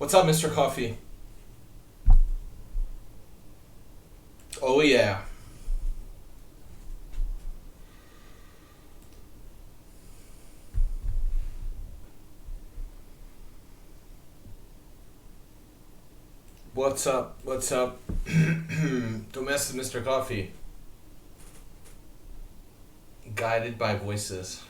What's up, Mr. Coffee? Oh, yeah. What's up? What's up? Don't mess with Mr. Coffee. Guided by voices.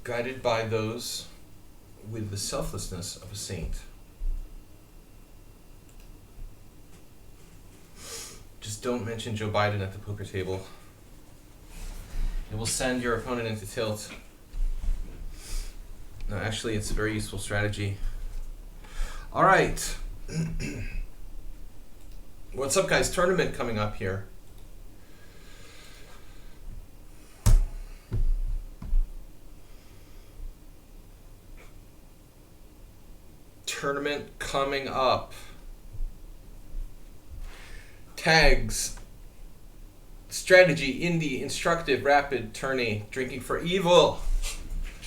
Guided by those with the selflessness of a saint. Just don't mention Joe Biden at the poker table. It will send your opponent into tilt. No, actually, it's a very useful strategy. All right. What's up, guys? Tournament coming up here. Tournament coming up. Tags. Strategy, indie, instructive, rapid, tourney, drinking for evil.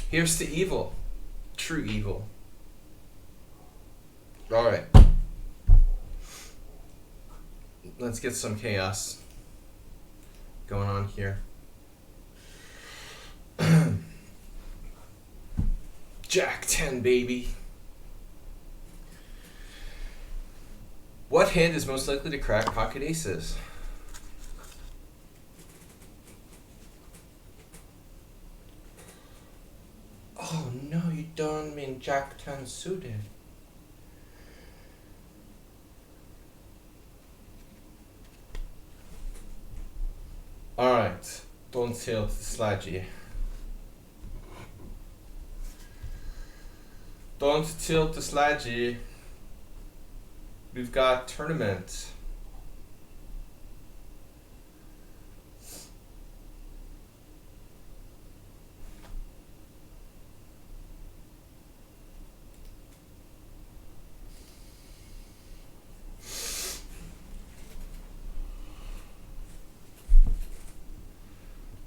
Here's to evil. True evil. Alright. Let's get some chaos going on here. Jack 10, baby. What hand is most likely to crack pocket aces? Oh no, you don't mean Jack 10 suited. Alright, don't tilt the Sladgie. Don't tilt the Sladgie. We've got tournament.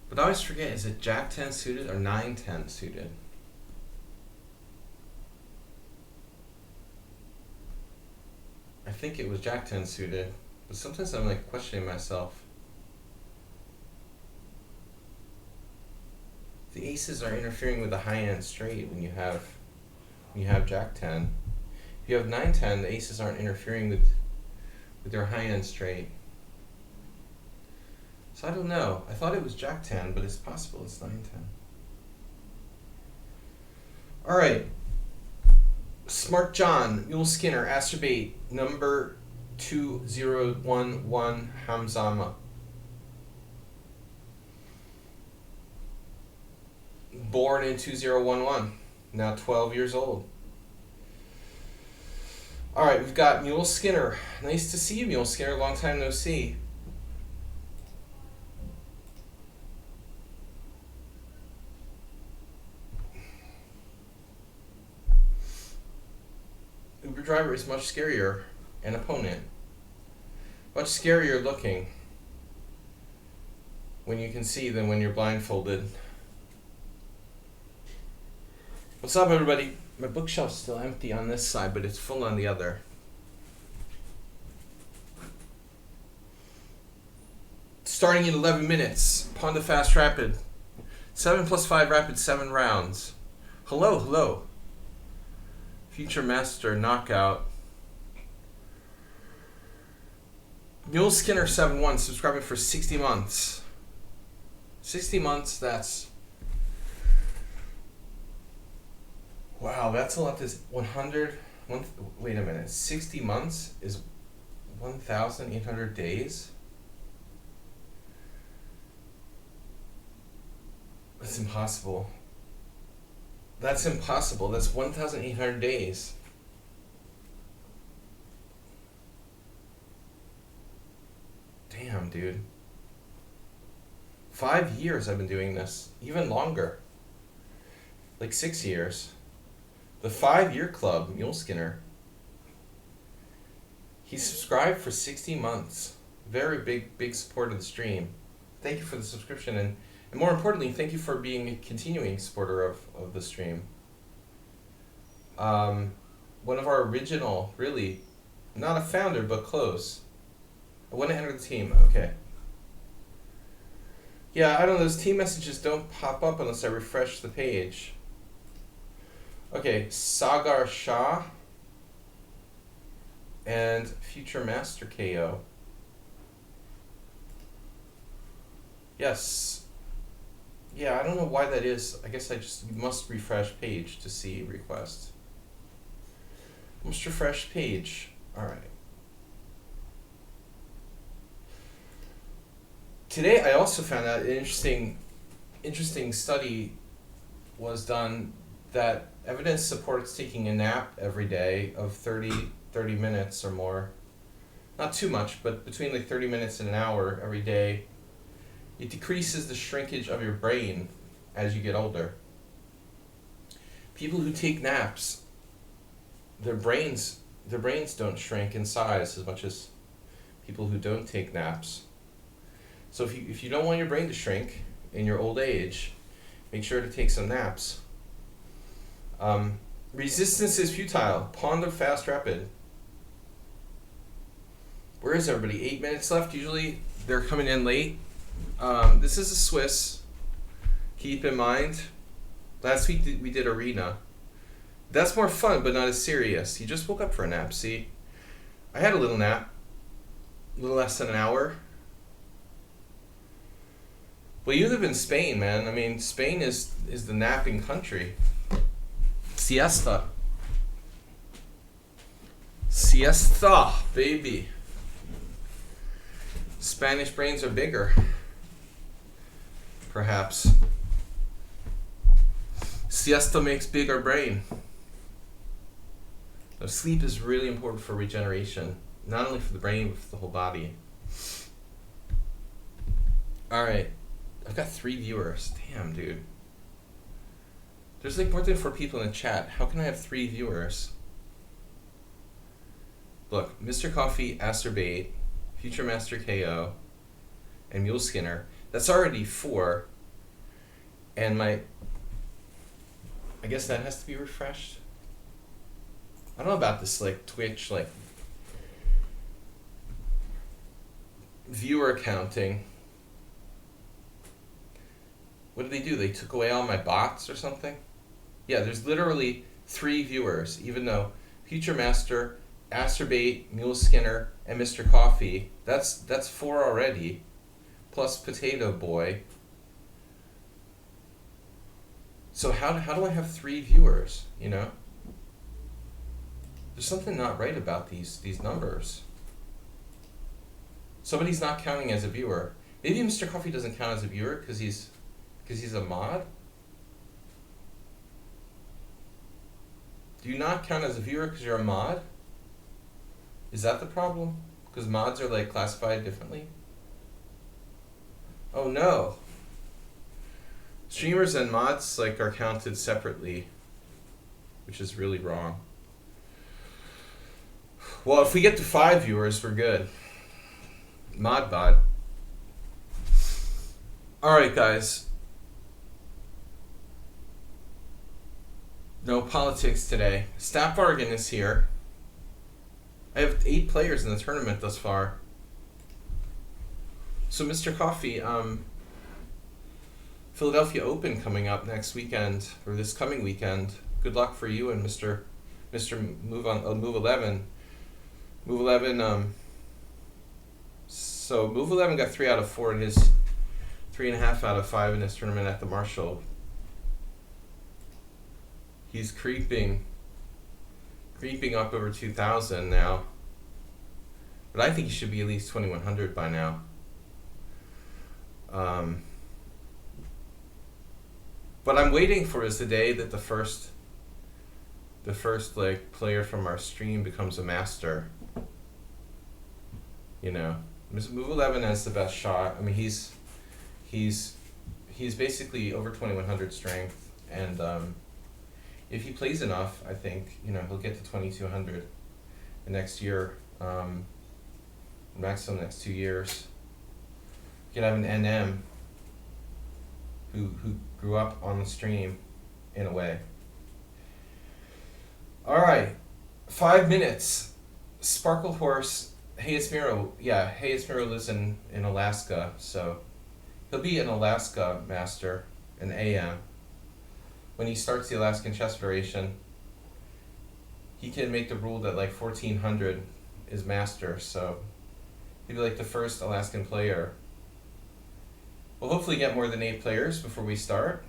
But I always forget, is it Jack 10 suited or 9-10 suited? I think it was Jack 10 suited, but sometimes I'm like questioning myself. The aces are interfering with the high end straight when you have Jack 10. If you have 9-10, the aces aren't interfering with their high end straight. So I don't know. I thought it was Jack 10, but it's possible it's 9-10. All right. Smart John, Mule Skinner, Astrobate, number 2011, Hamzama. Born in 2011, now 12 years old. All right, we've got Mule Skinner. Nice to see you, Mule Skinner. Long time no see. Uber driver is much scarier an opponent. Much scarier looking when you can see than when you're blindfolded. What's up, everybody? My bookshelf's still empty on this side, but it's full on the other. Starting in 11 minutes. Pawnda Fast Rapid. 7 plus 5 Rapid, 7 rounds. Hello, hello. Future Master Knockout. Mule Skinner 71 subscribing for 60 months. 60 months, that's... Wow, that's a lot. This 100... wait a minute. 60 months is 1,800 days? That's impossible. That's impossible. That's 1,800 days. Damn, dude. 5 years I've been doing this. Even longer. Like 6 years. The 5-year club, Mule Skinner. He subscribed for 60 months. Very big support of the stream. Thank you for the subscription, and more importantly, thank you for being a continuing supporter of the stream. One of our original, really, not a founder, but close. I want to enter the team. Okay. Yeah, I don't know, those team messages don't pop up unless I refresh the page. Okay, Sagar Shah and Future Master KO. Yes. Yeah, I don't know why that is. I guess I just must refresh page to see request. Must refresh page. Alright. Today I also found out an interesting study was done that evidence supports taking a nap every day of 30 minutes or more. Not too much, but between like 30 minutes and an hour every day. It decreases the shrinkage of your brain as you get older. People who take naps, their brains don't shrink in size as much as people who don't take naps. So if you don't want your brain to shrink in your old age, make sure to take some naps. Resistance is futile. Pawnda fast rapid. Where is everybody? 8 minutes left. Usually they're coming in late. This is a Swiss. Keep in mind, last week we did Arena. That's more fun, but not as serious. You just woke up for a nap, see? I had a little nap. A little less than an hour. Well, you live in Spain, man. I mean, Spain is the napping country. Siesta. Siesta, baby. Spanish brains are bigger. Perhaps. Siesta makes bigger brain. Now, sleep is really important for regeneration. Not only for the brain, but for the whole body. Alright. I've got 3 viewers. Damn, dude. There's like more than 4 people in the chat. How can I have 3 viewers? Look, Mr. Coffee, Acerbate, Future Master KO, and Mule Skinner. That's already 4. And I guess that has to be refreshed. I don't know about this like Twitch like viewer counting. What did they do? They took away all my bots or something? Yeah, there's literally 3 viewers, even though Future Master, Acerbate, Mule Skinner, and Mr. Coffee, that's 4 already, plus Potato Boy. So how do I have 3 viewers, you know? There's something not right about these numbers. Somebody's not counting as a viewer. Maybe Mr. Coffee doesn't count as a viewer because he's a mod? Do you not count as a viewer because you're a mod? Is that the problem? Because mods are like classified differently? Oh no. Streamers and mods like are counted separately, which is really wrong. Well, if we get to 5 viewers, we're good. Mod bod. Alright guys. No politics today. Staff Bargain is here. I have 8 players in the tournament thus far. So Mr. Coffee, Philadelphia Open coming up next weekend, or this coming weekend. Good luck for you and Mr. Move 11. Move 11, so Move 11 got 3 out of 4 in his 3.5 out of 5 in his tournament at the Marshall. He's creeping up over 2,000 now. But I think he should be at least 2,100 by now. What I'm waiting for is the day that the first like player from our stream becomes a master. You know, Move 11 has the best shot. I mean, he's basically over 2,100 strength, and if he plays enough, I think, you know, he'll get to 2,200 the next year. maximum next 2 years. You could have an NM who grew up on the stream in a way. All right, 5 minutes. Sparkle Horse, Hayes Miro lives in Alaska, so he'll be an Alaska master, an AM. When he starts the Alaskan Chess Federation, he can make the rule that like 1400 is master, so he'll be like the first Alaskan player. We'll hopefully get more than 8 players before we start.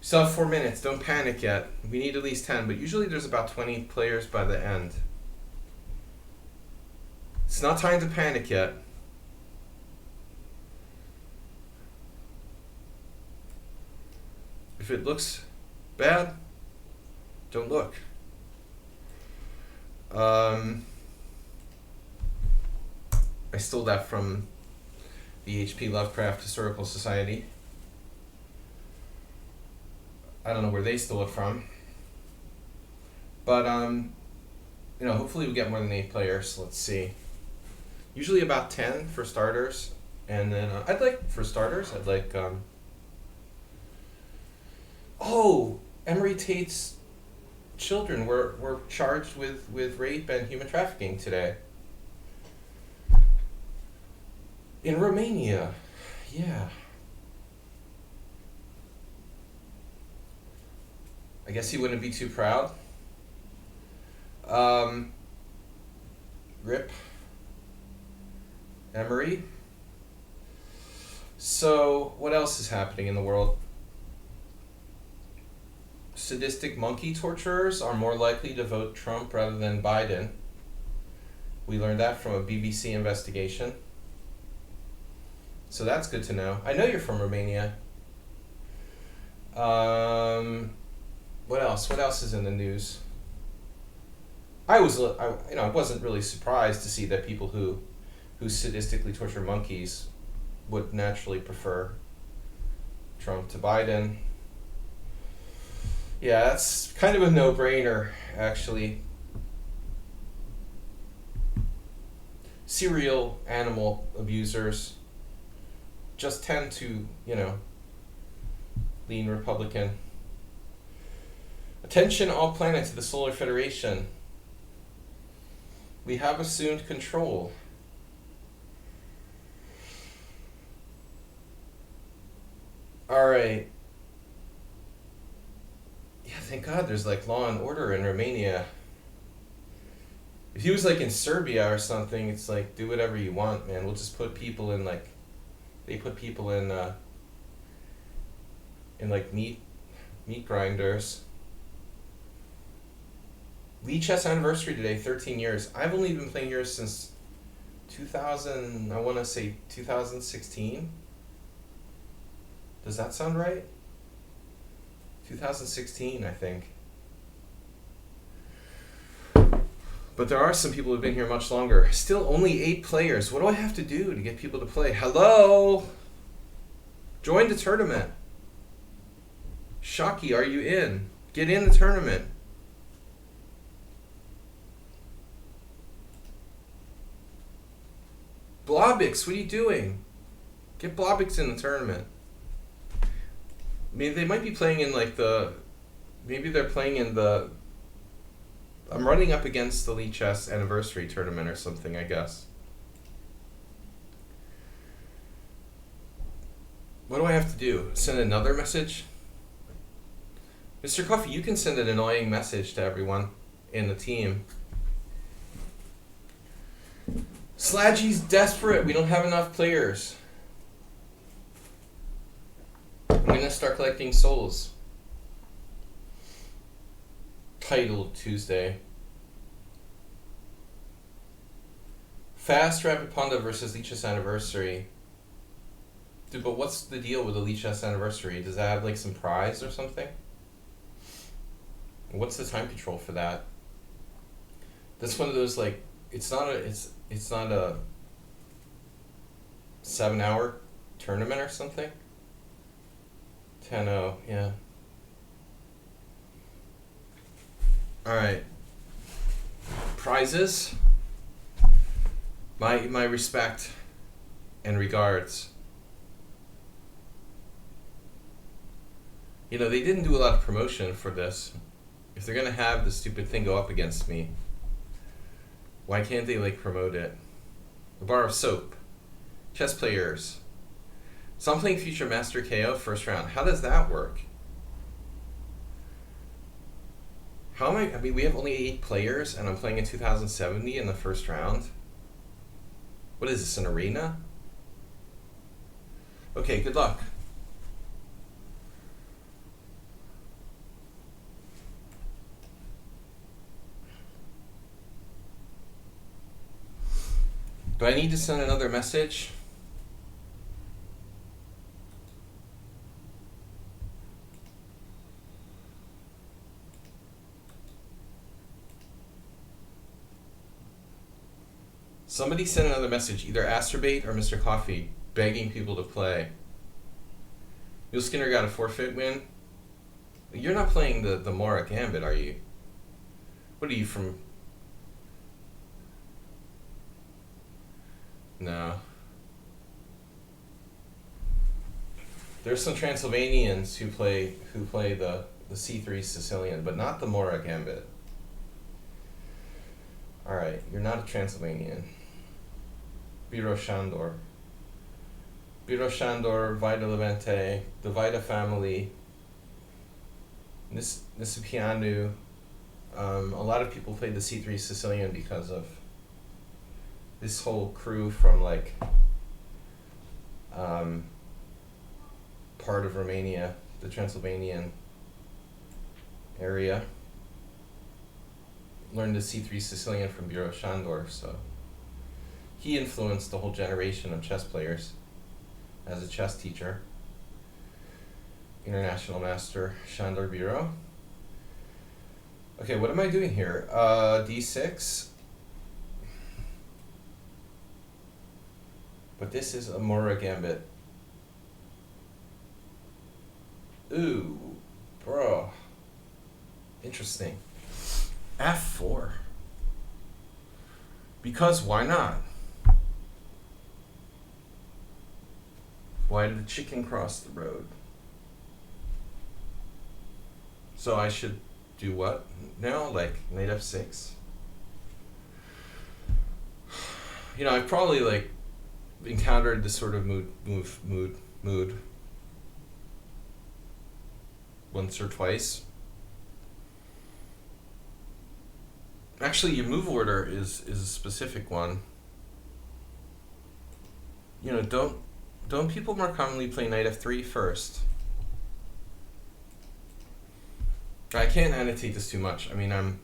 We still have 4 minutes, don't panic yet. We need at least 10, but usually there's about 20 players by the end. It's not time to panic yet. If it looks bad, don't look. I stole that from the H.P. Lovecraft Historical Society. I don't know where they stole it from. But, hopefully we get more than 8 players. Let's see. Usually about 10 for starters. And then, for starters, Emory Tate's children were charged with rape and human trafficking today. In Romania, yeah. I guess he wouldn't be too proud. Rip. Emory. So, what else is happening in the world? Sadistic monkey torturers are more likely to vote Trump rather than Biden. We learned that from a BBC investigation. So that's good to know. I know you're from Romania. What else? What else is in the news? I wasn't really surprised to see that people who sadistically torture monkeys would naturally prefer Trump to Biden. Yeah, that's kind of a no-brainer, actually. Serial animal abusers just tend to, lean Republican. Attention all planets to the Solar Federation. We have assumed control. Alright. Yeah, thank God there's law and order in Romania. If he was in Serbia or something, it's do whatever you want, man. We'll just put people in they put people in meat grinders. Lichess anniversary today, 13 years. I've only been playing here since 2016. Does that sound right? 2016, I think. But there are some people who've been here much longer. Still only 8 players. What do I have to do to get people to play? Hello? Join the tournament. Shocky, are you in? Get in the tournament. Blobix, what are you doing? Get Blobix in the tournament. I mean, they might be playing in maybe they're playing in the, I'm running up against the lichess anniversary tournament or something, I guess. What do I have to do? Send another message? Mr. Coffee, you can send an annoying message to everyone in the team. Sladgie's desperate. We don't have enough players. I'm going to start collecting souls. Title Tuesday. Fast Rapid Pawnda versus lichess anniversary. Dude, but what's the deal with the lichess anniversary? Does that have some prize or something? What's the time control for that? That's one of those it's not a 7-hour tournament or something. 10-0, yeah. Alright. Prizes. My respect and regards. You know, they didn't do a lot of promotion for this. If they're gonna have the stupid thing go up against me, why can't they like promote it? A bar of soap. Chess players. So I'm playing Future Master KO first round. How does that work? How am I mean, we have only 8 players and I'm playing a 2070 in the first round. What is this, an arena? Okay, good luck. Do I need to send another message? Somebody sent another message, either Asterbait or Mr. Coffee, begging people to play. Neil Skinner got a forfeit win. You're not playing the Mora Gambit, are you? What are you from? No. There's some Transylvanians who play the C3 Sicilian, but not the Mora Gambit. Alright, you're not a Transylvanian. Biro Shandor. Biro Shandor, Vida Levente, the Vida family, Nisipianu. A lot of people played the C3 Sicilian because of this whole crew from like part of Romania, the Transylvanian area. Learned the C3 Sicilian from Biro Shandor, so he influenced the whole generation of chess players as a chess teacher. International master Shandor Biro. Okay, what am I doing here? D6. But this is a Mora Gambit. Ooh, bro. Interesting. F4. Because why not? Why did the chicken cross the road? So I should do what now? Like knight f6? You know, I've probably like encountered this sort of mood once or twice. Actually, your move order is a specific one. You know, don't people more commonly play knight f3 first? I can't annotate this too much. I mean, I'm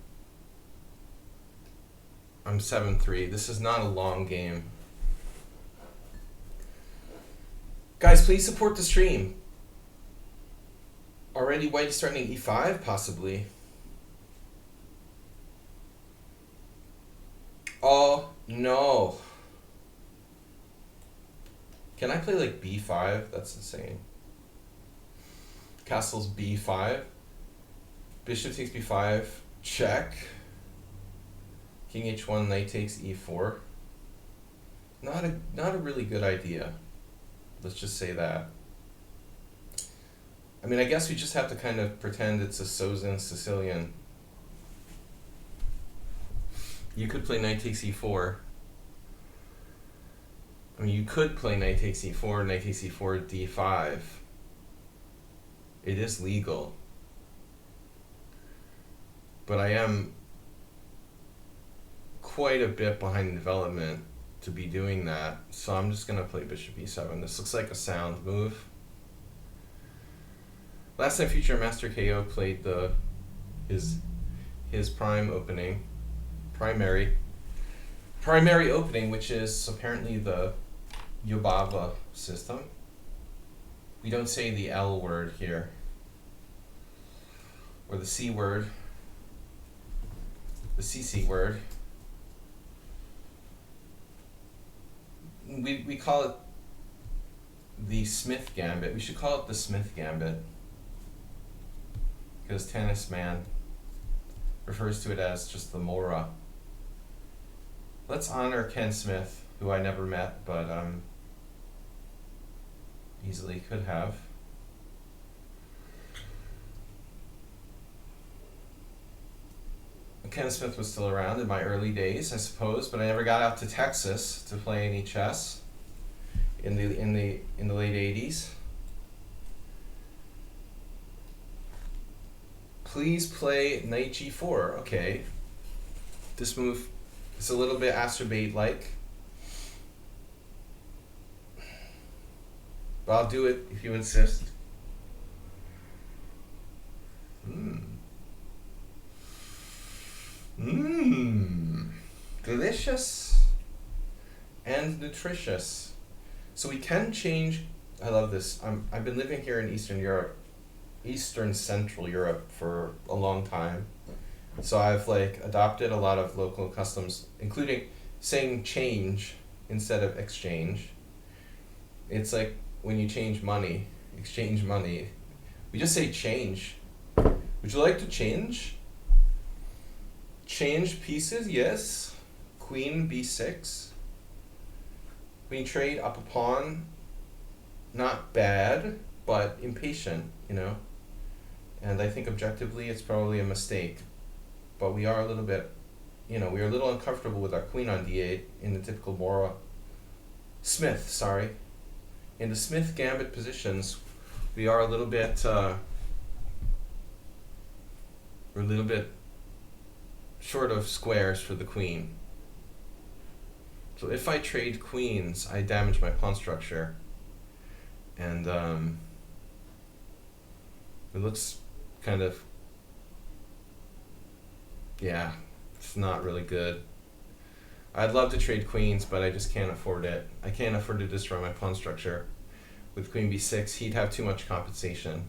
7-3. This is not a long game. Guys, please support the stream. Already white is starting e5, possibly. Oh, no. Can I play like b5? That's insane. Castle's b5. Bishop takes b5. Check. King h1, knight takes e4. Not a really good idea. Let's just say that. I mean, I guess we just have to kind of pretend it's a Sozin Sicilian. You could play knight takes e4. I mean, you could play knight takes e4, knight takes e4, d5. It is legal. But I am quite a bit behind development to be doing that, so I'm just going to play bishop e7. This looks like a sound move. Last time Future Master KO played his primary opening, which is apparently the Yobava system. We don't say the L word here, or the C word, the CC word. We call it the Smith Gambit. We should call it the Smith Gambit, because Tennis Man refers to it as just the Mora. Let's honor Ken Smith. who I never met, but easily could have. Ken Smith was still around in my early days, I suppose, but I never got out to Texas to play any chess in the late 80s. Please play knight g4. Okay. This move is a little bit acerbate-like. But I'll do it if you insist. Delicious and nutritious. So we can change. I love this. I've been living here in Eastern Europe, Eastern Central Europe for a long time. So I've like adopted a lot of local customs, including saying change instead of exchange. It's like when you change money, exchange money. We just say change. Would you like to change? Change pieces, yes. Queen b6. Queen trade up a pawn. Not bad, but impatient, you know. And I think objectively it's probably a mistake. But we are a little bit, we are a little uncomfortable with our queen on d8 in the typical In the Smith gambit positions, we are a little bit, we're a little bit short of squares for the queen. So if I trade queens, I damage my pawn structure. And it looks kind of, it's not really good. I'd love to trade queens, but I just can't afford it. I can't afford to destroy my pawn structure. With queen b6, he'd have too much compensation.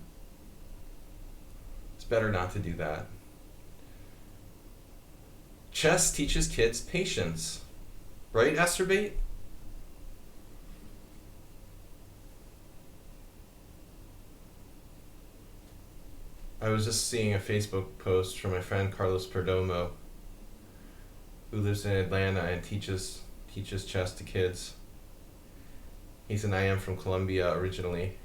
It's better not to do that. Chess teaches kids patience. Right, Esterbate? I was just seeing a Facebook post from my friend Carlos Perdomo, who lives in Atlanta and teaches chess to kids. He's an IM from Colombia originally.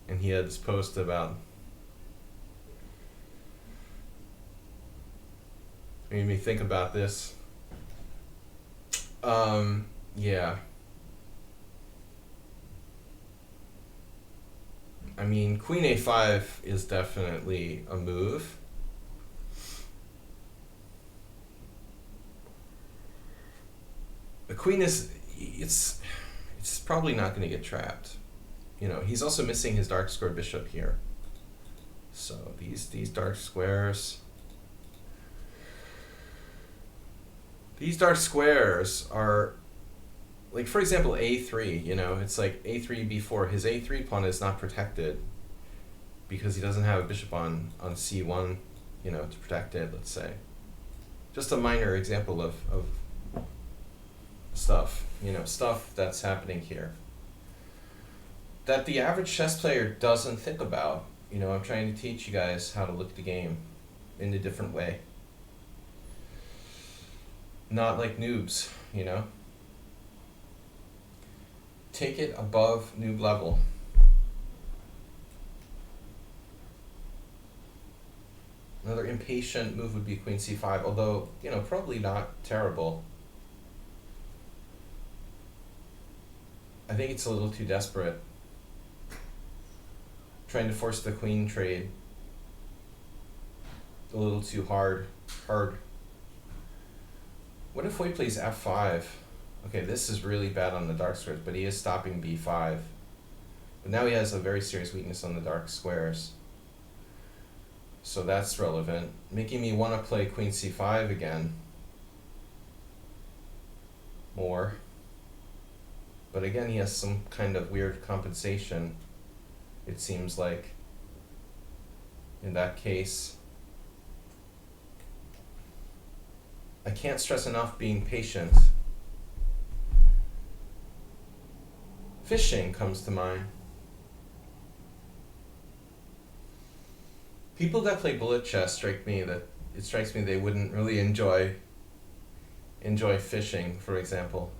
And he had this post about, made me think about this. I mean, queen a5 is definitely a move. The queen is, it's probably not going to get trapped. He's also missing his dark square bishop here. So these dark squares. These dark squares are, like, for example, a3, it's like a3, b4. His a3 pawn is not protected because he doesn't have a bishop on c1, to protect it, let's say. Just a minor example of stuff, stuff that's happening here that the average chess player doesn't think about. I'm trying to teach you guys how to look at the game in a different way. Not like noobs, Take it above noob level. Another impatient move would be queen c5, although, probably not terrible. I think it's a little too desperate. Trying to force the queen trade. A little too hard. What if White plays f5? Okay, this is really bad on the dark squares, but he is stopping b5. But now he has a very serious weakness on the dark squares. So that's relevant. Making me want to play queen c5 again. More. But again, he has some kind of weird compensation, it seems like, in that case. I can't stress enough being patient. Fishing comes to mind. People that play bullet chess strikes me they wouldn't really enjoy enjoy fishing, for example.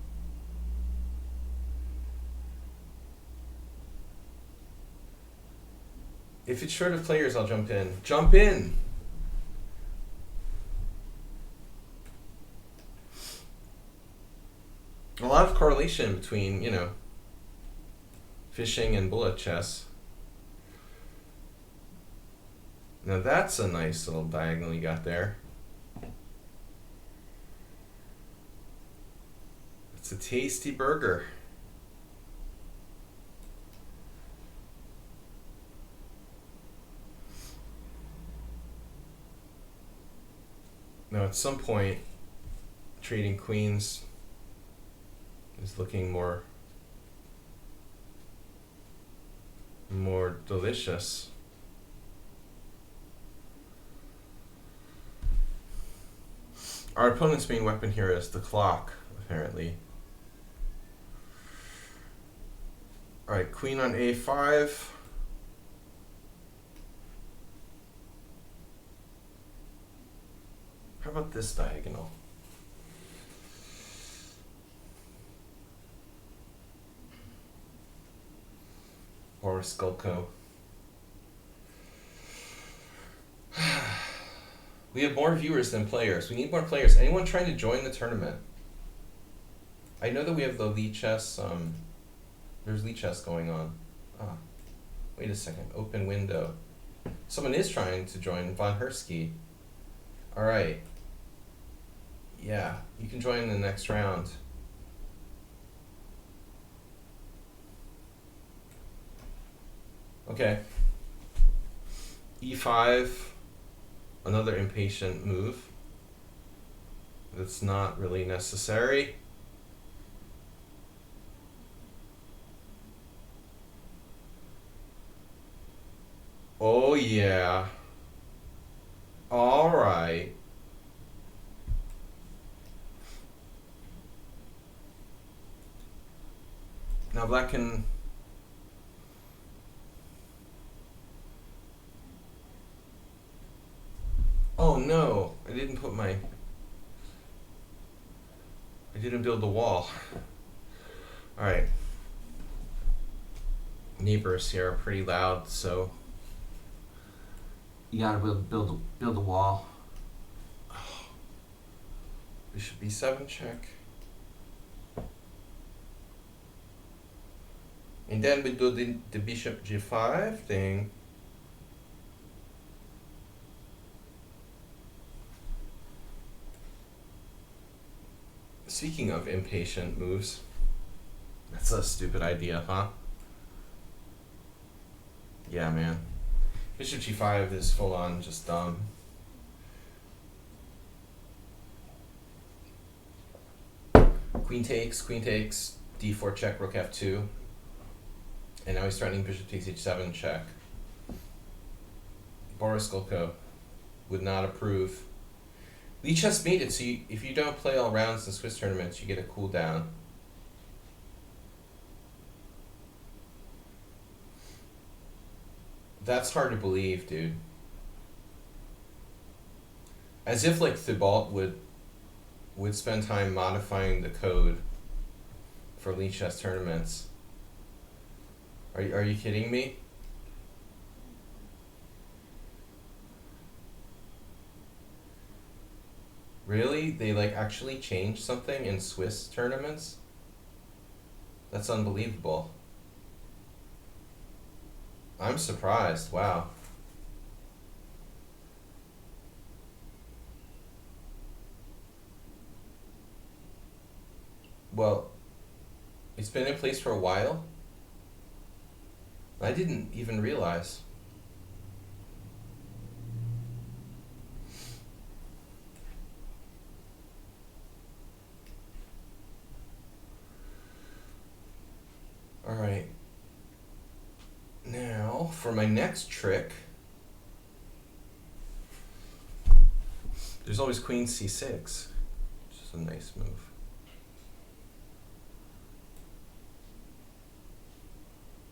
If it's short of players, I'll jump in. Jump in! A lot of correlation between, you know, fishing and bullet chess. Now that's a nice little diagonal you got there. It's a tasty burger. Now at some point, trading queens is looking more delicious. Our opponent's main weapon here is the clock, apparently. Alright, queen on a5. How about this diagonal? Or a Skulko. We have more viewers than players. We need more players. Anyone trying to join the tournament? I know that we have the lichess. There's lichess going on. Ah, wait a second. Open window. Someone is trying to join. Von Hersky. All right. Yeah, you can join in the next round. Okay. E5. Another impatient move. That's not really necessary. Oh yeah. All right. Now black can oh no, I didn't build the wall. All right. Neighbors here are pretty loud, so you gotta build a wall. Bishop b7 check. And then we do the bishop g5 thing. Speaking of impatient moves, that's a stupid idea, huh? Yeah, man. Bishop g5 is full on just dumb. Queen takes, d4 check, rook f2. And now he's threatening bishop takes h7 check. Boris Golko would not approve. Lichess made it so if you don't play all rounds in Swiss tournaments, you get a cooldown. That's hard to believe, dude. As if like Thibault would spend time modifying the code for lichess tournaments. Are you kidding me? Really? They like actually changed something in Swiss tournaments? That's unbelievable. I'm surprised. Wow. Well, it's been in place for a while. I didn't even realize. All right. Now, for my next trick, there's always queen c6, which is a nice move.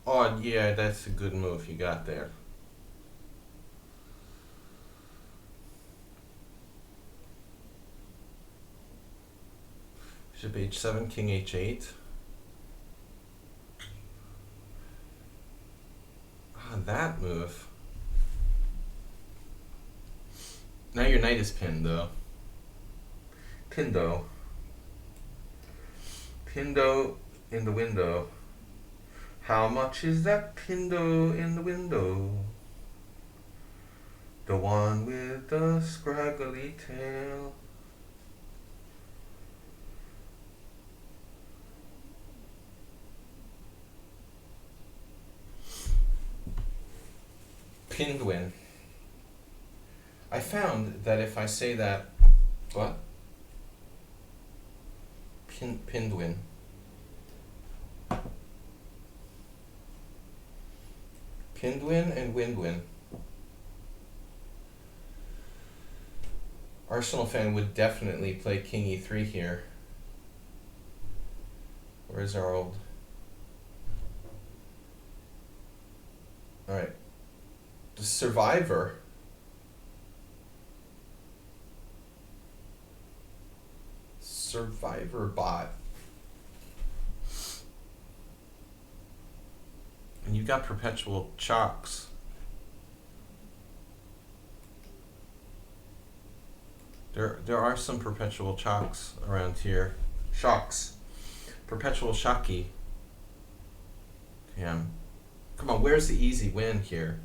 Oh, yeah, that's a good move you got there. Bishop h7, king h8. Ah, that move. Now your knight is pinned, though. Pindo. Pindo in the window. How much is that pindo in the window? The one with the scraggly tail. Penguin. I found that if I say that, what? Penguin. Penguin and Windwin. Arsenal fan would definitely play king e3 here. Where's our old? Alright. The Survivor. Survivor bot. And you got perpetual chalks. There are some perpetual chalks around here. Shocks. Perpetual shocky. Damn. Come on, where's the easy win here?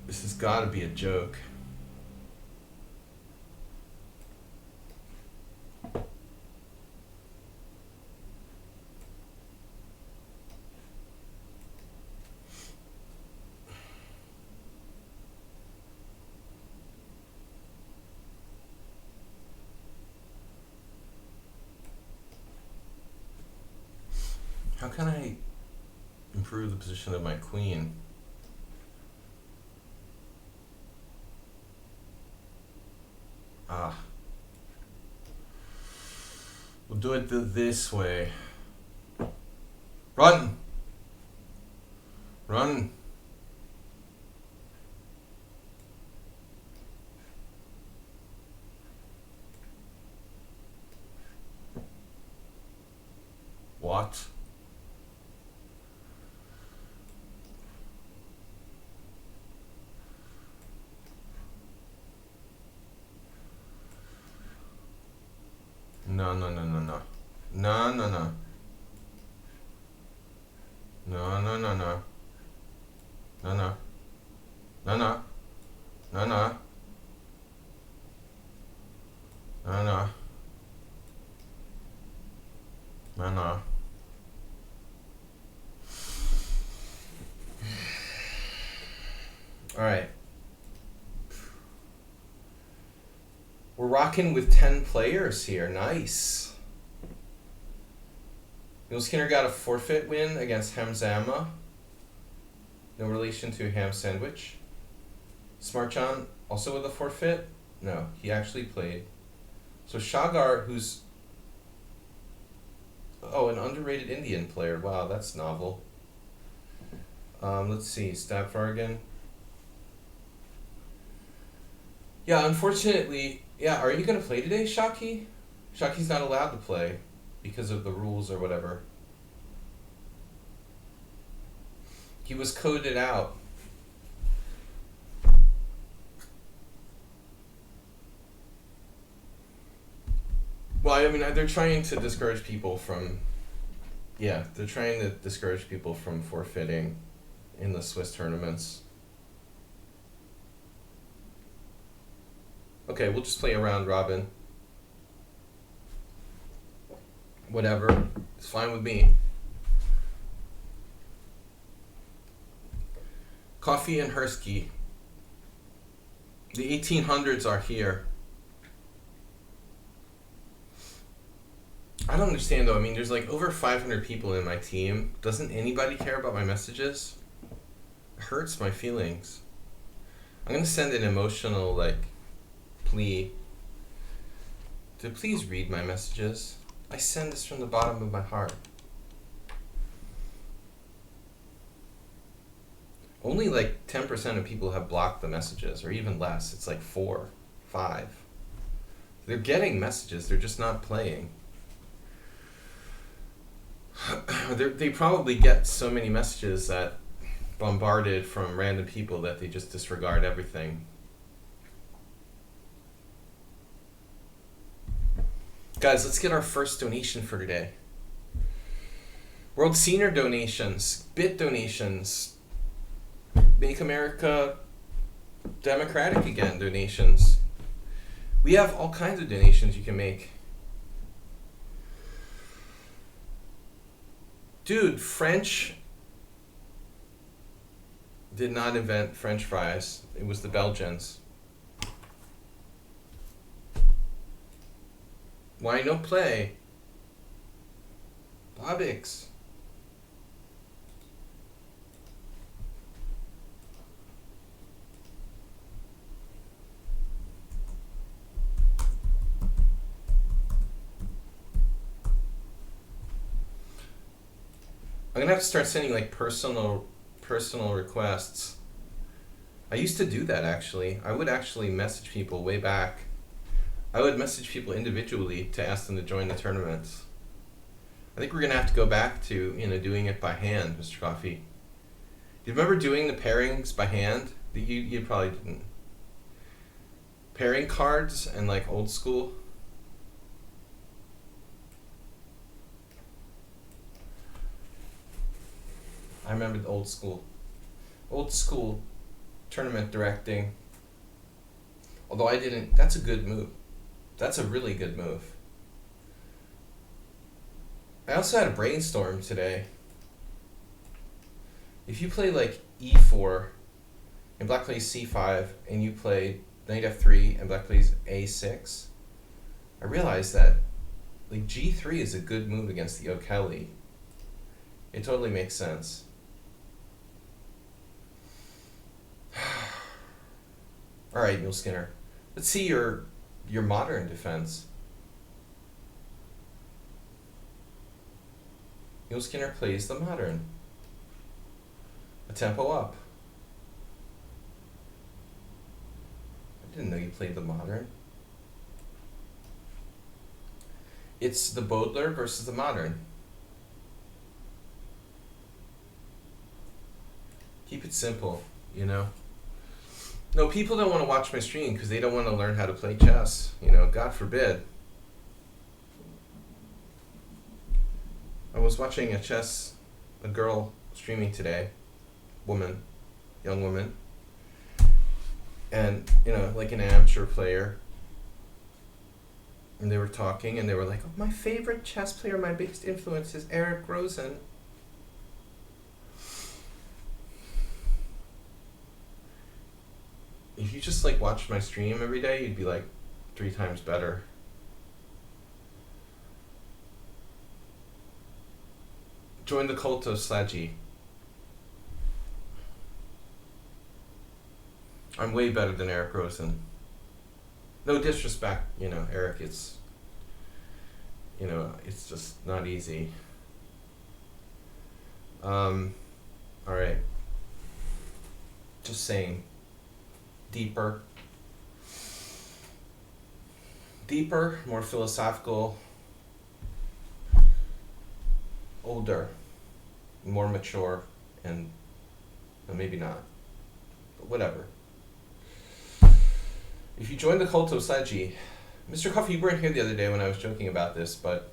This has got to be a joke. How can I improve the position of my queen? Ah. We'll do it this way. Run! Run! What? No. No. No. No. All right. We're rocking with 10 players here. Nice. Neil Skinner got a forfeit win against Hamzama. No relation to ham sandwich. Smart John also with a forfeit? No, he actually played. So Shagar, who's an underrated Indian player. Wow, that's novel. Let's see, Stavvargan. Yeah, unfortunately, are you going to play today, Shaki? Shaki's not allowed to play because of the rules or whatever. He was coded out. Well, I mean, they're trying to discourage people from... Yeah, they're trying to discourage people from forfeiting in the Swiss tournaments. Okay, we'll just play a round robin. Whatever. It's fine with me. Coffee and Hersky. The 1800s are here. I don't understand though. I mean, there's like over 500 people in my team. Doesn't anybody care about my messages? It hurts my feelings. I'm gonna send an emotional plea to please read my messages. I send this from the bottom of my heart. Only 10% of people have blocked the messages, or even less. It's 4, 5. They're getting messages, they're just not playing. They probably get so many messages that bombarded from random people that they just disregard everything. Guys, let's get our first donation for today. World Senior donations, bit donations, Make America Democratic Again donations. We have all kinds of donations you can make. Dude, French did not invent French fries. It was the Belgians. Why no play? Bobix. I'm gonna have to start sending like personal requests. I used to do that actually. I would actually message people way back. I would message people individually to ask them to join the tournaments. I think we're gonna have to go back to, doing it by hand, Mr. Coffee. Do you remember doing the pairings by hand? You probably didn't. Pairing cards and like old school. I remember the old school tournament directing. Although I didn't, that's a good move. That's a really good move. I also had a brainstorm today. If you play like e4 and black plays c5 and you play knight f3 and black plays a6, I realized that like g3 is a good move against the O'Kelly. It totally makes sense. All right, Neil Skinner. Let's see your modern defense. Neil Skinner plays the modern. A tempo up. I didn't know you played the modern. It's the Bodler versus the modern. Keep it simple, No, people don't want to watch my stream because they don't want to learn how to play chess. God forbid. I was watching a girl streaming today, young woman, and, like an amateur player. And they were talking and they were like, oh, my favorite chess player, my biggest influence is Eric Rosen. If you just like watched my stream every day, you'd be like 3 times better. Join the cult of Sladgie. I'm way better than Eric Rosen. No disrespect, Eric, it's just not easy. Alright. Just saying. Deeper, more philosophical, older, more mature, and maybe not, but whatever. If you join the cult of Sladgie, Mr. Coffee, you weren't here the other day when I was joking about this, but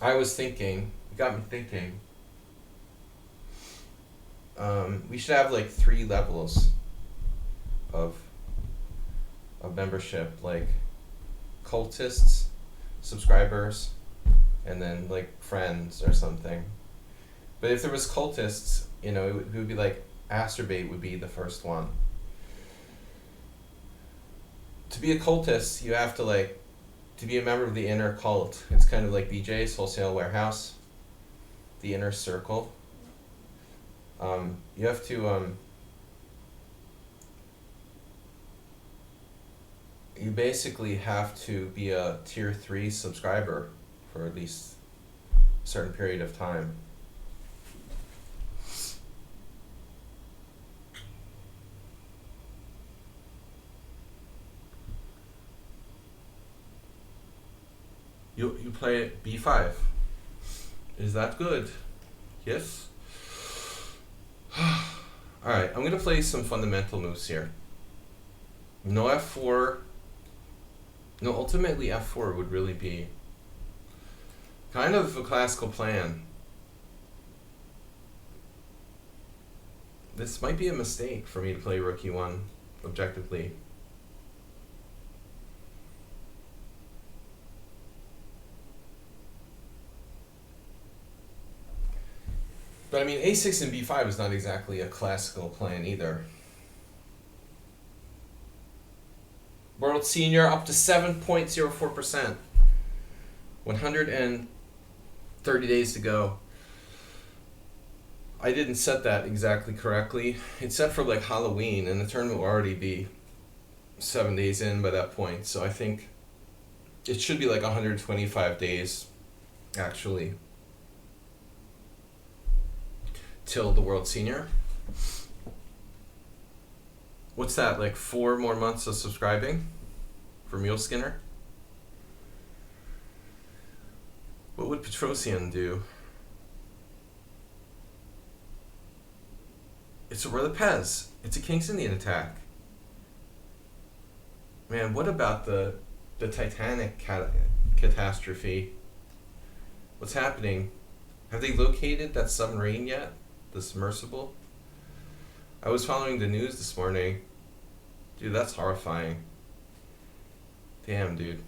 I was thinking, it got me thinking, we should have like 3 levels of membership, like cultists, subscribers, and then like friends or something. But if there was cultists, it would be like Asterbait would be the first one. To be a cultist, you have to be a member of the inner cult. It's kind of like BJ's Wholesale Warehouse, the inner circle. You have to you basically have to be a tier 3 subscriber for at least a certain period of time. You play b5. Is that good? Yes? Alright, I'm gonna play some fundamental moves here. No f4. No, ultimately f4 would really be kind of a classical plan. This might be a mistake for me to play rook e1 objectively. But I mean, a6 and b5 is not exactly a classical plan either. World Senior up to 7.04%. 130 days to go. I didn't set that exactly correctly. It's set for like Halloween, and the tournament will already be 7 days in by that point. So I think it should be like 125 days, actually, till the World Senior. What's that, like 4 more months of subscribing for Mule Skinner? What would Petrosian do? It's a Pez. It's a King's Indian attack. Man, what about the Titanic catastrophe? What's happening? Have they located that submarine yet? The submersible? I was following the news this morning. Dude, that's horrifying. Damn, dude.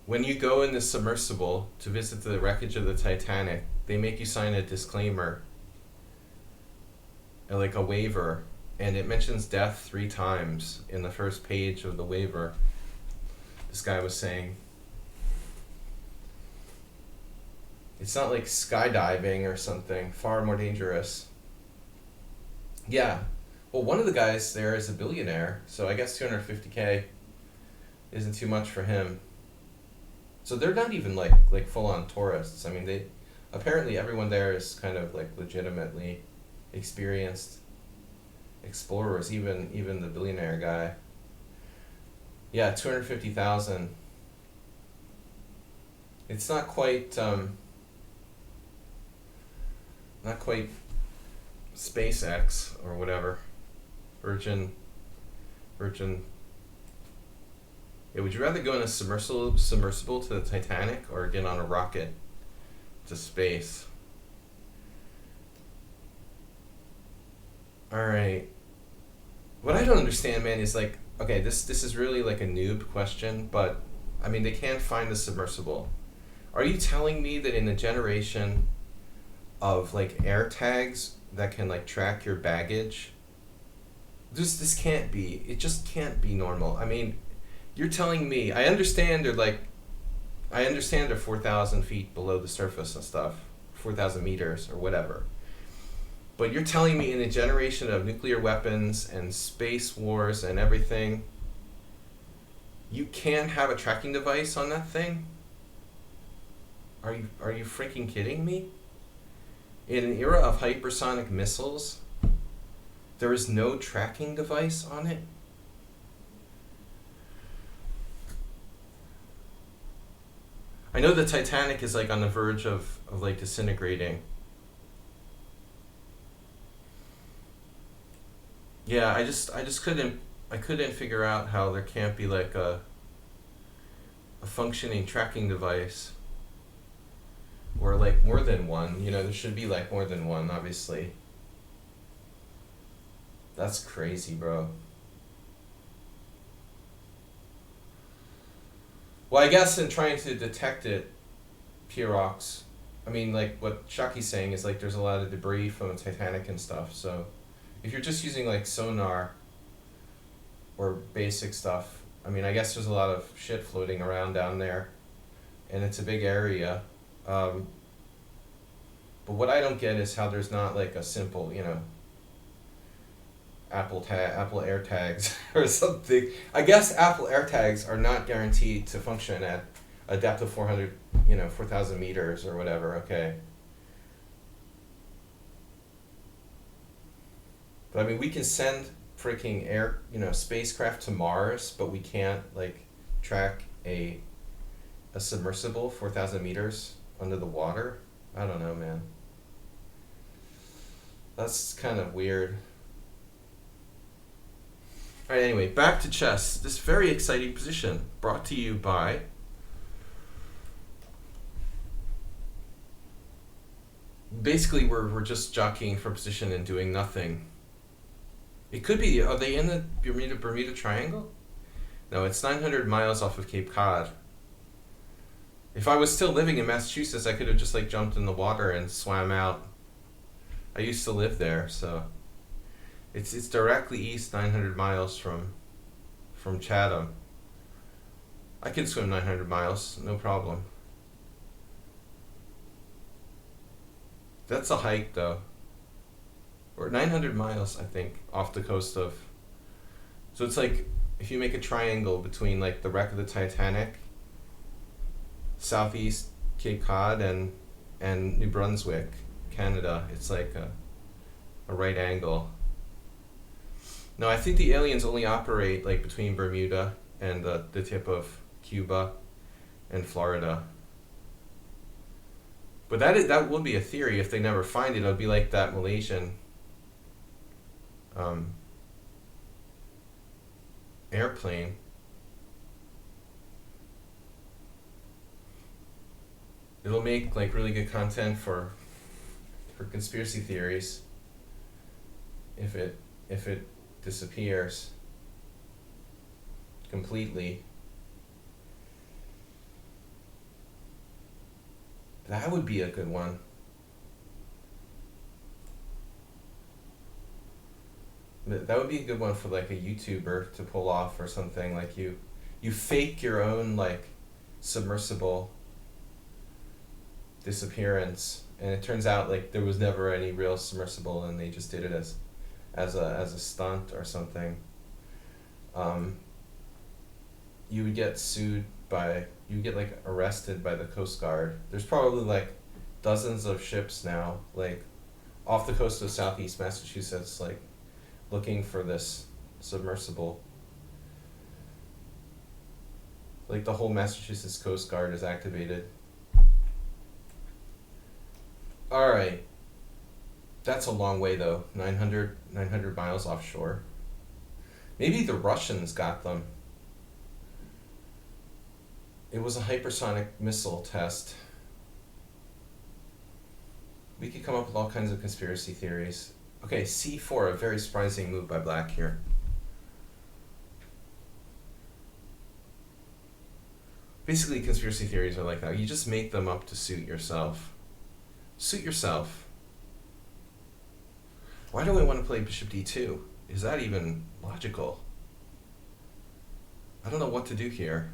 When you go in the submersible to visit the wreckage of the Titanic, they make you sign a disclaimer, like a waiver, and it mentions death 3 times in the first page of the waiver. This guy was saying, it's not like skydiving or something, far more dangerous. Yeah, well, one of the guys there is a billionaire, so I guess 250K isn't too much for him. So they're not even like full-on tourists. I mean, they apparently everyone there is kind of like legitimately experienced explorers, even the billionaire guy. Yeah, 250,000. It's not quite SpaceX or whatever. Virgin. Yeah, would you rather go in a submersible to the Titanic or get on a rocket to space? Alright. What I don't understand, man, is like, okay, this is really like a noob question, but I mean, they can't find the submersible. Are you telling me that in a generation of like air tags that can like track your baggage, this can't be, it just can't be normal? I mean, you're telling me, I understand they're 4,000 feet below the surface and stuff, 4,000 meters or whatever. But you're telling me in a generation of nuclear weapons and space wars and everything, you can't have a tracking device on that thing? Are you freaking kidding me? In an era of hypersonic missiles, there is no tracking device on it? I know the Titanic is like on the verge of like disintegrating. Yeah, I just couldn't figure out how there can't be like a functioning tracking device, or like more than one. You know, there should be like more than one, obviously. That's crazy, bro. Well, I guess in trying to detect it, Pirox, I mean, like what Shaki's saying is like there's a lot of debris from the Titanic and stuff, so if you're just using like sonar or basic stuff, I mean, I guess there's a lot of shit floating around down there, and it's a big area. But what I don't get is how there's not like a simple, you know, Apple AirTags or something. I guess Apple AirTags are not guaranteed to function at a depth of 4,000 meters or whatever. Okay. But I mean, we can send freaking spacecraft to Mars, but we can't like track a a submersible 4,000 meters under the water. I don't know, man. That's kind of weird. Alright, anyway, back to chess. This very exciting position brought to you by basically we're just jockeying for position and doing nothing. It could be, are they in the Bermuda Triangle? No, it's 900 miles off of Cape Cod. If I was still living in Massachusetts, I could have just like jumped in the water and swam out. I used to live there, so it's directly east 900 miles from Chatham. I can swim 900 miles, no problem. That's a hike though. Or 900 miles, I think, off the coast of. So it's like if you make a triangle between like the wreck of the Titanic, southeast Cape Cod, and New Brunswick, Canada. It's like a right angle. No, I think the aliens only operate like between Bermuda and the tip of Cuba and Florida. But that would be a theory. If they never find it, it'll be like that Malaysian airplane. It'll make like really good content for conspiracy theories if it disappears completely. That would be a good one. That would be a good one for like a YouTuber to pull off or something. Like you fake your own like submersible disappearance, and it turns out like there was never any real submersible, and they just did it as a stunt or something. You would get like arrested by the Coast Guard. There's probably like dozens of ships now, like off the coast of southeast Massachusetts, like looking for this submersible. Like the whole Massachusetts Coast Guard is activated. Alright. That's a long way though, 900 miles offshore. Maybe the Russians got them. It was a hypersonic missile test. We could come up with all kinds of conspiracy theories. Okay, c4, a very surprising move by black here. Basically, conspiracy theories are like that. You just make them up to suit yourself. Suit yourself. Why do I want to play bishop d2? Is that even logical? I don't know what to do here.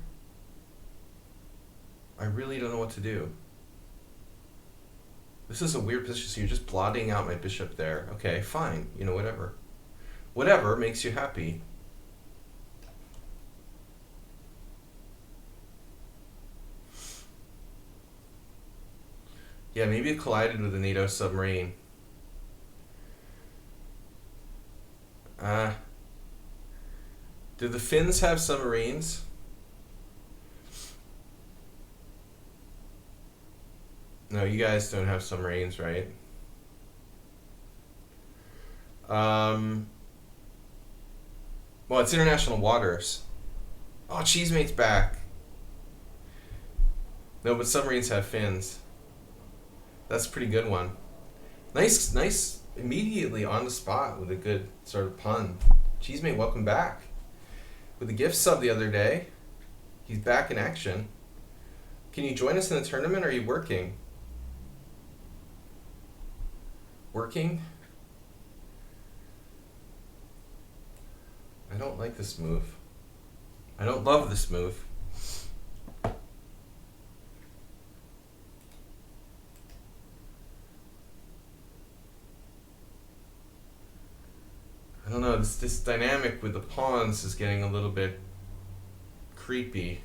I really don't know what to do. This is a weird position, so you're just blotting out my bishop there. Okay, fine. You know, whatever. Whatever makes you happy. Yeah, maybe it collided with a NATO submarine. Do the Finns have submarines? No, you guys don't have submarines, right? Well, it's international waters. Oh, Cheesemate's back. No, but submarines have fins. That's a pretty good one. Nice, immediately on the spot with a good sort of pun. Cheesemate, welcome back. With a gift sub the other day. He's back in action. Can you join us in the tournament, or are you working? Working? I don't like this move. I don't love this move. I don't know, this dynamic with the pawns is getting a little bit creepy.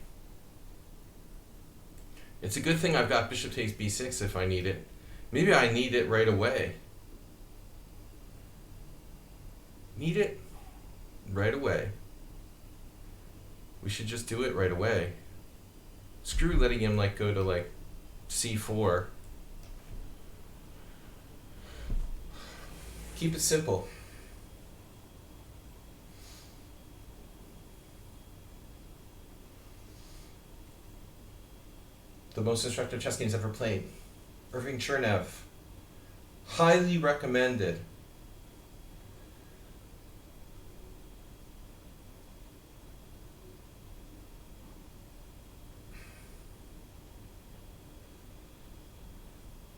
It's a good thing I've got bishop takes b6 if I need it. Maybe I need it right away. Need it right away. We should just do it right away. Screw letting him like go to like c4. Keep it simple. The most instructive chess games ever played. Irving Chernev. Highly recommended.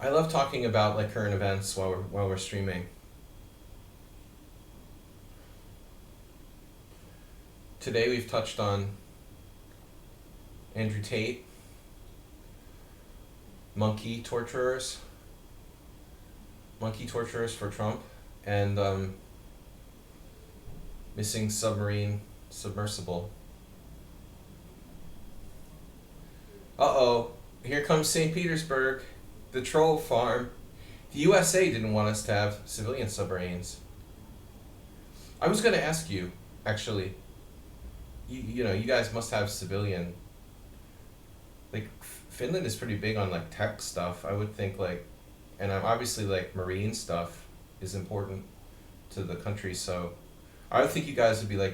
I love talking about like current events while we're streaming. Today we've touched on Andrew Tate, monkey torturers for Trump, and missing submersible. Uh-oh, here comes St. Petersburg, the troll farm. The USA didn't want us to have civilian submarines. I was going to ask you, actually, you know, you guys must have civilian, like, Finland is pretty big on, like, tech stuff. I would think, like, and obviously, like, marine stuff is important to the country, so I would think you guys would be, like,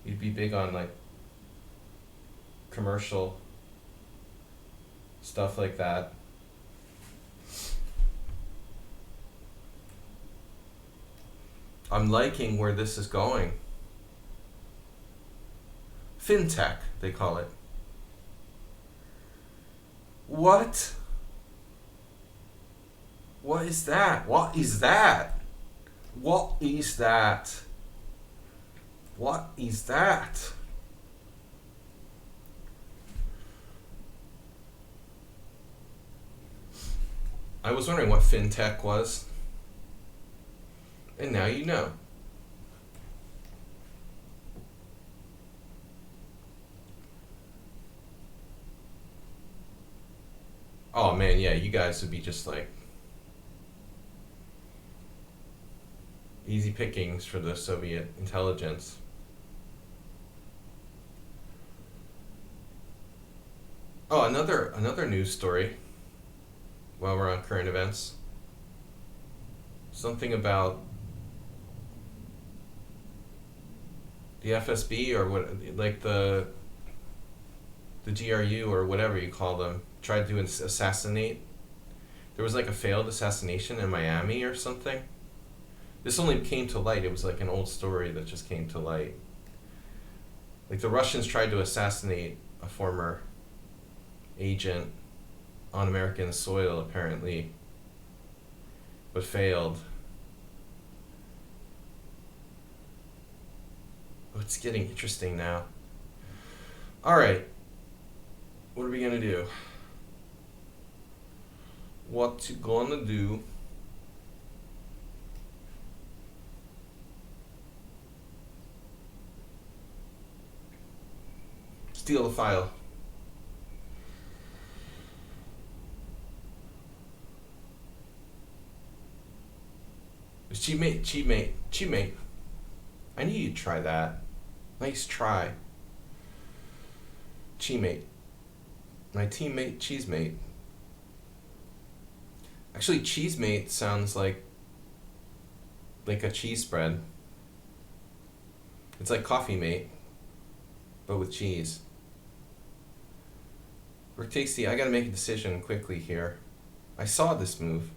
you'd be big on, like, commercial stuff like that. I'm liking where this is going. FinTech, they call it. What? What is that? What is that? What is that? What is that? I was wondering what FinTech was. And now you know. Oh man, yeah, you guys would be just like easy pickings for the Soviet intelligence. Oh, another news story while we're on current events. Something about the FSB or what, like the GRU or whatever you call them, tried to assassinate. There was like a failed assassination in Miami or something. This only came to light. It was like an old story that just came to light. Like the Russians tried to assassinate a former agent on American soil, apparently, but failed. Oh, it's getting interesting now. All right. What are we gonna do? What you gonna do? Steal the file. Cheatmate. I need you to try that. Nice try. Cheatmate. My teammate, Cheesemate. Actually, Cheesemate sounds like a cheese spread. It's like Coffee Mate, but with cheese. Rook takes the. I gotta make a decision quickly here. I saw this move.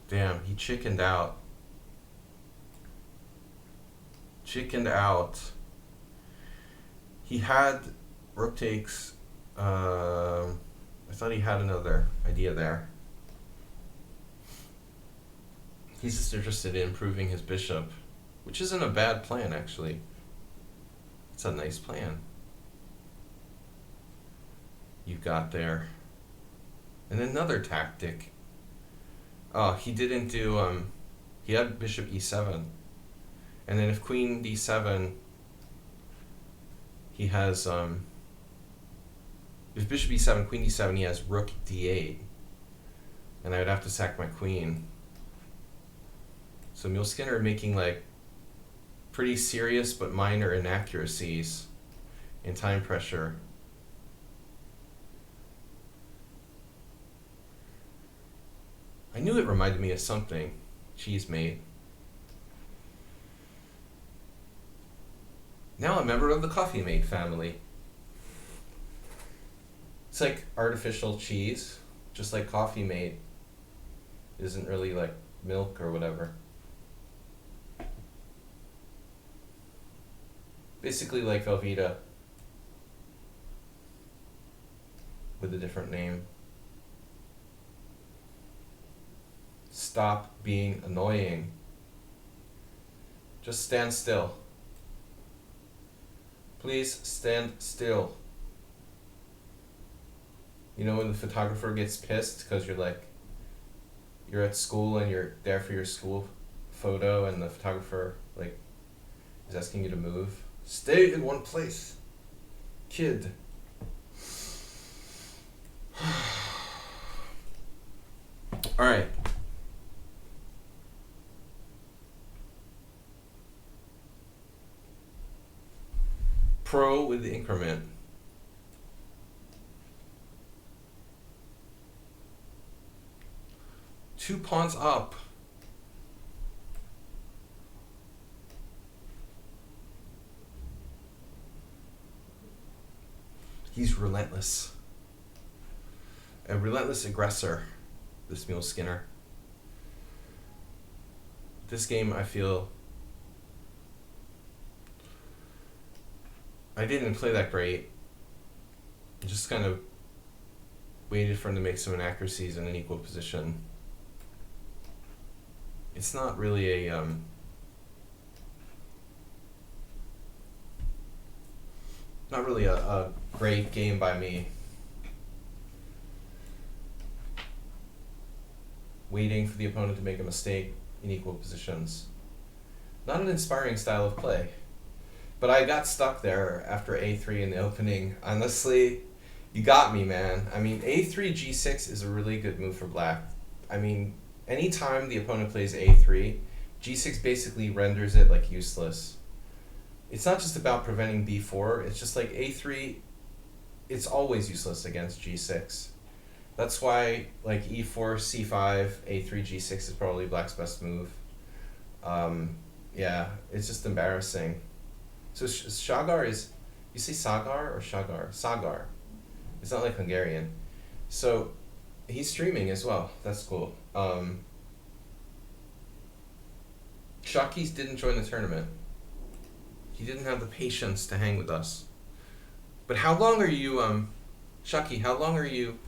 Damn, he chickened out. He had rook takes. I thought he had another idea there. He's just interested in improving his bishop, which isn't a bad plan, actually. It's a nice plan you've got there. And another tactic. Oh, he didn't do, he had bishop e7. And then if queen d7, he has, if bishop e7, queen d7, he has rook d8. And I would have to sack my queen. So Mule Skinner making like pretty serious but minor inaccuracies in time pressure. I knew it reminded me of something. Cheese mate. Now a member of the Coffee Mate family. It's like artificial cheese, just like Coffee Mate isn't really like milk or whatever. Basically like Velveeta with a different name. Stop being annoying. Just stand still. Please stand still. You know when the photographer gets pissed because you're at school and you're there for your school photo and the photographer like is asking you to move? Stay in one place, kid. All right. Pro with the increment. Two pawns up. He's relentless. A relentless aggressor, this Mule Skinner. This game, I feel I didn't play that great. I just kind of waited for him to make some inaccuracies in an equal position. It's not really a great game by me. Waiting for the opponent to make a mistake in equal positions. Not an inspiring style of play. But I got stuck there after a3 in the opening. Honestly, you got me, man. I mean, a3 g6 is a really good move for black. I mean, anytime the opponent plays a3, g6 basically renders it like useless. It's not just about preventing b4, it's just like a3, it's always useless against g6. That's why like e4, c5, a3, g6 is probably black's best move. Yeah, it's just embarrassing. So Shagar is, you say Sagar or Shagar? Sagar. It's not like Hungarian. So he's streaming as well. That's cool. Shakis didn't join the tournament. He didn't have the patience to hang with us. But how long are you, Shaki, how long are you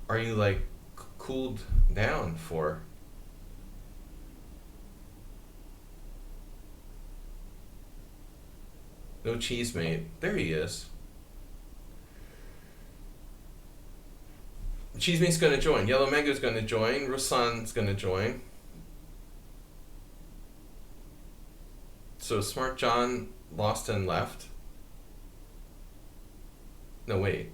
like cooled down for? No cheese mate. There he is. Cheese mate's gonna join. Yellow Mango's gonna join. Ruslan's gonna join. So Smart John lost and left. No, wait.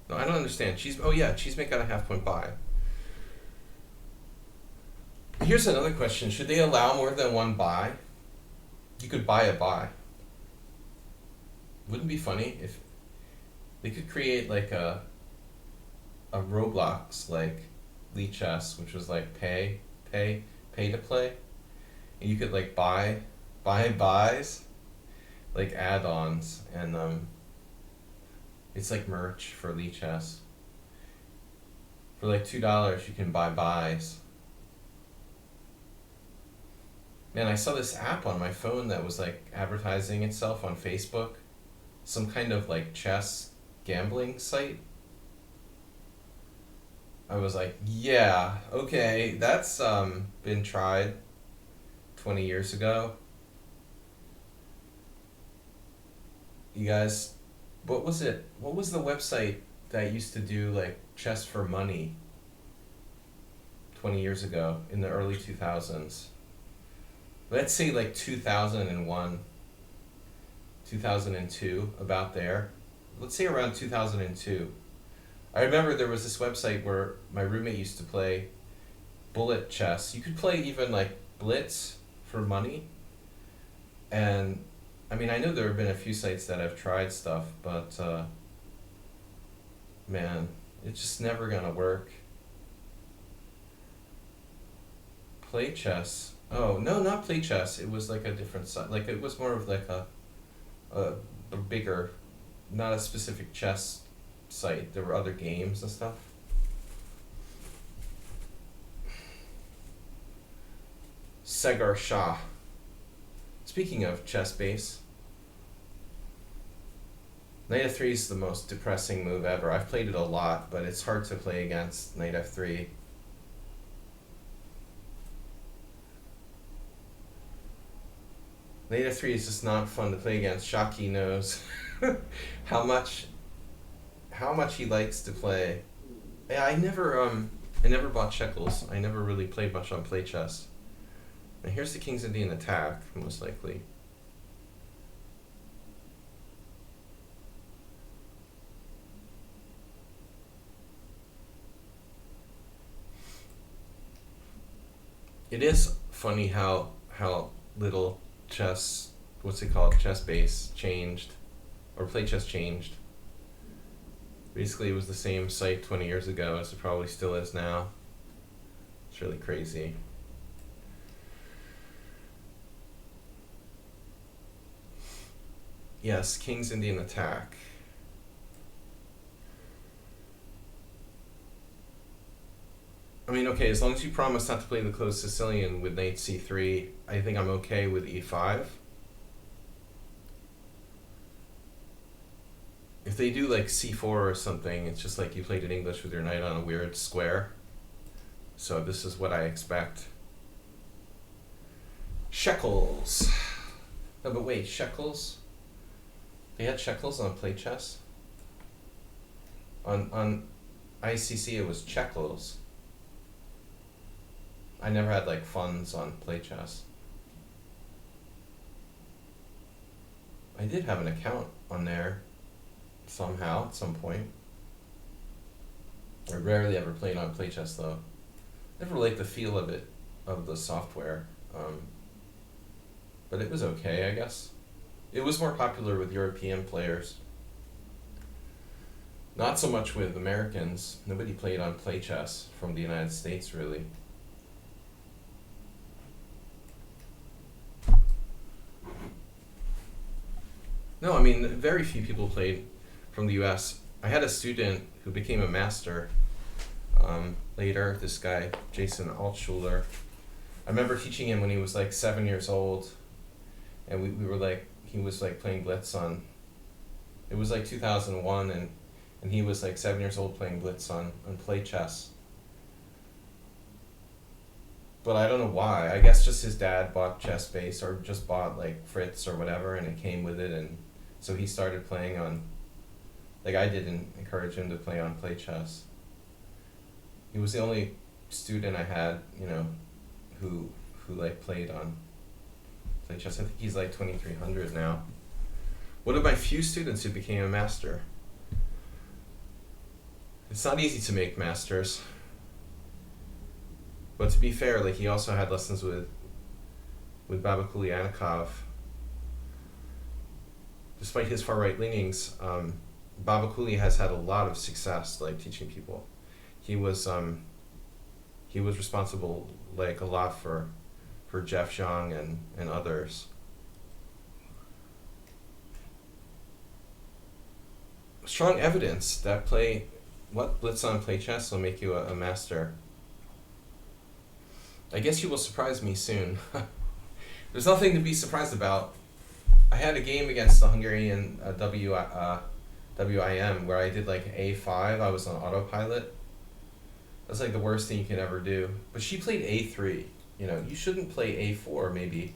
No, I don't understand. Oh yeah, Cheese mate got a half point buy. Here's another question. Should they allow more than one buy? You could buy a buy. Wouldn't it be funny if they could create like a Roblox like lichess, which was like pay to play, and you could like buy buys, like add-ons, and it's like merch for lichess. For like $2, you can buy buys. Man, I saw this app on my phone that was like advertising itself on Facebook. Some kind of like chess gambling site. I was like, yeah, okay, that's been tried 20 years ago. You guys, what was it? What was the website that used to do like chess for money 20 years ago in the early 2000s? Let's say like 2001, 2002, about there. Let's say around 2002. I remember there was this website where my roommate used to play bullet chess. You could play even like blitz for money. And I mean, I know there have been a few sites that have tried stuff, but man, it's just never gonna work. Play chess. Oh no, not play chess. It was like a different site. Like it was more of like a bigger, not a specific chess site. There were other games and stuff. Segar Shah. Speaking of chess base, Knight f3 is the most depressing move ever. I've played it a lot, but it's hard to play against Knight f3. Knight f3 is just not fun to play against. Shaki knows how much he likes to play. Yeah, I never bought shekels. I never really played much on play chess. And here's the King's Indian attack, most likely. It is funny how little chess, what's it called, chess base changed, or play chess changed. Basically, it was the same site 20 years ago as it probably still is now. It's really crazy. Yes, King's Indian attack. I mean, okay, as long as you promise not to play the closed Sicilian with Knight c3, I think I'm okay with e5. If they do like c4 or something, it's just like you played in English with your knight on a weird square. So this is what I expect. Shekels. No, but wait, shekels? They had shekels on play chess? On ICC it was shekels. I never had like funds on play chess. I did have an account on there somehow at some point. I rarely ever played on play chess though. Never liked the feel of it, of the software. But it was okay, I guess. It was more popular with European players. Not so much with Americans. Nobody played on play chess from the United States, really. No, I mean, very few people played from the US. I had a student who became a master later, this guy, Jason Altschuler. I remember teaching him when he was like 7 years old, and we were like, he was like playing Blitz on, it was like 2001, and he was like 7 years old playing Blitz on play chess. But I don't know why. I guess just his dad bought chess base, or just bought like Fritz or whatever, and it came with it, and so he started playing on, like I didn't encourage him to play on play chess. He was the only student I had, you know, who like played on play chess. I think he's like 2300 now. One of my few students who became a master. It's not easy to make masters. But to be fair, like he also had lessons with Baba Kulyanikov. Despite his far right leanings, Baba Kuli has had a lot of success like teaching people. He was responsible like a lot for Jeff Zhang and others. Strong evidence that Blitz on play chess will make you a master. I guess you will surprise me soon. There's nothing to be surprised about. I had a game against the Hungarian WIM where I did like A5. I was on autopilot. That's like the worst thing you can ever do. But she played A3. You know, you shouldn't play A4 maybe.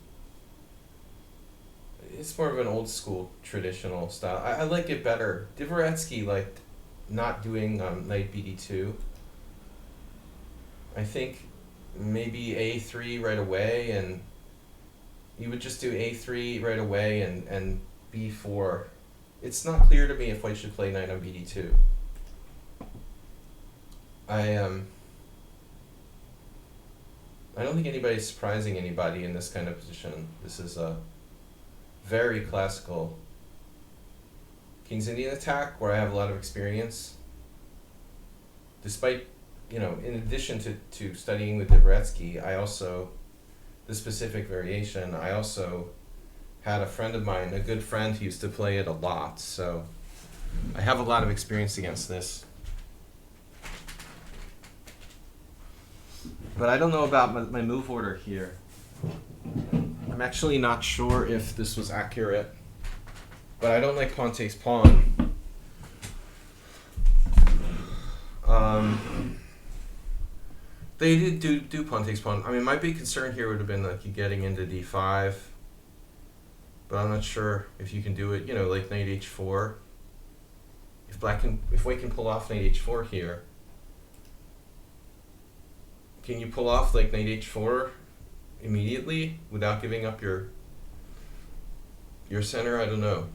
It's more of an old school traditional style. I like it better. Dvoretsky liked not doing knight BD2. I think maybe A3 right away, and you would just do A3 right away and B4. It's not clear to me if white should play knight on BD2. I don't think anybody's surprising anybody in this kind of position. This is a very classical King's Indian attack where I have a lot of experience. Despite, in addition to studying with Dvoretsky, I also, the specific variation, I also had a friend of mine, a good friend who used to play it a lot, so I have a lot of experience against this. But I don't know about my move order here. I'm actually not sure if this was accurate, but I don't like pawn takes pawn. They did do pawn takes pawn. I mean, my big concern here would have been like you getting into d5, but I'm not sure if you can do it. Like knight h4. If white can pull off knight h4 here, can you pull off like knight h4 immediately without giving up your center? I don't know.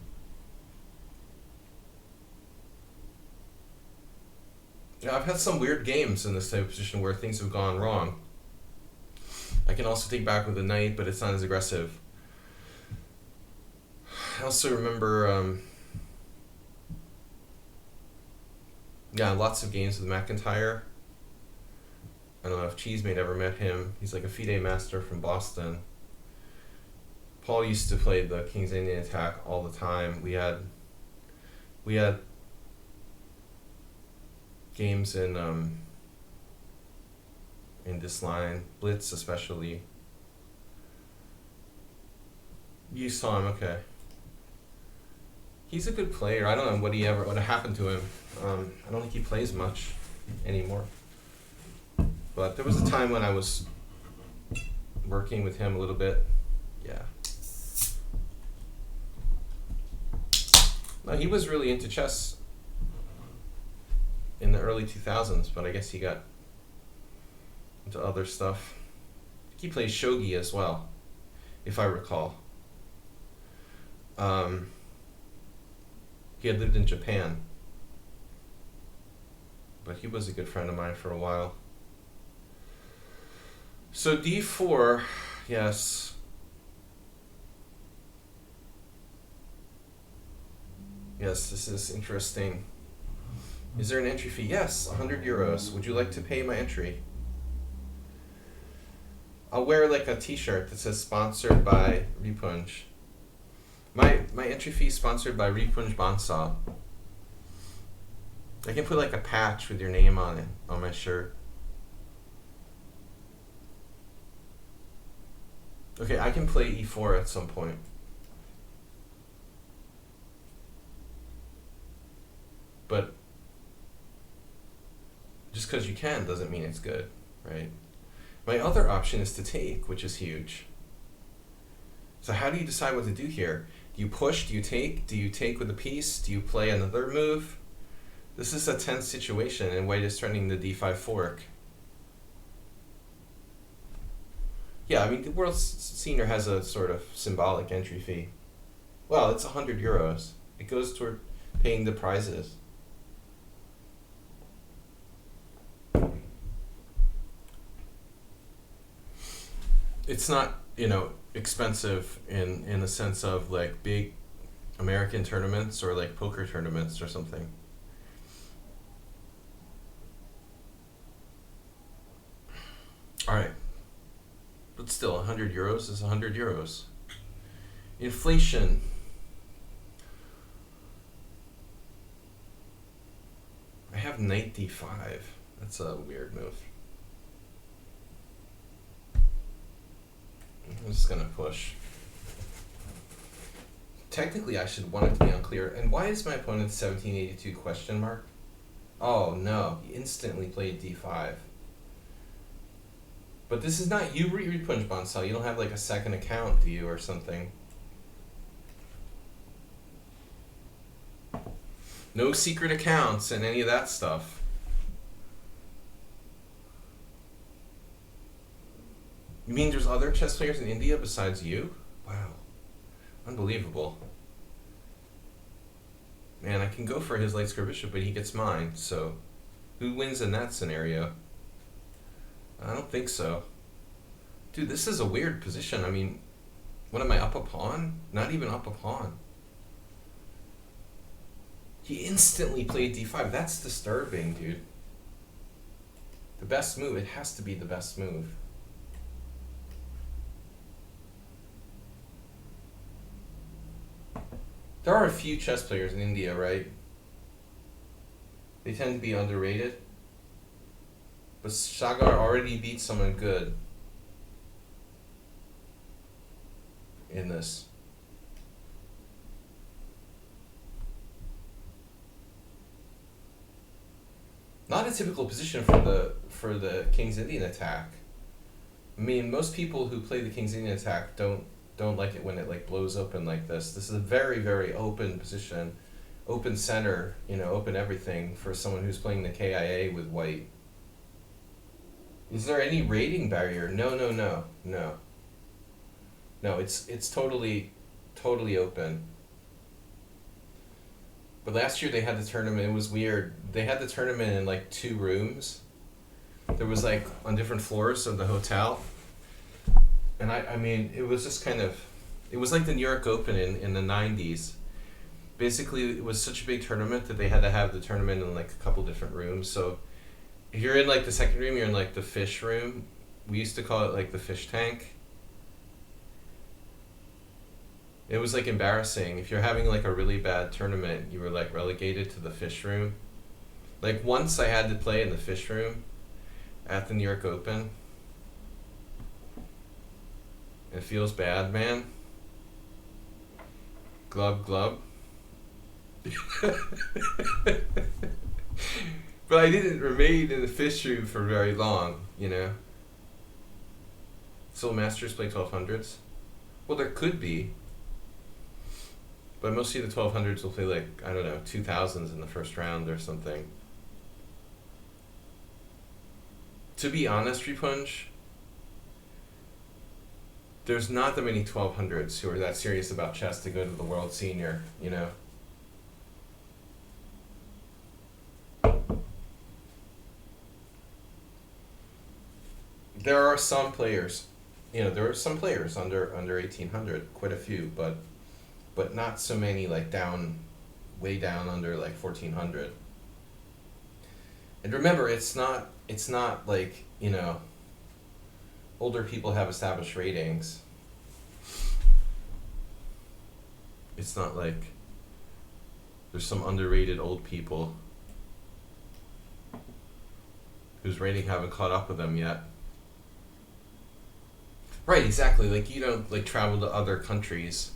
Yeah, I've had some weird games in this type of position where things have gone wrong. I can also take back with a knight, but it's not as aggressive. I also remember, lots of games with McIntyre. I don't know if Cheesemate ever met him. He's like a FIDE master from Boston. Paul used to play the King's Indian attack all the time. We had games in this line, Blitz especially. You saw him, okay. He's a good player. I don't know what happened to him. I don't think he plays much anymore. But there was a time when I was working with him a little bit. Yeah. No, he was really into chess in the early 2000s, but I guess he got into other stuff. He plays shogi as well, if I recall. He had lived in Japan, but he was a good friend of mine for a while. So d4, yes. Yes, this is interesting. Is there an entry fee? Yes, 100 euros. Would you like to pay my entry? I'll wear like a t-shirt that says sponsored by Ripunj. My entry fee is sponsored by Ripunj Bansal. I can put like a patch with your name on it, on my shirt. Okay, I can play e4 at some point. But just because you can doesn't mean it's good, right? My other option is to take, which is huge. So how do you decide what to do here? Do you push? Do you take? Do you take with a piece? Do you play another move? This is a tense situation, and white is threatening the d5 fork. Yeah, I mean, the World Senior has a sort of symbolic entry fee. Well, it's 100 euros. It goes toward paying the prizes. It's not, expensive in the sense of like big American tournaments or like poker tournaments or something. All right. But still, 100 euros is 100 euros. Inflation. I have knight d5. That's a weird move. I'm just gonna push. Technically, I should want it to be unclear. And why is my opponent 1782 question mark? Oh no, he instantly played d5. But this is not you, Ripunj Bansal. You don't have like a second account, do you, or something? No secret accounts and any of that stuff. You mean there's other chess players in India besides you? Wow. Unbelievable. Man, I can go for his light square bishop, but he gets mine, so who wins in that scenario? I don't think so. Dude, this is a weird position. I mean, what am I, up a pawn? Not even up a pawn. He instantly played d5. That's disturbing, dude. The best move. It has to be the best move. There are a few chess players in India, right? They tend to be underrated. But Sagar already beat someone good in this. Not a typical position for the King's Indian attack. I mean, most people who play the King's Indian attack don't like it when it like blows open like this. This is a very, very open position, open center, you know, open everything for someone who's playing the KIA with white. Is there any rating barrier? No. No, it's totally open. But last year they had the tournament. It was weird. They had the tournament in like 2 rooms. There was like on different floors of the hotel. And I mean, it was just kind of, it was like the New York Open in the 90s. Basically, it was such a big tournament that they had to have the tournament in like a couple different rooms. So if you're in like the second room, you're in like the fish room. We used to call it like the fish tank. It was like embarrassing. If you're having like a really bad tournament, you were like relegated to the fish room. Like once I had to play in the fish room at the New York Open. It feels bad, man. Glub, glub. But I didn't remain in the fish room for very long, you know. Still Masters play 1200s? Well, there could be. But mostly the 1200s will play like, I don't know, 2000s in the first round or something. To be honest, Ripunj, there's not that many 1200s who are that serious about chess to go to the World Senior, you know. There are some players, you know, there are some players under 1800, quite a few, but not so many like down, way down under like 1400. And remember, it's not like, you know, older people have established ratings. It's not like there's some underrated old people whose rating haven't caught up with them yet. Right, exactly. Like you don't like travel to other countries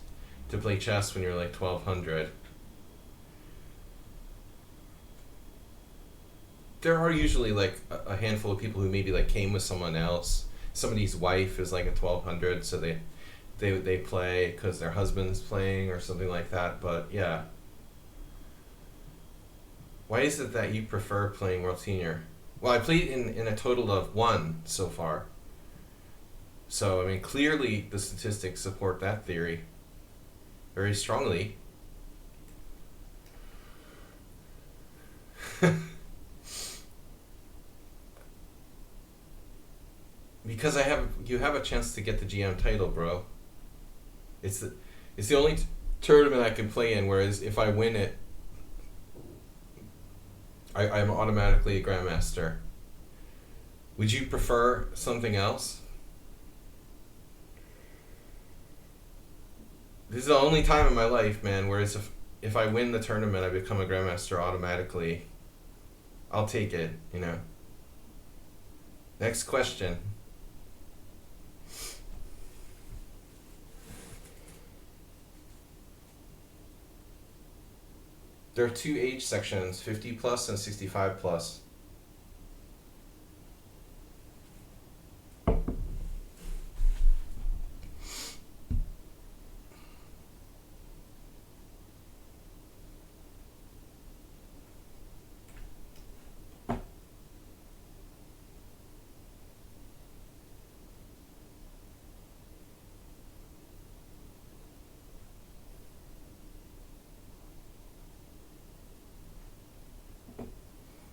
to play chess when you're like 1200. There are usually like a handful of people who maybe like came with someone else. Somebody's wife is like a 1200, so they play because their husband's playing or something like that. But yeah, why is it that you prefer playing World Senior? Well, I played in a total of 1 so far. So I mean, clearly the statistics support that theory very strongly. Because you have a chance to get the GM title, bro. It's the only tournament I can play in, whereas if I win it, I'm automatically a Grandmaster. Would you prefer something else? This is the only time in my life, man, whereas if I win the tournament, I become a Grandmaster automatically. I'll take it, you know. Next question. There are 2 age sections, 50 plus and 65 plus.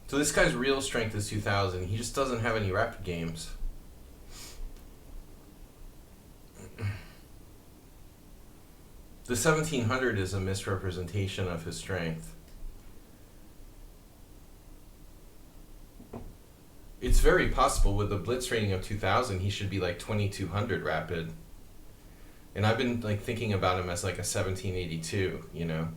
So this guy's real strength is 2000. He just doesn't have any rapid games. The 1700 is a misrepresentation of his strength. It's very possible with a blitz rating of 2000, he should be like 2200 rapid. And I've been like thinking about him as like a 1782, you know.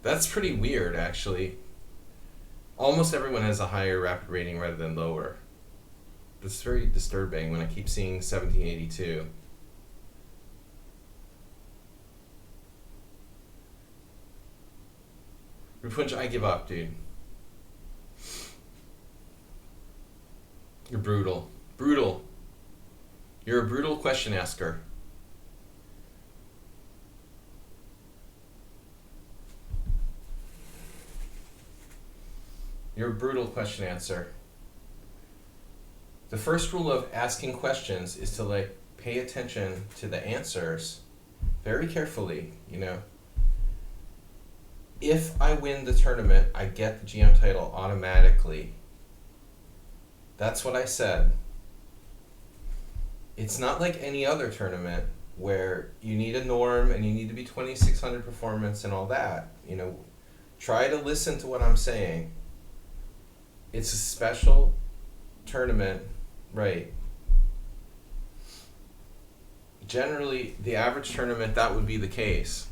That's pretty weird, actually. Almost everyone has a higher rapid rating rather than lower. It's very disturbing when I keep seeing 1782. Rupunj, I give up, dude. You're brutal. Brutal. You're a brutal question asker. You're a brutal question answer. The first rule of asking questions is to like pay attention to the answers very carefully, you know. If I win the tournament, I get the GM title automatically. That's what I said. It's not like any other tournament where you need a norm and you need to be 2600 performance and all that. You know, try to listen to what I'm saying. It's a special tournament, right? Generally, the average tournament, that would be the case.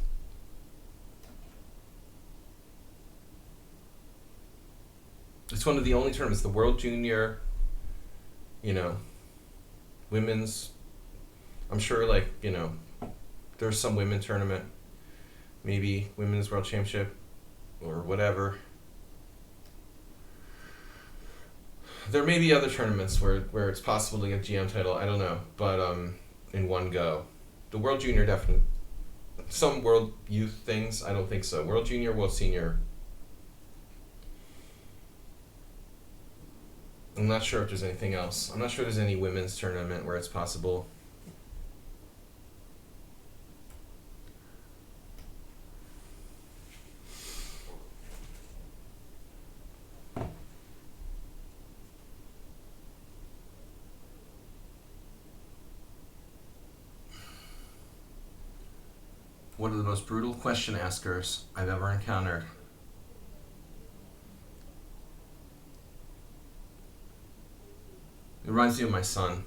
It's one of the only tournaments, the World Junior, you know, women's, I'm sure like, you know, there's some women tournament, maybe Women's World Championship or whatever. There may be other tournaments where it's possible to get GM title, I don't know, but in one go. The World Junior definitely. Some World Youth things, I don't think so. World Junior, World Senior. I'm not sure if there's anything else. I'm not sure there's any women's tournament where it's possible. One of the most brutal question askers I've ever encountered. It reminds me of my son.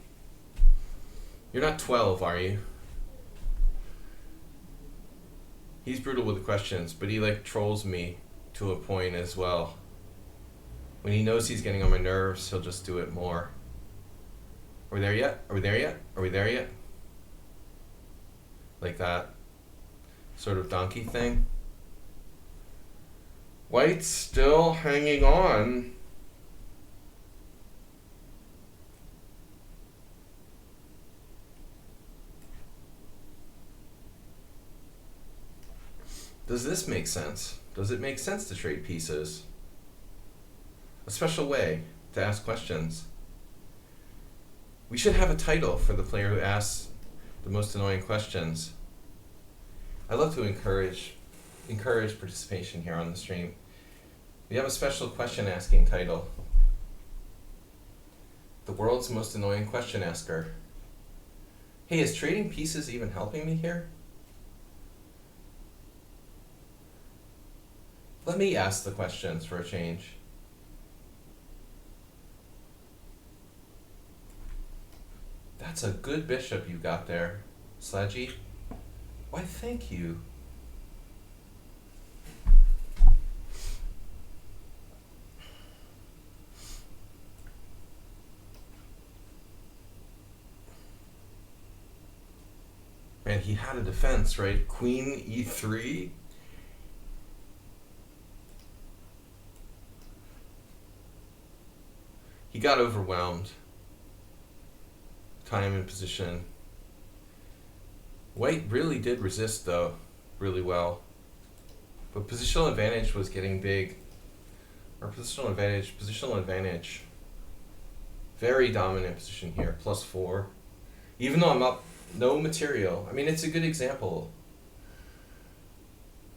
You're not 12, are you? He's brutal with the questions, but he like trolls me to a point as well. When he knows he's getting on my nerves, he'll just do it more. Are we there yet? Are we there yet? Are we there yet? Like that sort of donkey thing. White's still hanging on. Does this make sense? Does it make sense to trade pieces? A special way to ask questions. We should have a title for the player who asks the most annoying questions. I love to encourage participation here on the stream. We have a special question asking title. The world's most annoying question asker. Hey, is trading pieces even helping me here? Let me ask the questions for a change. That's a good bishop you got there, Sladgie. Why, thank you. And he had a defense, right? Queen e3? He got overwhelmed. Time and position. White really did resist, though, really well. But positional advantage was getting big. Or positional advantage. Very dominant position here, +4. Even though I'm up no material. I mean, it's a good example.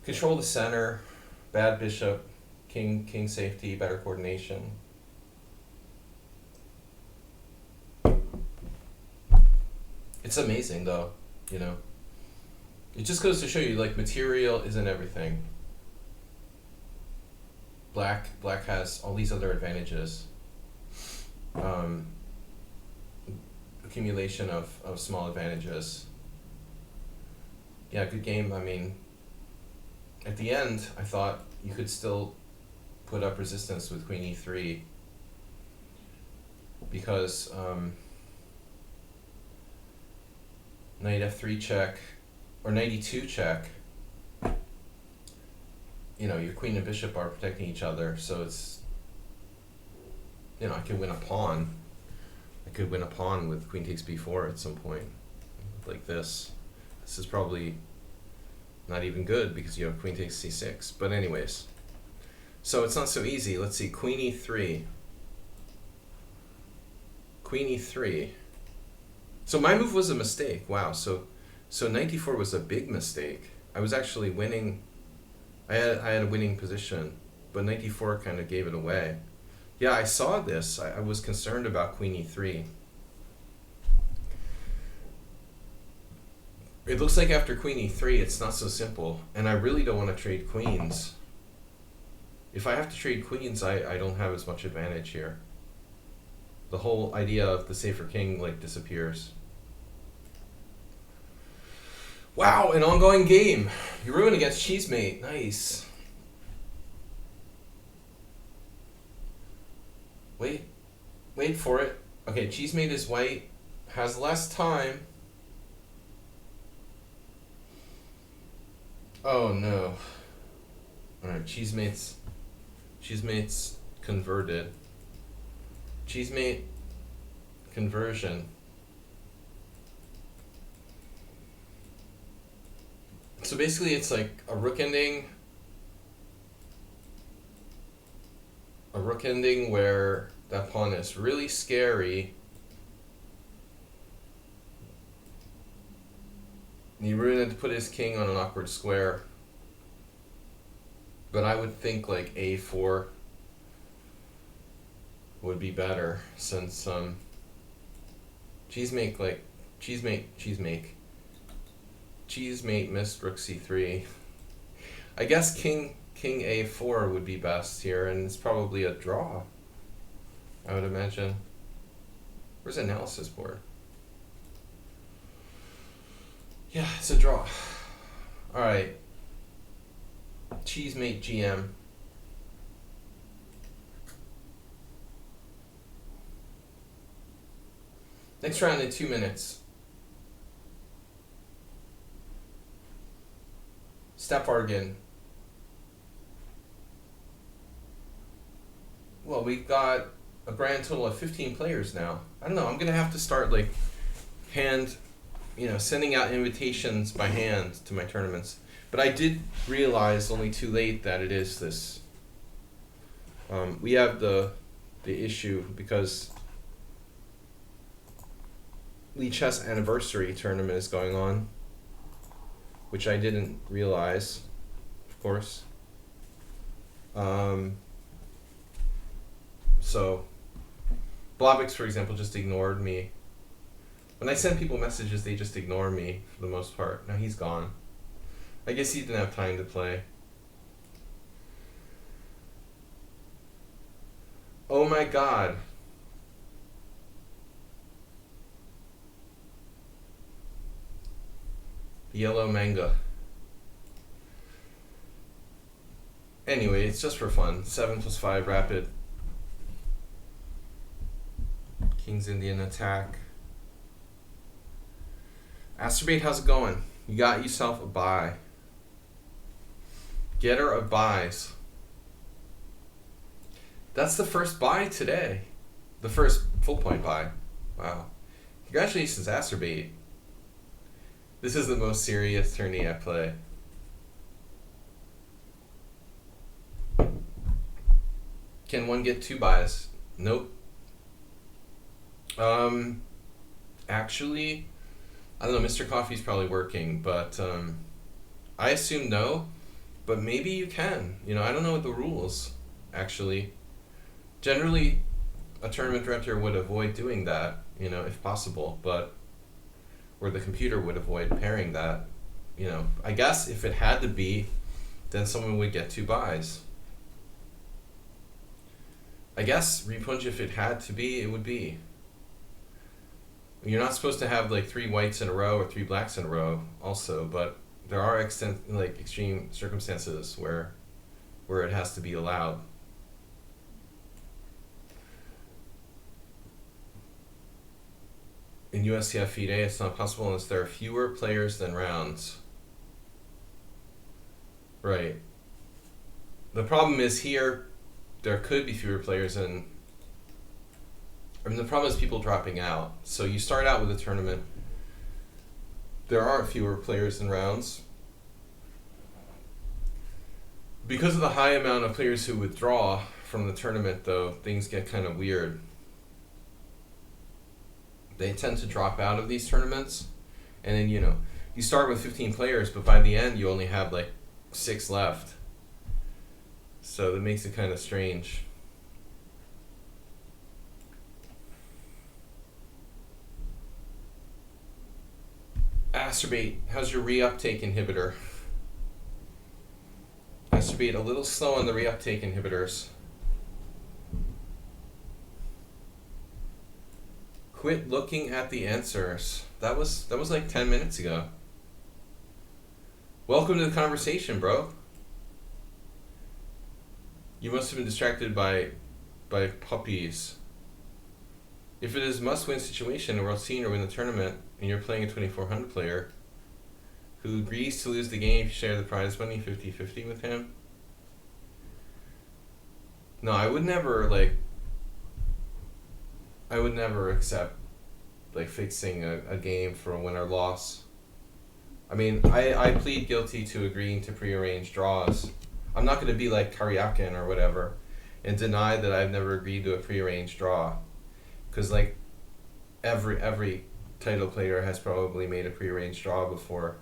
Control the center, bad bishop, king safety, better coordination. It's amazing though, you know. It just goes to show you, like, material isn't everything. Black has all these other advantages. Accumulation of small advantages. Yeah, good game. I mean, at the end, I thought you could still put up resistance with queen e3 because knight f3 check or knight e2 check. You know, your queen and bishop are protecting each other, so it's, you know, I could win a pawn. I could win a pawn with queen takes b4 at some point, like this. This is probably not even good because you have queen takes c6. But anyways, so it's not so easy. Let's see, queen e3. Queen e3. So my move was a mistake. Wow. So knight d4 was a big mistake. I was actually winning. I had a winning position, but knight d4 kind of gave it away. Yeah, I saw this. I was concerned about queen e3. It looks like after queen e3, it's not so simple, and I really don't want to trade queens. If I have to trade queens, I don't have as much advantage here. The whole idea of the safer king, like, disappears. Wow, an ongoing game. You ruin against Cheesemate. Nice. Wait for it. Okay, Cheesemate is white. Has less time. Oh no. Alright, Cheesemate's converted. Cheesemate conversion. So basically it's like a rook ending where that pawn is really scary. Nirun had to put his king on an awkward square. But I would think like a4 would be better since Cheesemate missed rook c3. I guess king a4 would be best here, and it's probably a draw, I would imagine. Where's the analysis board? Yeah, it's a draw. Alright. Cheesemate GM. Next round in 2 minutes. Step Argan. Well, we've got a grand total of 15 players now. I don't know, I'm gonna have to start like sending out invitations by hand to my tournaments. But I did realize only too late that it is this. We have the issue because lichess anniversary tournament is going on, which I didn't realize, of course. So Blavix, for example, just ignored me. When I send people messages, they just ignore me for the most part. Now he's gone. I guess he didn't have time to play. Oh my god. Yellow manga. Anyway, it's just for fun. 7+5 rapid. King's Indian attack. Asterbate, how's it going? You got yourself a buy. Getter of buys. That's the first buy today. The first full point buy. Wow. Congratulations, Asterbate. This is the most serious tourney I play. Can one get 2 buys? Nope. Actually, I don't know, Mr. Coffee's probably working, but I assume no, but maybe you can. I don't know the rules, actually. Generally, a tournament director would avoid doing that, if possible, but or the computer would avoid pairing that. You know, I guess if it had to be, then someone would get 2 buys. I guess repunch, if it had to be, it would be. You're not supposed to have like 3 whites in a row or 3 blacks in a row also, but there are extreme circumstances where it has to be allowed. In USCF FIDE, it's not possible unless there are fewer players than rounds. Right. The problem is here, there could be fewer players and the problem is people dropping out. So you start out with a tournament, there are fewer players than rounds. Because of the high amount of players who withdraw from the tournament, though, things get kind of weird. They tend to drop out of these tournaments, and then, you know, you start with 15 players, but by the end you only have like 6 left. So that makes it kind of strange. Acerbate, how's your reuptake inhibitor? Acerbate, a little slow on the reuptake inhibitors. Quit looking at the answers. That was like 10 minutes ago. Welcome to the conversation, bro. You must have been distracted by puppies. If it is a must-win situation, a world senior win the tournament, and you're playing a 2400 player who agrees to lose the game if you share the prize money 50-50 with him. No, I would never accept like fixing a game for a win or loss. I mean, I plead guilty to agreeing to prearranged draws. I'm not going to be like Karyakin or whatever and deny that I've never agreed to a prearranged draw. Because like every title player has probably made a prearranged draw before.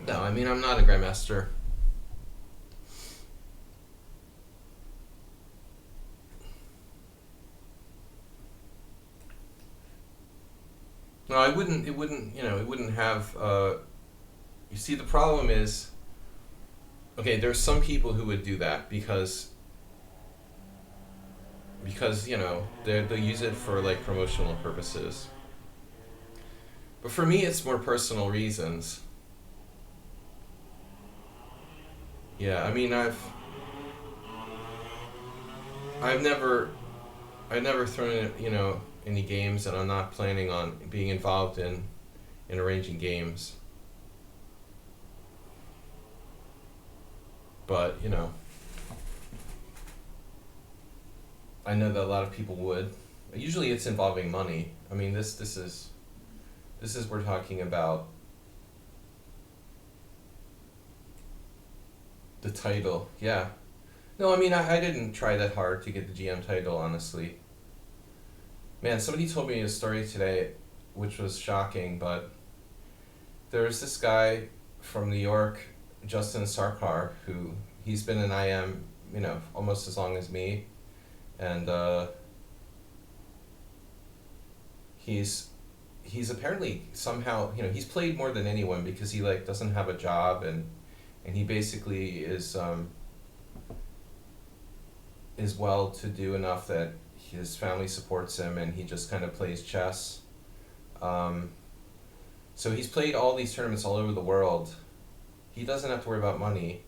No, I mean, I'm not a grandmaster. No, it wouldn't have, you see, the problem is, okay, there's some people who would do that because you know, they'll use it for like promotional purposes. But for me, it's more personal reasons. Yeah, I mean, I've never thrown in, you know, any games, and I'm not planning on being involved in arranging games. But, you know, I know that a lot of people would. Usually it's involving money. I mean, this is we're talking about the title. Yeah. No, I mean, I didn't try that hard to get the GM title, honestly. Man, somebody told me a story today which was shocking, but there's this guy from New York, Justin Sarkar, who he's been in IM, you know, almost as long as me. And he's apparently somehow, you know, he's played more than anyone because he like doesn't have a job, and he basically is well to do enough that his family supports him, and he just kind of plays chess. So he's played all these tournaments all over the world. He doesn't have to worry about money.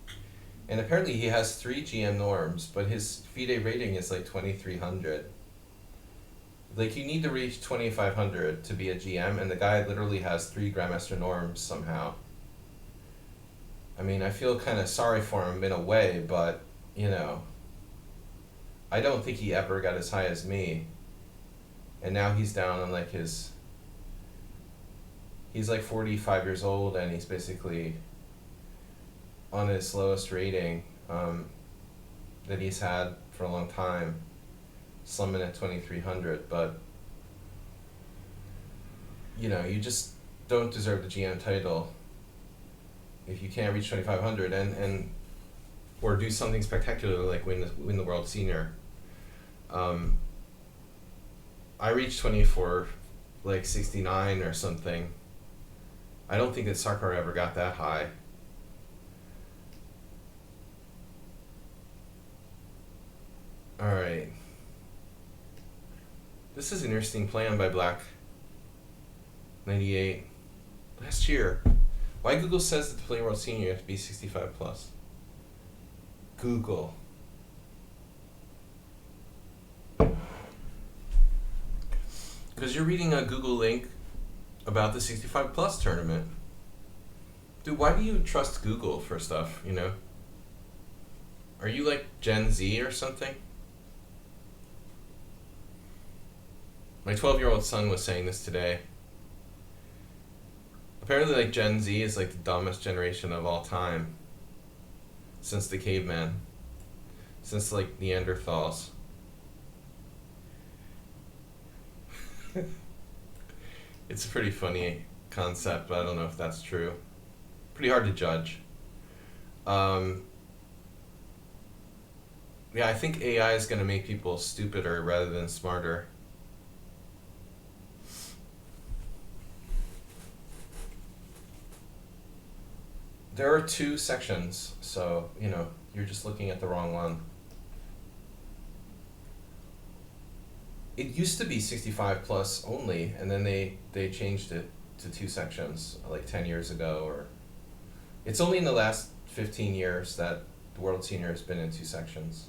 And apparently he has 3 GM norms, but his FIDE rating is like 2300. Like, you need to reach 2500 to be a GM, and the guy literally has 3 Grandmaster norms somehow. I mean, I feel kind of sorry for him in a way, but, you know, I don't think he ever got as high as me. And now he's down on like he's like 45 years old, and he's basically on his lowest rating that he's had for a long time, slumming at 2300. But, you know, you just don't deserve the GM title if you can't reach 2500 and or do something spectacular like win the World Senior. I reached 24, like 69 or something. I don't think that Sakura ever got that high. Alright. This is an interesting plan by Black. 98. Last year. Why Google says that to play World Senior you have to be 65 plus? Google. Because you're reading a Google link about the 65 plus tournament. Dude, why do you trust Google for stuff, you know? Are you like Gen Z or something? My 12-year-old son was saying this today. Apparently, like, Gen Z is like the dumbest generation of all time. Since the caveman. Since, like, Neanderthals. It's a pretty funny concept, but I don't know if that's true. Pretty hard to judge. Yeah, I think AI is going to make people stupider rather than smarter. There are 2 sections, so, you know, you're just looking at the wrong one. It used to be 65 plus only, and then they changed it to 2 sections, like 10 years ago, or... It's only in the last 15 years that the World Senior has been in 2 sections.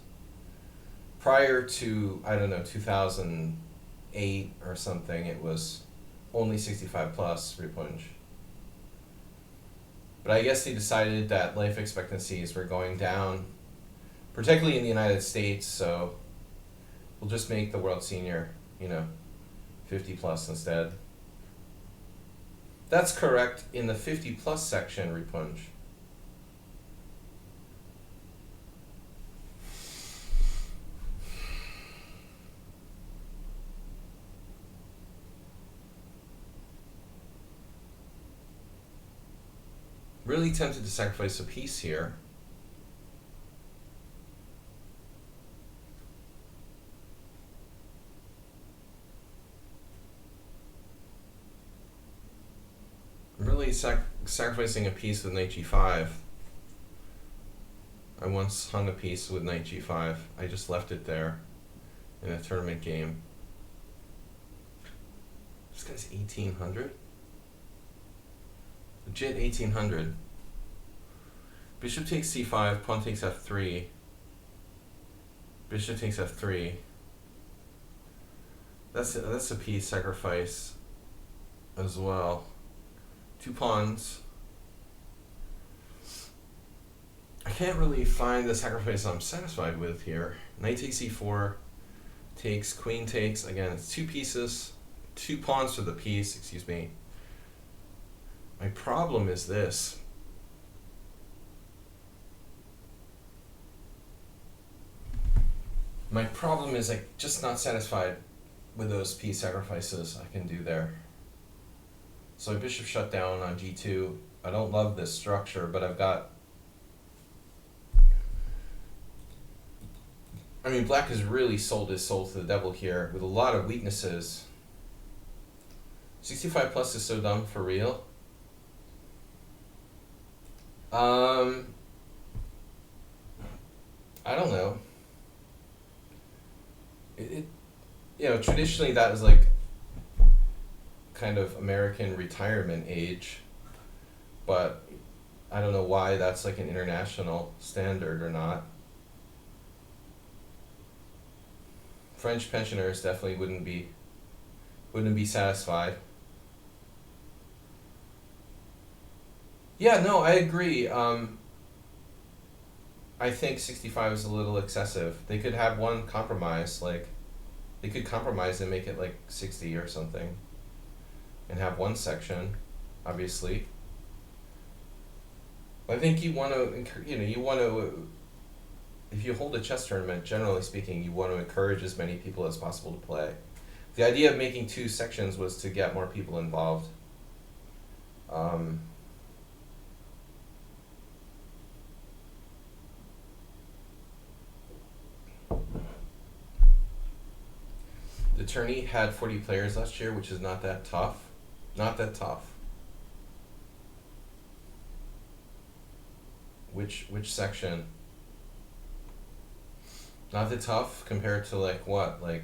Prior to, I don't know, 2008 or something, it was only 65 plus Ripunj. But I guess they decided that life expectancies were going down, particularly in the United States, so we'll just make the World Senior, you know, 50 plus instead. That's correct in the 50 plus section, Ripunj. Really tempted to sacrifice a piece here. Really sacrificing a piece with knight g5. I once hung a piece with knight g5. I just left it there in a tournament game. This guy's 1800? Legit 1800. Bishop takes c5, pawn takes f3. Bishop takes f3. That's a piece sacrifice as well. 2 pawns. I can't really find the sacrifice I'm satisfied with here. Knight takes e4, takes, queen takes. Again, it's 2 pieces, 2 pawns for the piece, excuse me. My problem is this. My problem is I'm just not satisfied with those piece sacrifices I can do there. So bishop shut down on g2. I don't love this structure, but I've got... I mean, black has really sold his soul to the devil here with a lot of weaknesses. 65 plus is so dumb for real. I don't know. You know, traditionally that was like kind of American retirement age, but I don't know why that's like an international standard or not. French pensioners definitely wouldn't be satisfied. Yeah, no, I agree. I think 65 is a little excessive. They could have one compromise, like they could compromise and make it like 60 or something, and have one section, obviously. I think you want to, if you hold a chess tournament, generally speaking, you want to encourage as many people as possible to play. The idea of making 2 sections was to get more people involved. The tourney had 40 players last year, which is not that tough. Not that tough. Which section? Not that tough compared to like what? Like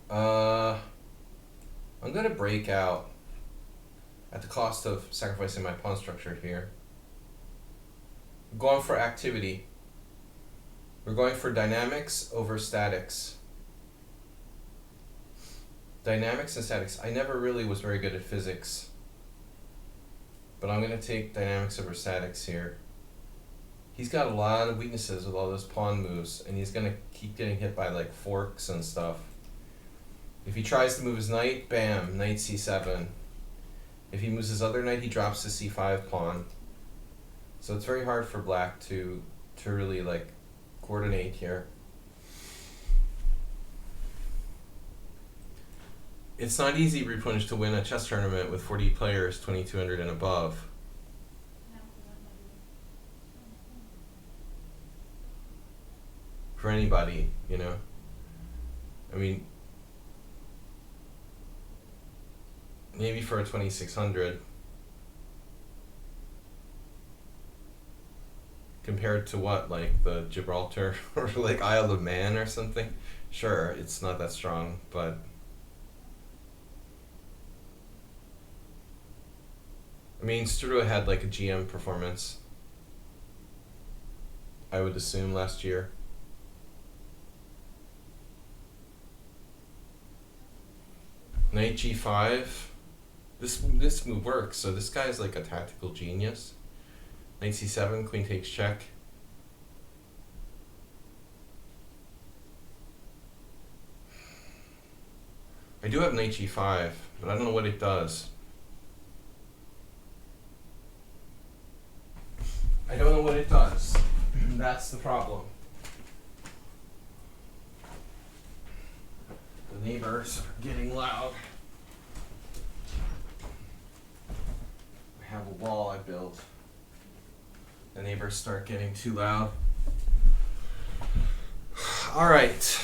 I'm gonna break out at the cost of sacrificing my pawn structure here. We're going for activity. We're going for dynamics over statics. Dynamics and statics. I never really was very good at physics, but I'm gonna take dynamics over statics here. He's got a lot of weaknesses with all those pawn moves, and he's gonna keep getting hit by like forks and stuff. If he tries to move his knight, bam, knight c7. If he moves his other knight, he drops the c5 pawn. So it's very hard for black to really like coordinate here. It's not easy, Repunish, to win a chess tournament with 40 players, 2200 and above. For anybody, you know. I mean, maybe for a 2600. Compared to what, like the Gibraltar or like Isle of Man or something? Sure, it's not that strong, but I mean, Struda had like a GM performance, I would assume, last year. Knight g5. This move works, so this guy's like a tactical genius. Knight c7, queen takes check. I do have knight g5, but I don't know what it does. I don't know what it does. That's the problem. The neighbors are getting loud. I have a wall I built. The neighbors start getting too loud. All right.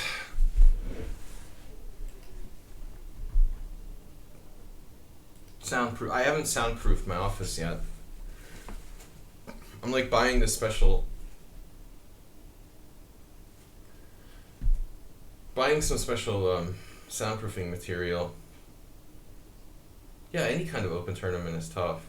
Soundproof. I haven't soundproofed my office yet. I'm like buying this special, some special soundproofing material. Yeah, any kind of open tournament is tough.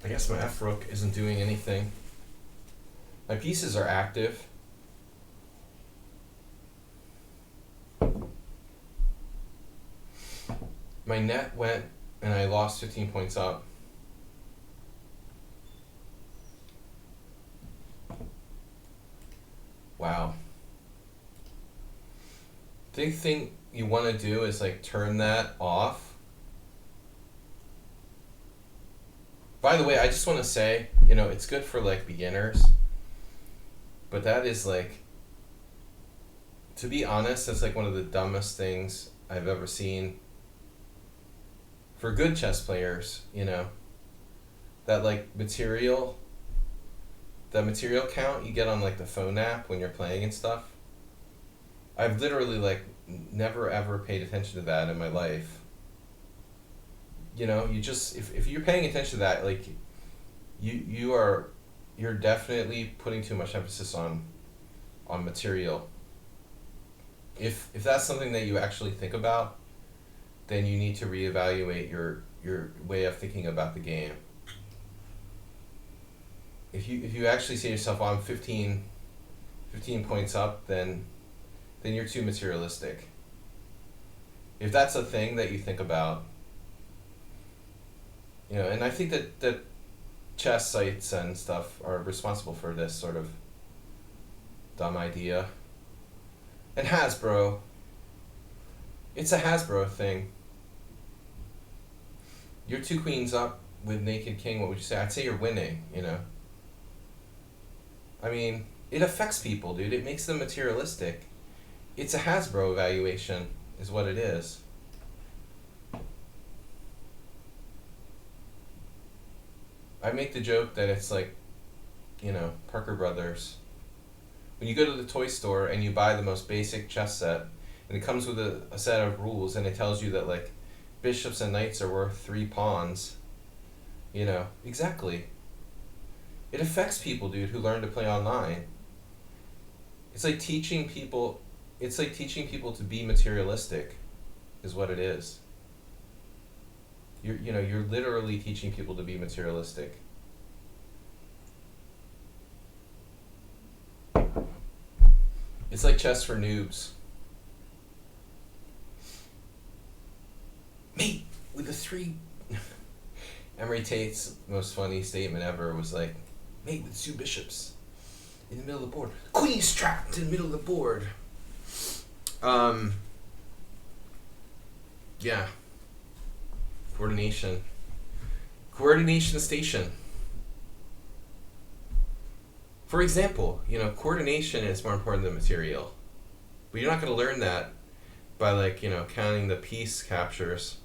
I guess my F rook isn't doing anything. My pieces are active. My net went and I lost 15 points up. Wow. Big thing you want to do is like turn that off. By the way, I just want to say, you know, it's good for like beginners, but that is like, to be honest, that's like one of the dumbest things I've ever seen for good chess players, you know, that like material count you get on like the phone app when you're playing and stuff. I've literally like never ever paid attention to that in my life. You know, you just, if you're paying attention to that, like you're definitely putting too much emphasis on material. If that's something that you actually think about, then you need to reevaluate your way of thinking about the game. If you actually say to yourself, well, I'm 15 points up, then you're too materialistic. If that's a thing that you think about, you know, and I think that chess sites and stuff are responsible for this sort of dumb idea. And Hasbro, it's a Hasbro thing. You're 2 queens up with naked king, what would you say? I'd say you're winning, you know. I mean, it affects people, dude. It makes them materialistic. It's a Hasbro evaluation, is what it is. I make the joke that it's like, Parker Brothers. When you go to the toy store and you buy the most basic chess set, and it comes with a set of rules, and it tells you that, like, bishops and knights are worth 3 pawns. Exactly. It affects people, dude, who learn to play online. It's like teaching people to be materialistic, is what it is. You're literally teaching people to be materialistic. It's like chess for noobs. Mate, with the 3... Emery Tate's most funny statement ever was like, mate with 2 bishops in the middle of the board. Queen's trapped in the middle of the board. Yeah. Coordination. Coordination station. For example, coordination is more important than material. But you're not going to learn that by, counting the piece captures.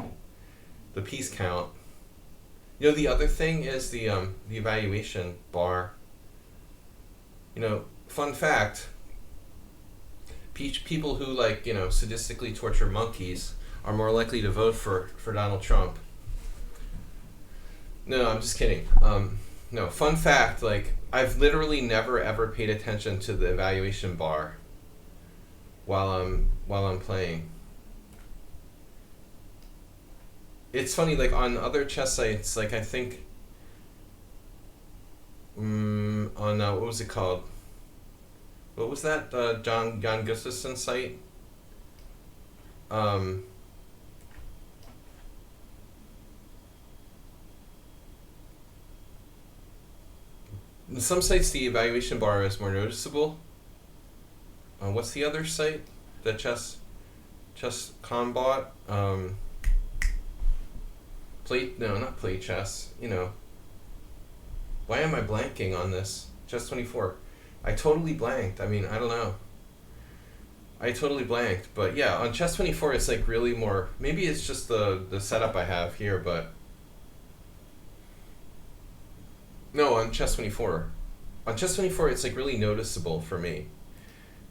The piece count. The other thing is the evaluation bar. Fun fact, people who, sadistically torture monkeys are more likely to vote for Donald Trump. No, I'm just kidding. No, fun fact, I've literally never ever paid attention to the evaluation bar while I'm playing. It's funny, on other chess sites, I think on what was it called? What was that John Gustafson site? In some sites, the evaluation bar is more noticeable. What's the other site that Chess.com bought? Not Play Chess. Why am I blanking on this? Chess24. I totally blanked. I don't know. I totally blanked. But yeah, on Chess24, it's really more... Maybe it's just the setup I have here, but... No, on Chess24. On Chess24, it's really noticeable for me.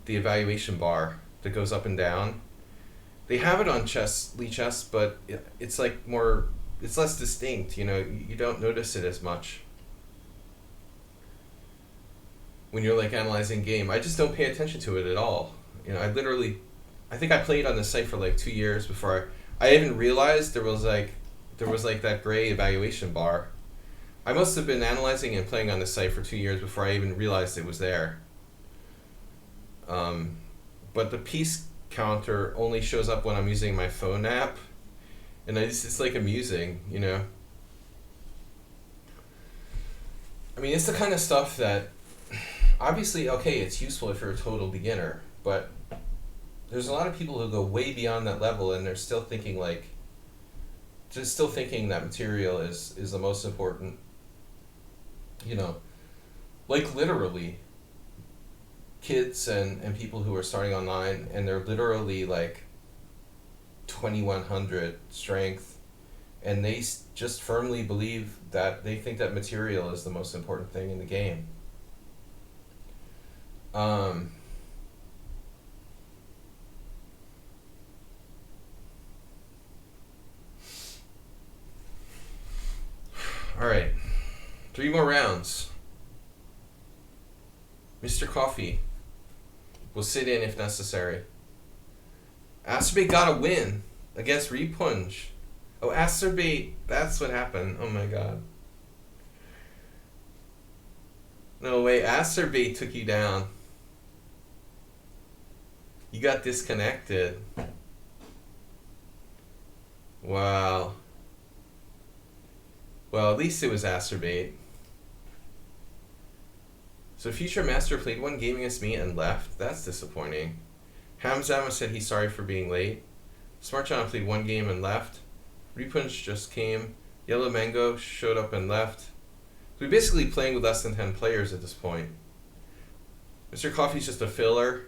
The evaluation bar that goes up and down. They have it on lichess, but it's more... It's less distinct, you don't notice it as much when you're analyzing game. I just don't pay attention to it at all. I think I played on the site for 2 years before I even realized there was that gray evaluation bar. I must have been analyzing and playing on the site for 2 years before I even realized it was there. But the piece counter only shows up when I'm using my phone app. And it's amusing, It's the kind of stuff that, obviously, okay, it's useful if you're a total beginner, but there's a lot of people who go way beyond that level and they're still thinking that material is the most important, literally, kids and people who are starting online and they're literally 2100 strength, and they just firmly believe that they think that material is the most important thing in the game. All right, 3 more rounds. Mr. Coffee will sit in if necessary. Asterbait got a win against Repunj. Oh, Asterbait, that's what happened. Oh my god. No way, Asterbait took you down. You got disconnected. Wow. Well, at least it was Asterbait. So Future Master played 1 game against me and left. That's disappointing. Hamzama said he's sorry for being late. Smart John played 1 game and left. Repunch just came. Yellow Mango showed up and left. So we're basically playing with less than 10 players at this point. Mr. Coffee's just a filler.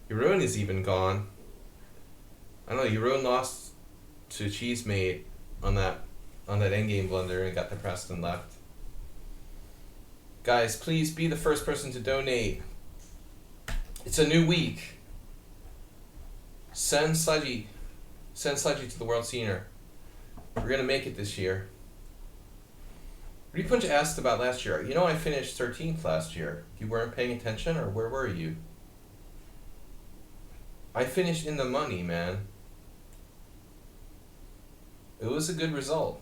Your ruin is even gone. I don't know, your ruin lost to Cheesemate on that endgame blunder and got depressed and left. Guys, please be the first person to donate. It's a new week. Send Sladgie to the World Senior. We're gonna make it this year. Repunch asked about last year. You know, I finished 13th last year. You weren't paying attention, or where were you? I finished in the money, man. It was a good result.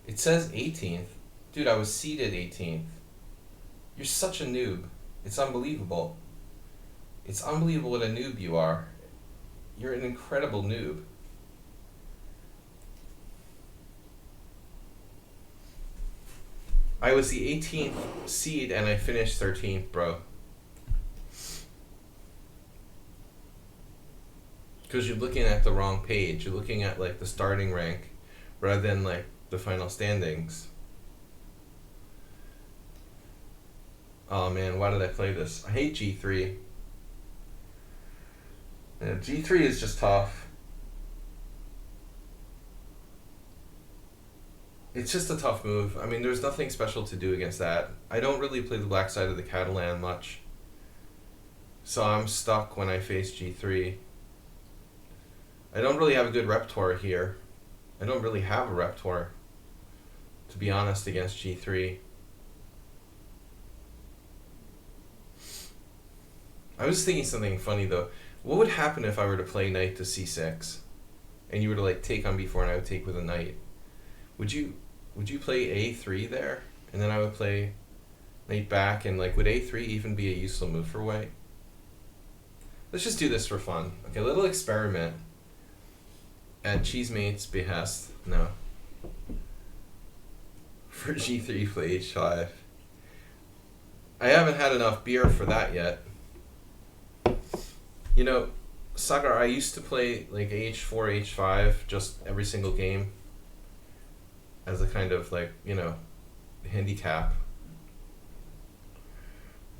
It says 18th. Dude, I was seeded 18th. You're such a noob. It's unbelievable. It's unbelievable what a noob you are. You're an incredible noob. I was the 18th seed and I finished 13th, bro. Because you're looking at the wrong page. You're looking at like the starting rank rather than like the final standings. Oh man, why did I play this? I hate G3. Yeah, G3 is just tough. It's just a tough move. I mean, there's nothing special to do against that. I don't really play the black side of the Catalan much. So I'm stuck when I face G3. I don't really have a good repertoire here. I don't really have a repertoire, to be honest, against G3. I was thinking something funny though. What would happen if I were to play knight to C6 and you were to like take on B4 and I would take with a knight? Would you play A3 there and then I would play knight back, and like would A3 even be a useful move for white? Let's just do this for fun. Okay, a little experiment at Cheesemate's behest. No. For G3 play H5. I haven't had enough beer for that yet. You know, Sagar, I used to play like H4, H5 just every single game as a kind of like, you know, handicap.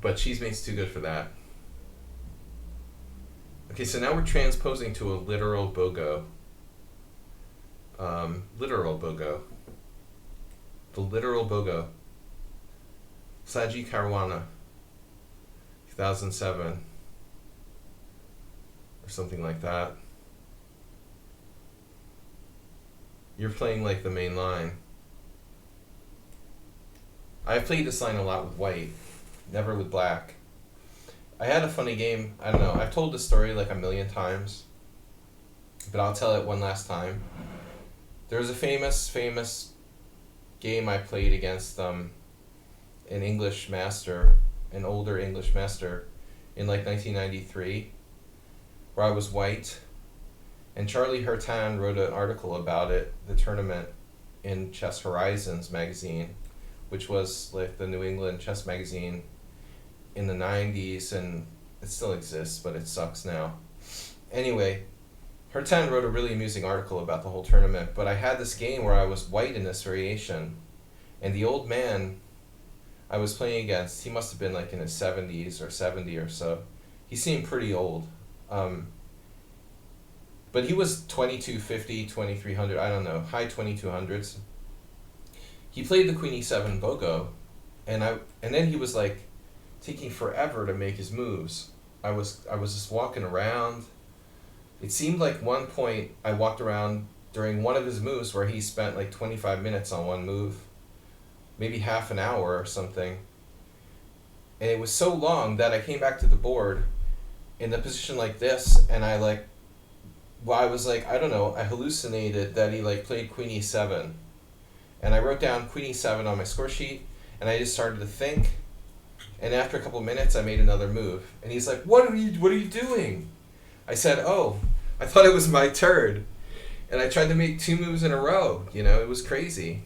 But Cheesemate's too good for that. Okay, so now we're transposing to a literal BOGO. Literal BOGO. The literal BOGO. Sladgie Caruana. 2007. Or something like that. You're playing like the main line. I've played this line a lot with white, never with black. I had a funny game. I don't know. I've told this story like a million times, but I'll tell it one last time. There was a famous game I played against an English master, an older English master, in like 1993, where I was white, and Charlie Hertan wrote an article about it, the tournament, in Chess Horizons magazine, which was like the New England chess magazine in the 90s, and it still exists, but it sucks now. Anyway, Hertan wrote a really amusing article about the whole tournament, but I had this game where I was white in this variation, and the old man I was playing against, he must have been like in his 70s or 70 or so. He seemed pretty old. But he was 2250, 2300, I don't know, high 2200s. He played the Queen E7 BOGO, and then he was like taking forever to make his moves. I was just walking around. It seemed like one point I walked around during one of his moves where he spent like 25 minutes on one move, maybe half an hour or something. And it was so long that I came back to the board in a position like this, and I was like, I don't know, I hallucinated that he like played Queen E7. And I wrote down Queen E7 on my score sheet, and I just started to think. And after a couple of minutes, I made another move. And he's like, what are you doing? I said, oh, I thought it was my turn. And I tried to make 2 moves in a row. You know, it was crazy.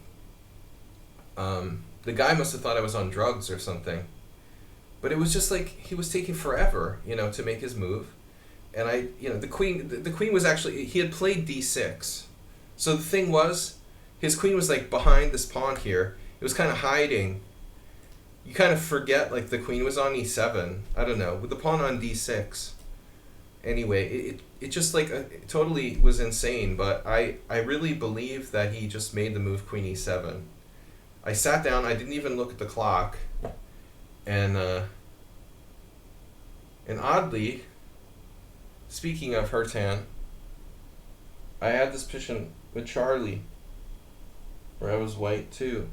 The guy must have thought I was on drugs or something. But it was just like, he was taking forever, you know, to make his move. And the queen was actually, he had played D6. So the thing was, his queen was like behind this pawn here. It was kind of hiding, you kind of forget like the queen was on e7. I don't know, with the pawn on d6. Anyway, it just like it totally was insane. But I really believe that he just made the move queen e7. I sat down. I didn't even look at the clock, and oddly, speaking of Hertan, I had this position with Charlie, where I was white too.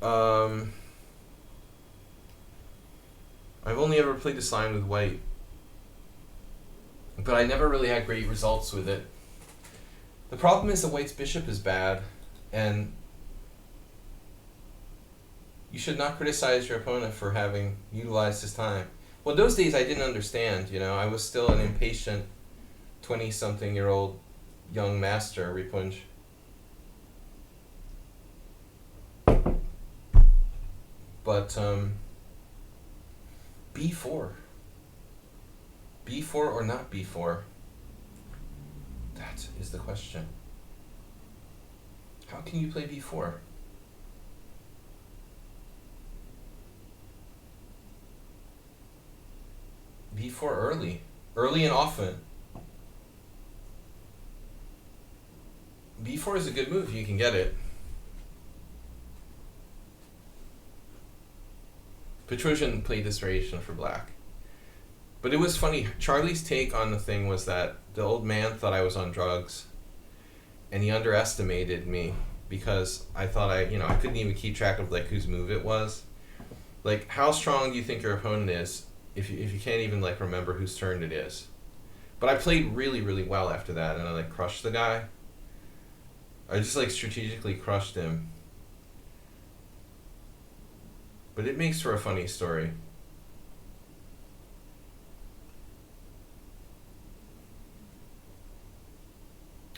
I've only ever played this line with white, but I never really had great results with it. The problem is the white's bishop is bad, and you should not criticize your opponent for having utilized his time. Well, those days I didn't understand, you know. I was still an impatient 20-something-year-old young master, Ripunj. But, b4. b4 or not b4? That is the question. How can you play b4? b4 early. Early and often. b4 is a good move. You can get it. Petrosian played this variation for black. But it was funny. Charlie's take on the thing was that the old man thought I was on drugs, and he underestimated me because I thought I couldn't even keep track of like whose move it was. Like, how strong do you think your opponent is if you can't even like remember whose turn it is? But I played really, really well after that, and I like crushed the guy. I just like strategically crushed him. But it makes for a funny story.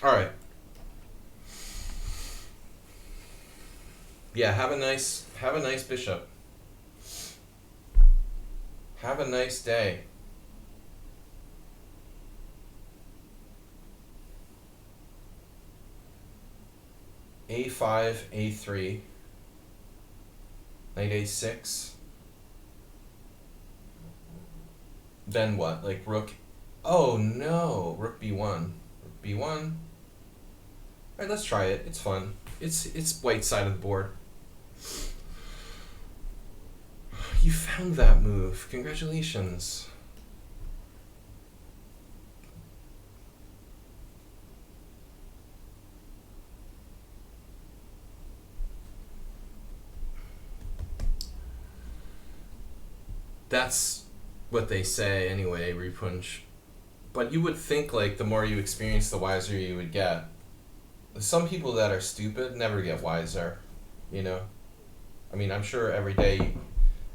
All right. Yeah, have a nice bishop. Have a nice day. a5, a3. Knight a6. Then what? Like rook. Oh no! Rook b1. Rook b1. Alright, let's try it. It's fun. It's white side of the board. You found that move. Congratulations. That's what they say anyway, Ripunj. But you would think like the more you experience, the wiser you would get. Some people that are stupid never get wiser, you know. I mean, I'm sure every day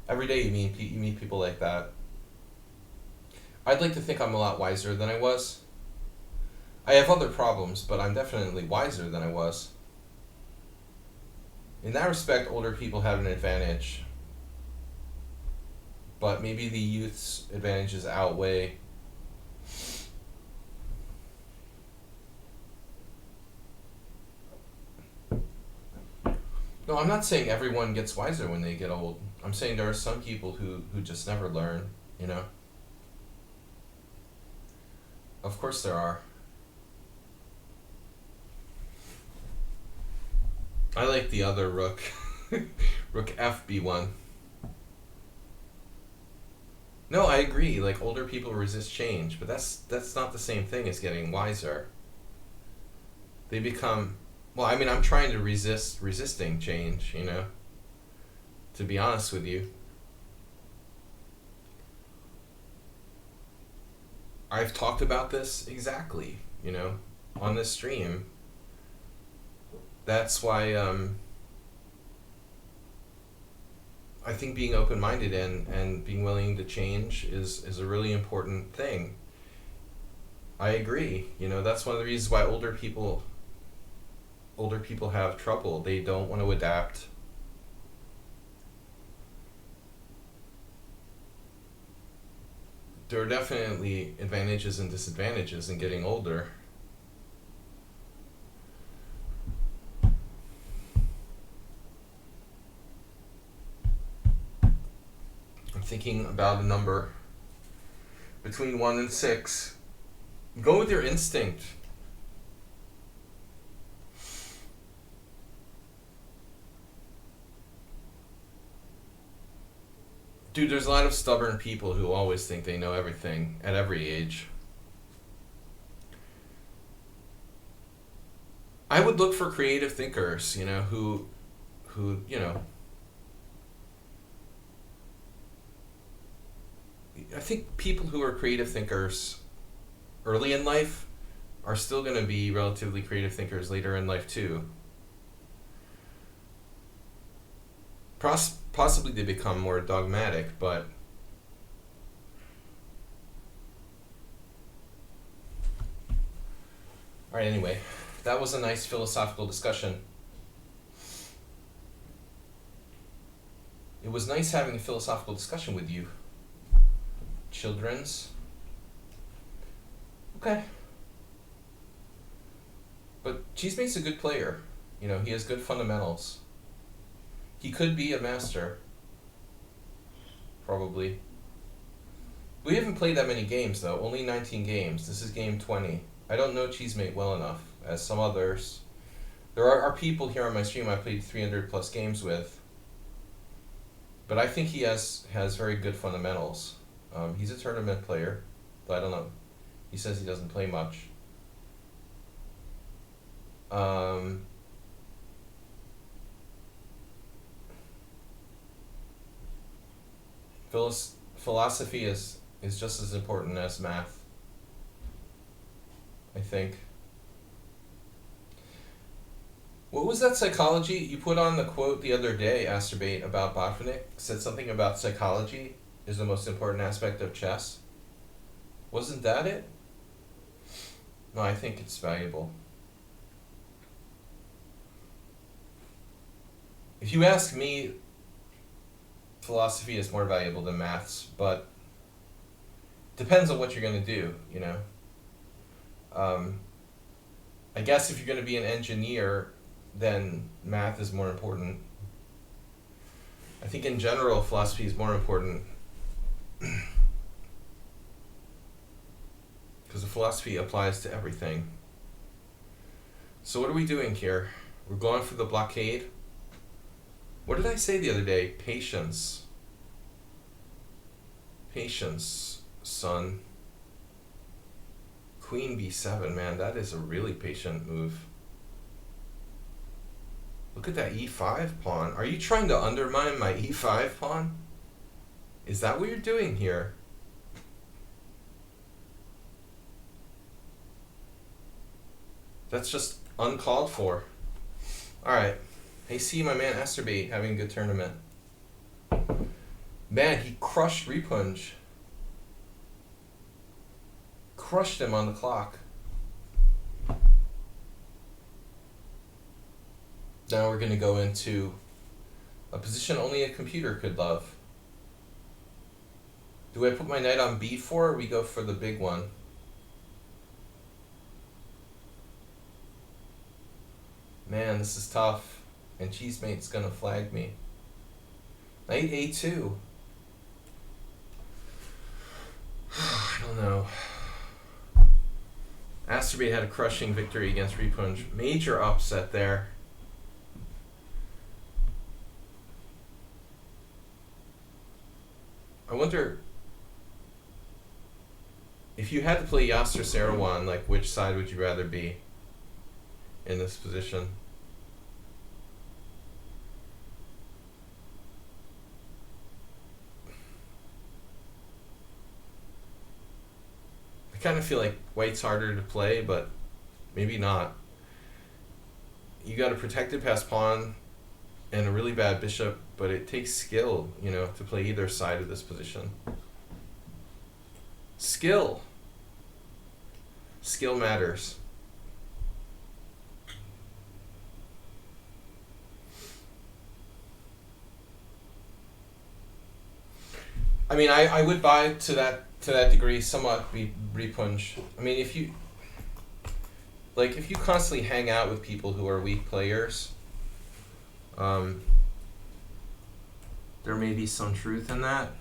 you meet people like that. I'd like to think I'm a lot wiser than I was. I have other problems, but I'm definitely wiser than I was. In that respect, older people have an advantage. But maybe the youth's advantages outweigh. No, I'm not saying everyone gets wiser when they get old. I'm saying there are some people who just never learn, you know? Of course there are. I like the other rook. Rook fb1. No, I agree. Like, older people resist change, but that's not the same thing as getting wiser. They become, well, I mean, I'm trying to resisting change, you know, to be honest with you. I've talked about this exactly, you know, on this stream. That's why I think being open-minded and being willing to change is a really important thing. I agree. You know, that's one of the reasons why older people have trouble. They don't want to adapt. There are definitely advantages and disadvantages in getting older. thinking about a number between 1 and 6. Go with your instinct. Dude, there's a lot of stubborn people who always think they know everything at every age. I would look for creative thinkers, who, I think people who are creative thinkers early in life are still going to be relatively creative thinkers later in life too. Possibly they become more dogmatic, but alright, anyway, that was a nice philosophical discussion. It was nice having a philosophical discussion with you, children's. Okay. But Cheesemate's a good player. He has good fundamentals. He could be a master. Probably. We haven't played that many games, though. Only 19 games. This is game 20. I don't know Cheesemate well enough, as some others. There are people here on my stream I played 300 plus games with. But I think he has very good fundamentals. He's a tournament player, but I don't know. He says he doesn't play much. Philosophy is just as important as math, I think. What was that psychology? You put on the quote the other day, Asterbate, about Botvinnik. Said something about psychology is the most important aspect of chess. Wasn't that it? No, I think it's valuable. If you ask me, philosophy is more valuable than maths, but depends on what you're going to do, I guess if you're going to be an engineer, then math is more important. I think in general, philosophy is more important because the philosophy applies to everything. So what are we doing here? We're going for the blockade. What did I say the other day? Patience. Patience, son. Queen b7, man, that is a really patient move. Look at that e5 pawn. Are you trying to undermine my e5 pawn? Is that what you're doing here? That's just uncalled for. Alright. Hey, see my man Asterbate having a good tournament. Man, he crushed Repunj. Crushed him on the clock. Now we're going to go into a position only a computer could love. Do I put my knight on b4 or we go for the big one? Man, this is tough. And Cheesemate's going to flag me. Knight a2. I don't know. Asterbate had a crushing victory against Repunj. Major upset there. I wonder if you had to play Yasser Seirawan, like which side would you rather be in this position? I kind of feel like white's harder to play, but maybe not. You got a protected pass pawn and a really bad bishop, but it takes skill, to play either side of this position. Skill. Skill matters. I mean, I would buy to that degree somewhat Repunj. I mean, if you constantly hang out with people who are weak players, there may be some truth in that.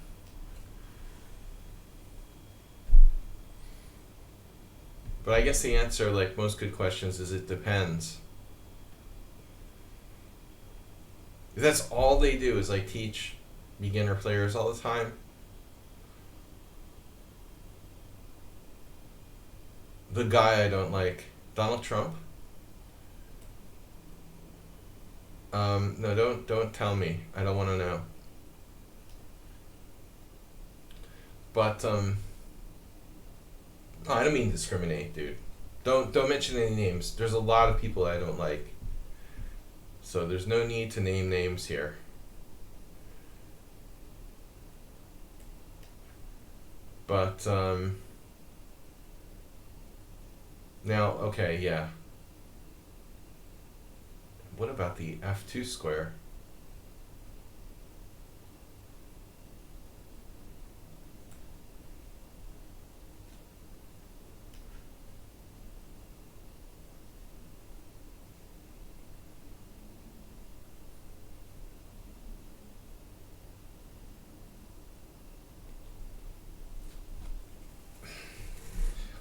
But I guess the answer, like most good questions, is it depends. If that's all they do is like teach beginner players all the time. The guy I don't like, Donald Trump. No, don't tell me. I don't want to know. But no, I don't mean discriminate, dude. Don't mention any names. There's a lot of people I don't like. So there's no need to name names here. But now, okay, yeah. What about the f2 square?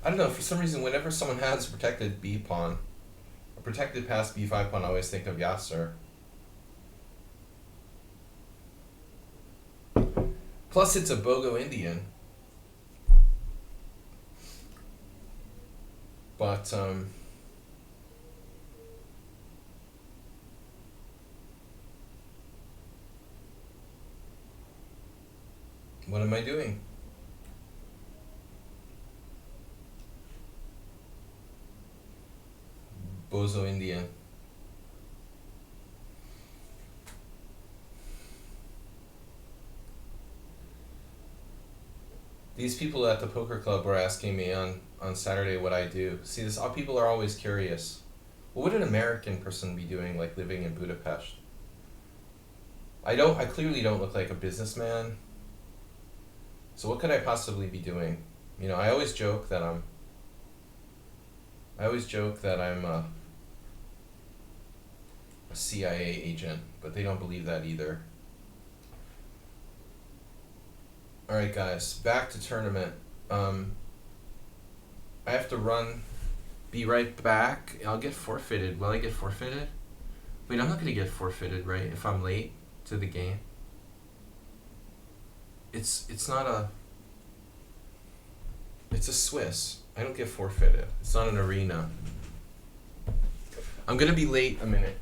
I don't know, for some reason, whenever someone has a protected b pawn, a protected past b5 pawn, I always think of Yasser. Plus, it's a Bogo Indian. But, what am I doing? Bozo Indian. These people at the poker club were asking me on Saturday what I do. See, this people are always curious. What would an American person be doing, like living in Budapest? I clearly don't look like a businessman. So what could I possibly be doing? You know, I always joke that I'm a CIA agent, but they don't believe that either. Alright guys, back to tournament. I have to run, be right back. I'll get forfeited. Will I get forfeited? Wait, I'm not gonna get forfeited, right? If I'm late to the game. It's not a... It's a Swiss. I don't get forfeited. It's not an arena. I'm gonna be late a minute.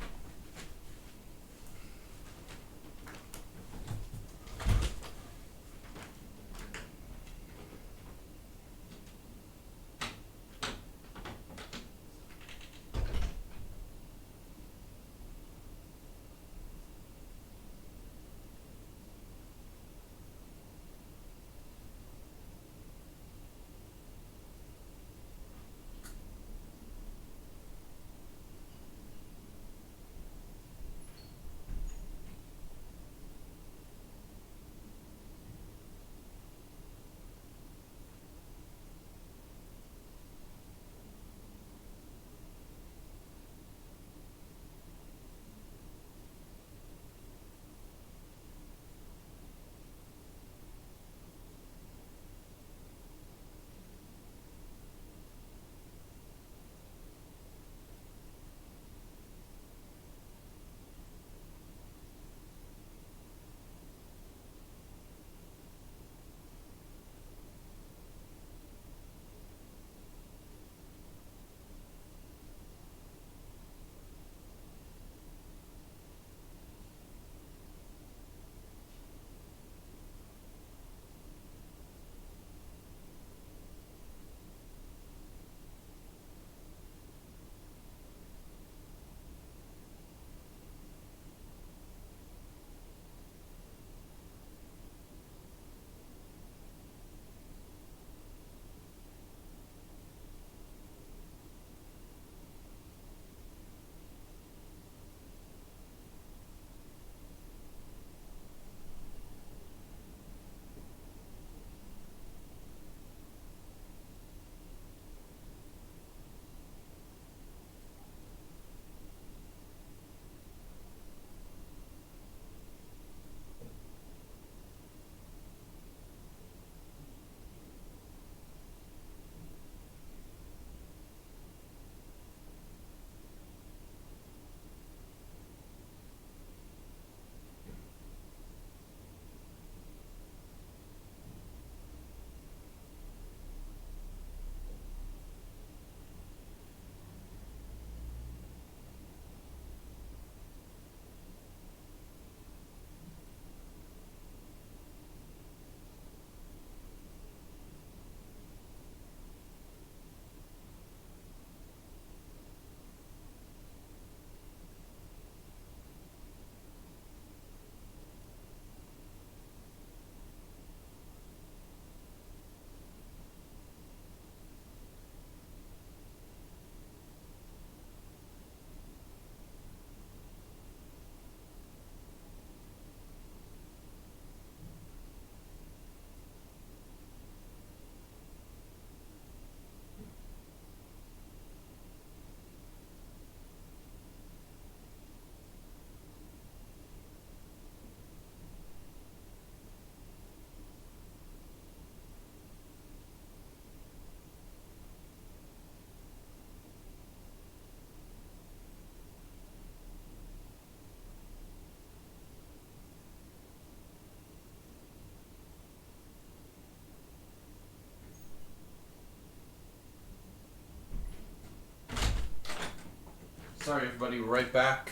Sorry, everybody. We're right back.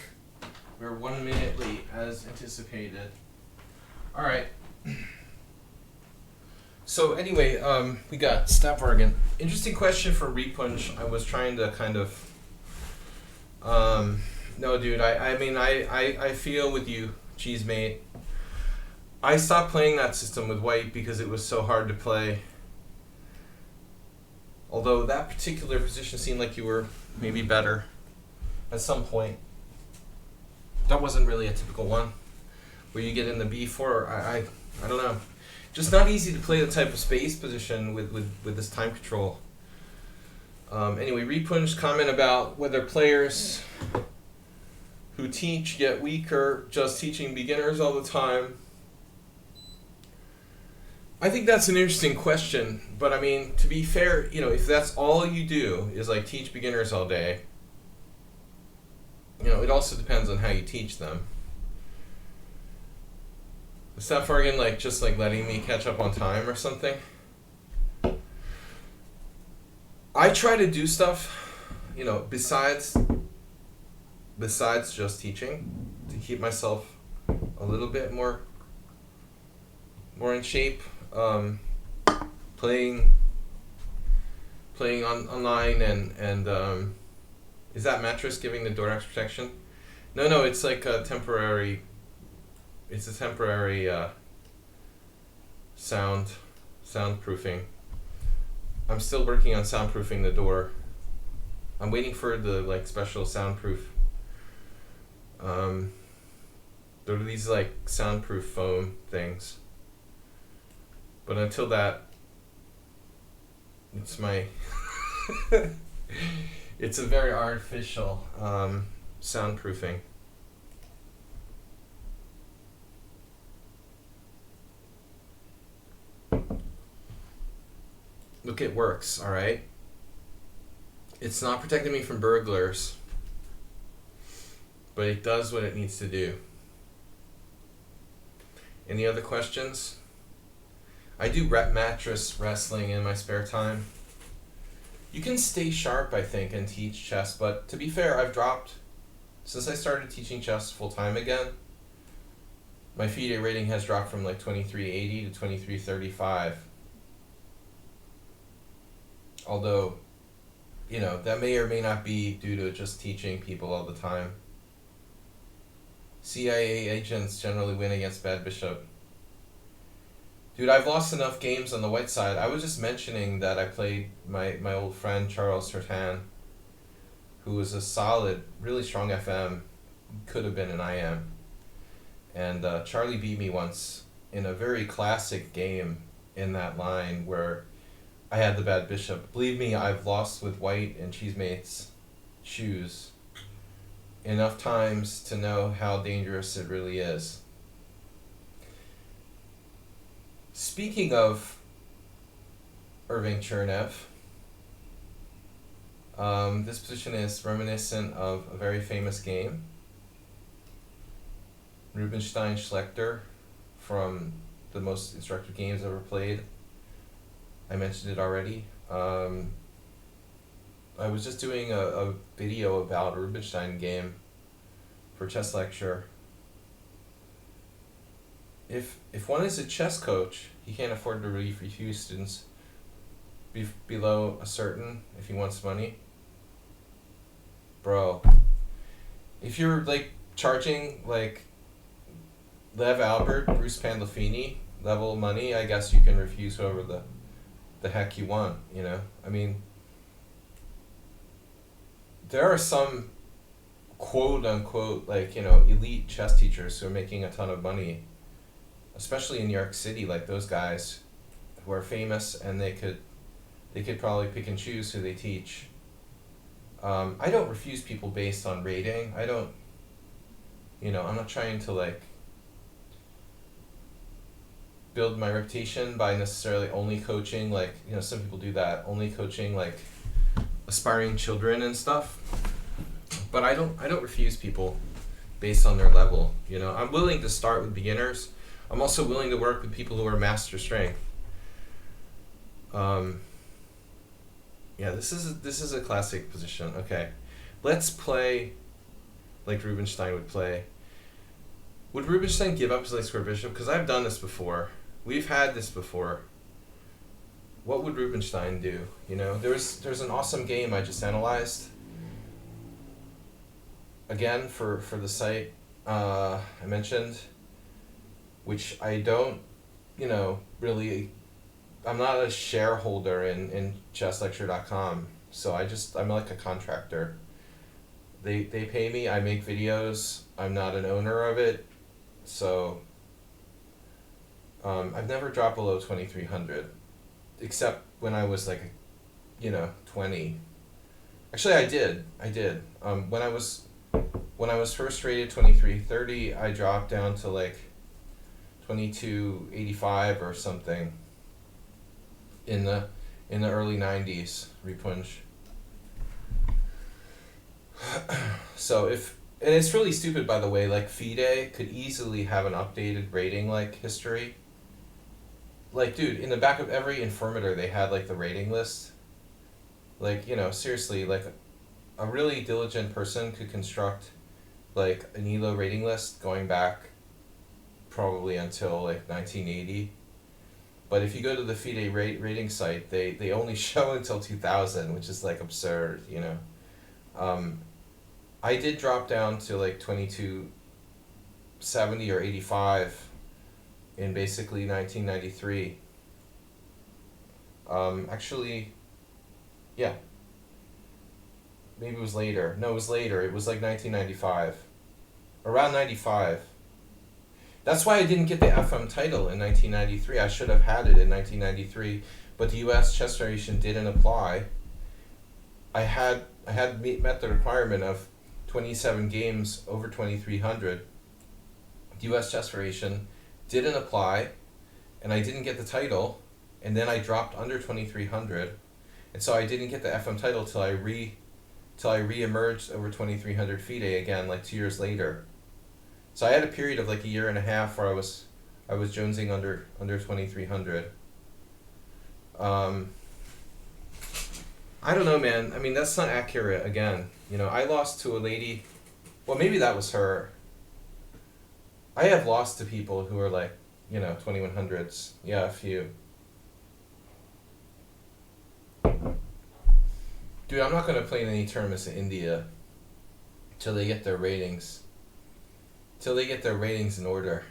We're 1 minute late, as anticipated. All right. So anyway, we got Snapdragon. Interesting question for Repunch. I was trying to kind of. No, dude. I feel with you, Cheesemate. I stopped playing that system with White because it was so hard to play. Although that particular position seemed like you were maybe better at some point. That wasn't really a typical one where you get in the B4. I don't know. Just not easy to play the type of space position with this time control. Anyway, Repunch comment about whether players who teach get weaker just teaching beginners all the time. I think that's an interesting question, but I mean, to be fair, if that's all you do is like teach beginners all day, it also depends on how you teach them. Is that Fargan just letting me catch up on time or something? I try to do stuff, besides just teaching, to keep myself a little bit more in shape. Playing online and is that mattress giving the door extra protection? No, it's like a temporary. It's a temporary soundproofing. I'm still working on soundproofing the door. I'm waiting for the special soundproof. There are these soundproof foam things. But until that, it's my it's a very artificial soundproofing. Look, it works, all right? It's not protecting me from burglars, but it does what it needs to do. Any other questions? I do mattress wrestling in my spare time. You can stay sharp, I think, and teach chess, but to be fair, I've dropped, since I started teaching chess full-time again, my FIDE rating has dropped from 2380 to 2335. Although, that may or may not be due to just teaching people all the time. CIA agents generally win against bad bishop. Dude, I've lost enough games on the white side. I was just mentioning that I played my old friend Charles Sertan, who was a solid, really strong FM, could have been an IM. And Charlie beat me once in a very classic game in that line where I had the bad bishop. Believe me, I've lost with White and Cheesemate's shoes enough times to know how dangerous it really is. Speaking of Irving Chernev, this position is reminiscent of a very famous game. Rubinstein Schlechter from the most instructive games ever played. I mentioned it already. I was just doing a video about a Rubinstein game for chess lecture. If one is a chess coach, he can't afford to refuse students below a certain if he wants money. Bro, if you're charging Lev Albert, Bruce Pandolfini level money, I guess you can refuse whoever the heck you want, I mean, there are some quote unquote elite chess teachers who are making a ton of money, especially in New York City, those guys who are famous, and they could probably pick and choose who they teach. I don't refuse people based on rating. I don't, I'm not trying to build my reputation by necessarily only coaching, some people do that, only coaching aspiring children and stuff. But I don't refuse people based on their level. I'm willing to start with beginners. I'm also willing to work with people who are master strength. Yeah, this is a classic position. Okay, let's play like Rubinstein would play. Would Rubinstein give up his light square bishop? Because I've done this before. We've had this before. What would Rubinstein do? You know, there's an awesome game I just analyzed. Again, for the site I mentioned, which I don't, you know, really, I'm not a shareholder in chesslecture.com, so I'm like a contractor. They pay me, I make videos, I'm not an owner of it, so I've never dropped below 2300, except when I was like, 20. Actually, I did. When I was first rated 2330, I dropped down to like 2285 or something in the early 90s, Repunj. So and it's really stupid, by the way, like FIDE could easily have an updated rating like history. Like, dude, in the back of every Informator they had like the rating list. Like, seriously, like a really diligent person could construct like an ELO rating list going back probably until like 1980. But if you go to the FIDE rating site, they only show until 2000, which is like absurd, I did drop down to like 2270 or 85 in basically 1993. Actually, yeah. Maybe it was later. No, it was later. It was like 1995. Around 95. That's why I didn't get the FM title in 1993. I should have had it in 1993, but the U.S. Chess Federation didn't apply. I had met the requirement of 27 games over 2300. The U.S. Chess Federation didn't apply, and I didn't get the title, and then I dropped under 2300, and so I didn't get the FM title till I re-emerged over 2300 FIDE again like 2 years later. So I had a period of like a year and a half where I was jonesing under 2300. I don't know, man. I mean, that's not accurate. Again, I lost to a lady. Well, maybe that was her. I have lost to people who are like, 2100s. Yeah, a few. Dude, I'm not going to play in any tournaments in India till they get their ratings. Till they get their ratings in order.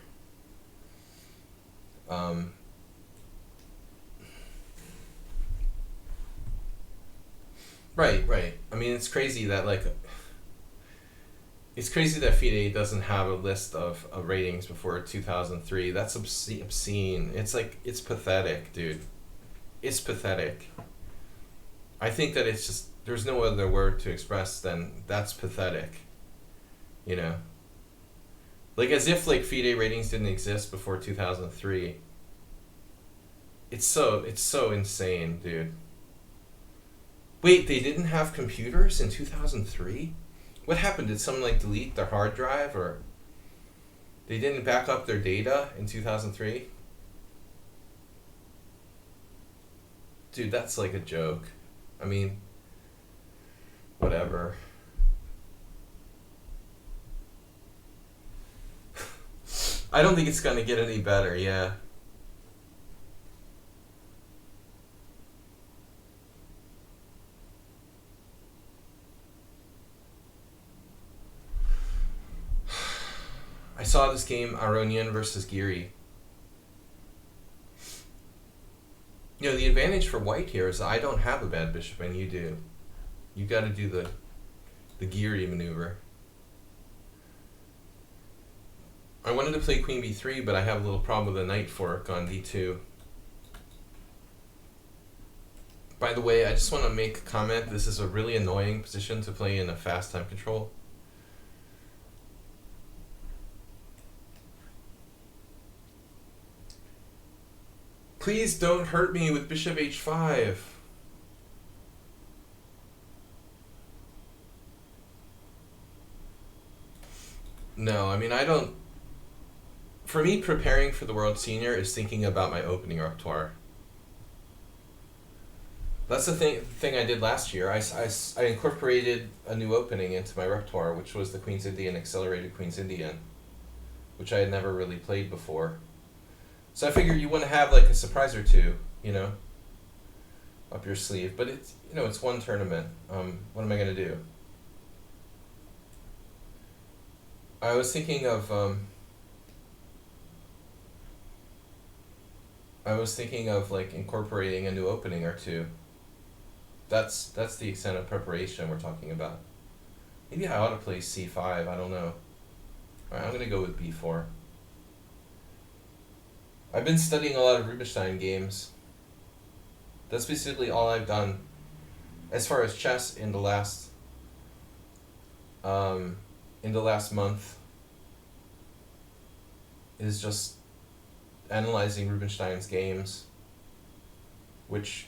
Right. I mean, it's crazy that FIDE doesn't have a list of ratings before 2003. That's obscene. It's pathetic, dude. It's pathetic. I think that it's just, there's no other word to express than that's pathetic. Like as if like FIDE ratings didn't exist before 2003. It's so insane, dude. Wait, they didn't have computers in 2003? What happened? Did someone like delete their hard drive, or they didn't back up their data in 2003? Dude, that's like a joke. I mean, whatever. I don't think it's gonna get any better, yeah. I saw this game, Aronian versus Giri. The advantage for white here is I don't have a bad bishop and you do. You gotta do the Giri maneuver. I wanted to play queen b3, but I have a little problem with the knight fork on d2. By the way, I just want to make a comment. This is a really annoying position to play in a fast time control. Please don't hurt me with bishop h5. No, I mean, I don't... For me, preparing for the World Senior is thinking about my opening repertoire. That's the thing I did last year. I incorporated a new opening into my repertoire, which was the Queen's Indian Accelerated Queen's Indian, which I had never really played before. So I figure you want to have like a surprise or two, up your sleeve. But it's one tournament. What am I gonna do? I was thinking of like incorporating a new opening or two. That's the extent of preparation we're talking about. Maybe I ought to play c5. I don't know. All right, I'm gonna go with b4. I've been studying a lot of Rubinstein games. That's basically all I've done as far as chess in the last month, is just analyzing Rubinstein's games, which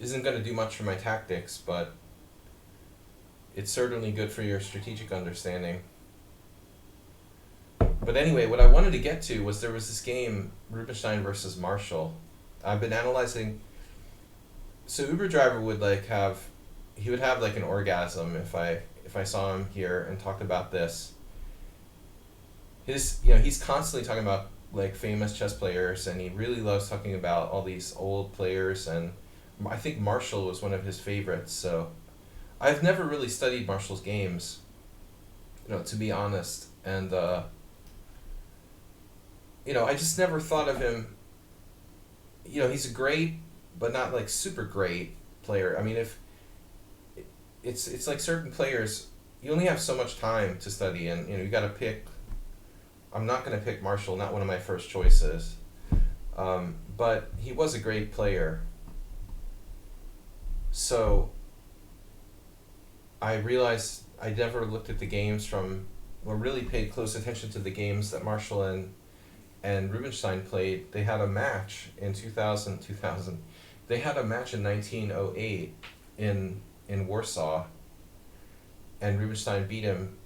isn't going to do much for my tactics, but it's certainly good for your strategic understanding. But anyway, what I wanted to get to was there was this game, Rubinstein versus Marshall. I've been analyzing. So Uber driver would have like an orgasm if I saw him here and talked about this. He's constantly talking about like famous chess players, and he really loves talking about all these old players, and I think Marshall was one of his favorites. So I've never really studied Marshall's games, to be honest, and I just never thought of him. He's a great, but not like super great player. I mean, if it's like certain players, you only have so much time to study, and you got to pick. I'm not going to pick Marshall, not one of my first choices, but he was a great player. So I realized I never looked at the games or really paid close attention to the games that Marshall and Rubinstein played. They had a match in 2000. They had a match in 1908 in Warsaw, and Rubinstein beat him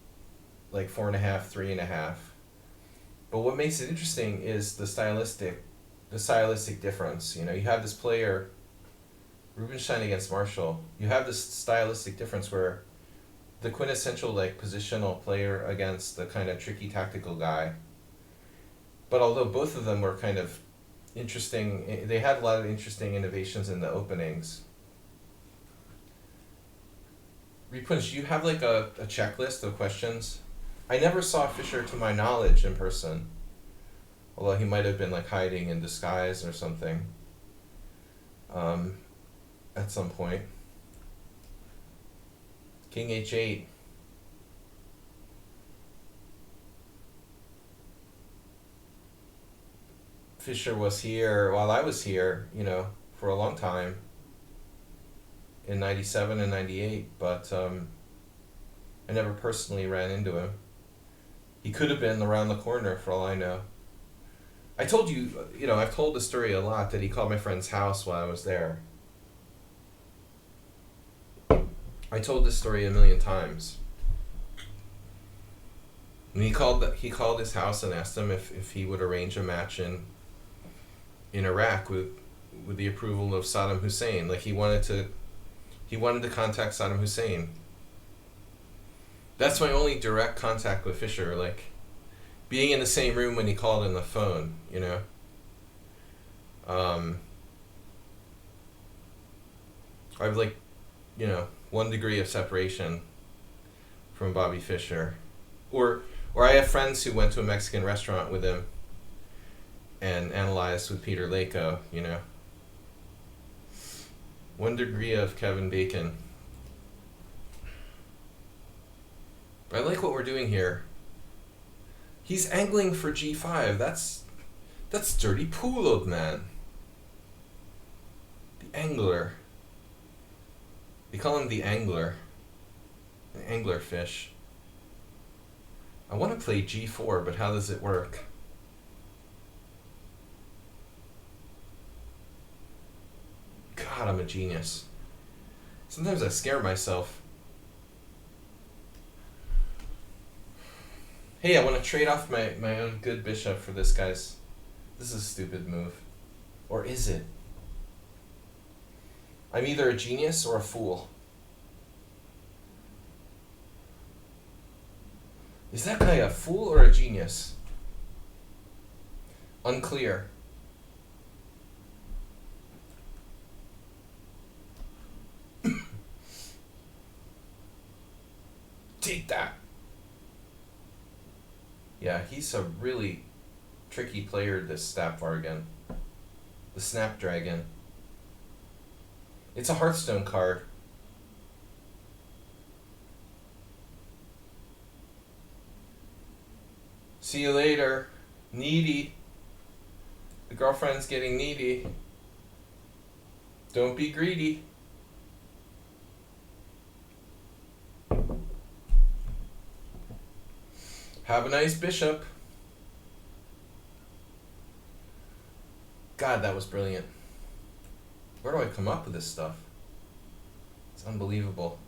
like 4.5, 3.5. But what makes it interesting is the stylistic difference. You have this player, Rubinstein against Marshall. You have this stylistic difference where the quintessential like positional player against the kind of tricky tactical guy. But although both of them were kind of interesting, they had a lot of interesting innovations in the openings. Repunch, do you have like a checklist of questions? I never saw Fischer, to my knowledge, in person. Although he might have been like hiding in disguise or something. At some point. King h8. Fischer was here while I was here, for a long time. In 97 and 98, but I never personally ran into him. He could have been around the corner for all I know. I told you, I've told the story a lot that he called my friend's house while I was there. I told this story a million times. And he called his house and asked him if he would arrange a match in Iraq with the approval of Saddam Hussein. Like he wanted to contact Saddam Hussein. That's my only direct contact with Fischer, like being in the same room when he called on the phone, I've like, 1 degree of separation from Bobby Fischer. Or I have friends who went to a Mexican restaurant with him and analyzed with Peter Lako, 1 degree of Kevin Bacon. But I like what we're doing here. He's angling for g5. That's dirty pool, old man. The angler. They call him the angler. The anglerfish. I want to play g4, but how does it work? God, I'm a genius. Sometimes I scare myself. Hey, I want to trade off my own good bishop for this guy's. This is a stupid move. Or is it? I'm either a genius or a fool. Is that guy a fool or a genius? Unclear. Take that. Yeah, he's a really tricky player, this Snapdragon. The Snapdragon. It's a Hearthstone card. See you later. Needy. The girlfriend's getting needy. Don't be greedy. Have a nice bishop. God, that was brilliant. Where do I come up with this stuff? It's unbelievable.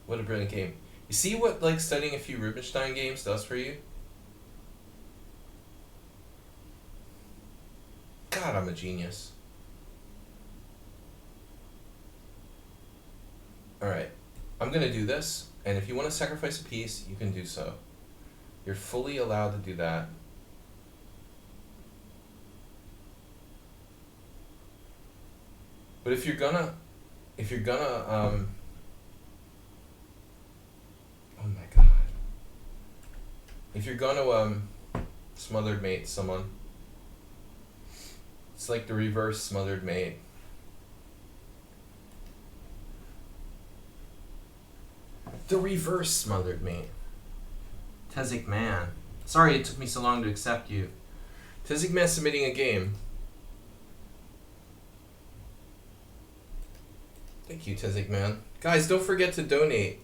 What a brilliant game. You see what like studying a few Rubinstein games does for you? God, I'm a genius. Alright, I'm gonna do this, and if you want to sacrifice a piece, you can do so. You're fully allowed to do that. But if you're gonna, oh my God. If you're gonna, smothered mate someone, it's like the reverse smothered mate. The reverse smothered mate. Tezik Man. Sorry it took me so long to accept you. Tezik Man submitting a game. Thank you, Tezik Man. Guys, don't forget to donate.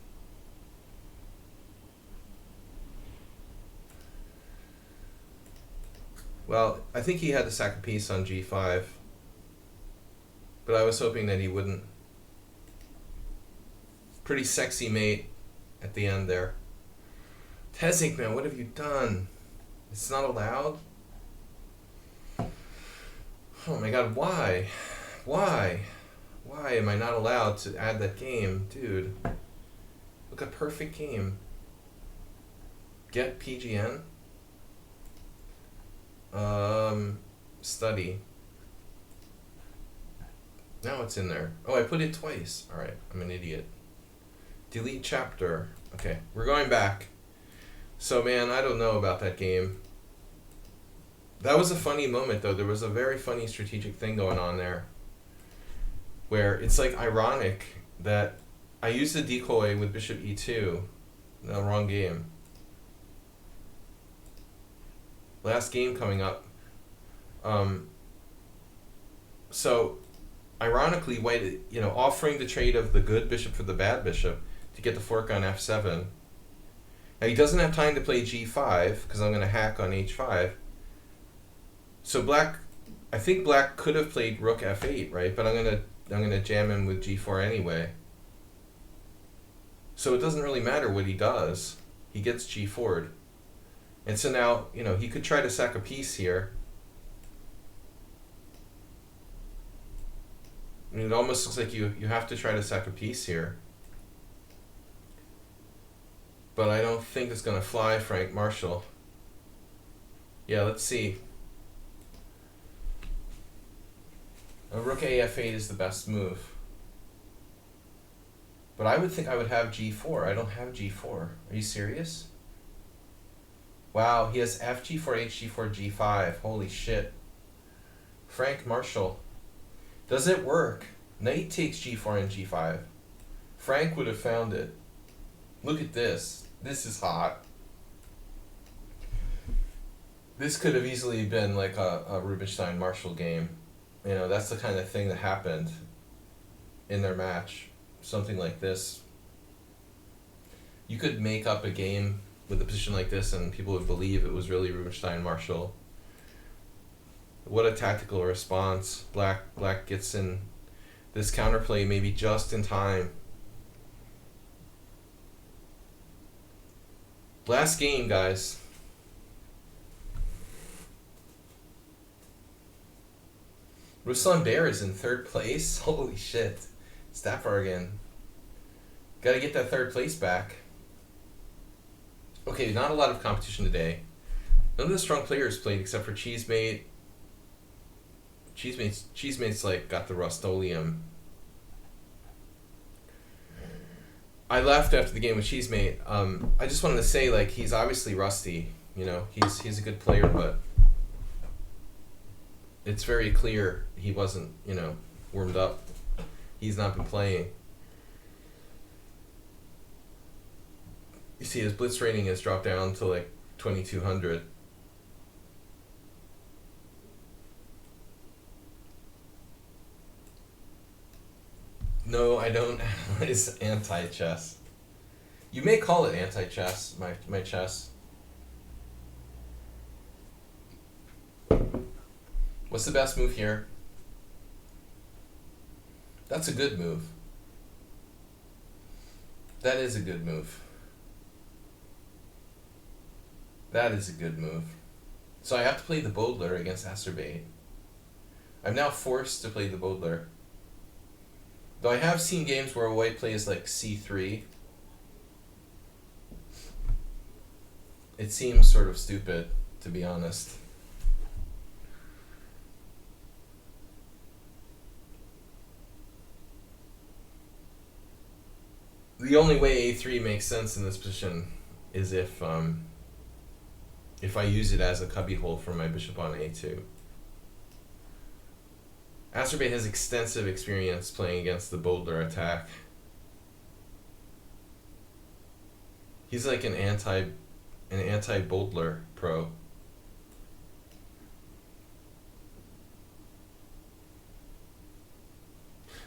Well, I think he had to sack a piece on G5. But I was hoping that he wouldn't. Pretty sexy mate at the end there. Tezik, man, what have you done? It's not allowed? Oh my God, why? Why? Why am I not allowed to add that game? Dude. Look, a perfect game. Get PGN? Study. Now it's in there. Oh, I put it twice. Alright, I'm an idiot. Delete chapter. Okay, we're going back. So, man, I don't know about that game. That was a funny moment, though. There was a very funny strategic thing going on there. Where it's, like, ironic that I used the decoy with bishop e2. No, wrong game. Last game coming up. So, ironically, white, offering the trade of the good bishop for the bad bishop to get the fork on f7. Now he doesn't have time to play g5 because I'm going to hack on h5. So I think black could have played rook f8, right? But I'm gonna jam him with g4 anyway. So it doesn't really matter what he does. He gets g4'd. And so now, he could try to sack a piece here. I mean, it almost looks like you have to try to sack a piece here. But I don't think it's going to fly, Frank Marshall. Yeah, let's see. A rook af8 is the best move. But I would think I would have g4. I don't have g4. Are you serious? Wow, he has f, g4, h, g4, g5. Holy shit. Frank Marshall. Does it work? Knight takes g4 and g5. Frank would have found it. Look at this. This is hot. This could have easily been like a Rubinstein Marshall game. That's the kind of thing that happened in their match. Something like this. You could make up a game with a position like this and people would believe it was really Rubinstein Marshall. What a tactical response. Black gets in this counterplay maybe just in time. Last game, guys. Ruslan Bear is in third place. Holy shit. Stat bargain. Gotta get that third place back. Okay, not a lot of competition today. None of the strong players played except for Cheesemate. Cheesemate's like got the Rust-Oleum. I laughed after the game with Cheesemate. I just wanted to say, like, he's obviously rusty. You know, he's a good player, but it's very clear he wasn't, you know, warmed up. He's not been playing. You see, his blitz rating has dropped down to like 2,200. No, I don't analyze anti-chess. You may call it anti-chess, my chess. What's the best move here? That's a good move. That is a good move. That is a good move. So I have to play the Bodler against Acerbate. I'm now forced to play the Bodler. Though I have seen games where a white plays like c3. It seems sort of stupid, to be honest. The only way a3 makes sense in this position is if I use it as a cubbyhole for my bishop on a2. Acerbate has extensive experience playing against the Bodler attack. He's like an anti-Bodler pro.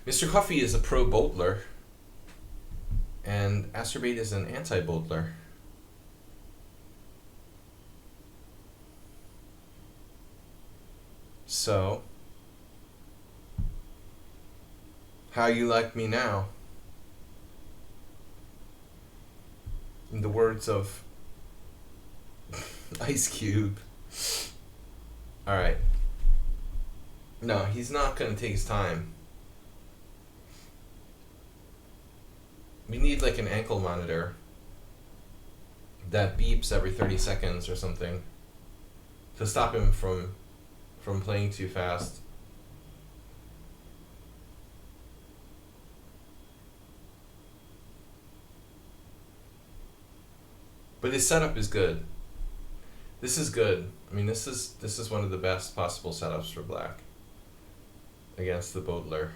Mr. Coffee is a pro-Bodler, and Acerbate is an anti-Bodler. So, how you like me now? In the words of Ice Cube. Alright. No, he's not going to take his time. We need like an ankle monitor that beeps every 30 seconds or something to stop him from playing too fast. But his setup is good. This is good. I mean, this is one of the best possible setups for black against the Bodler.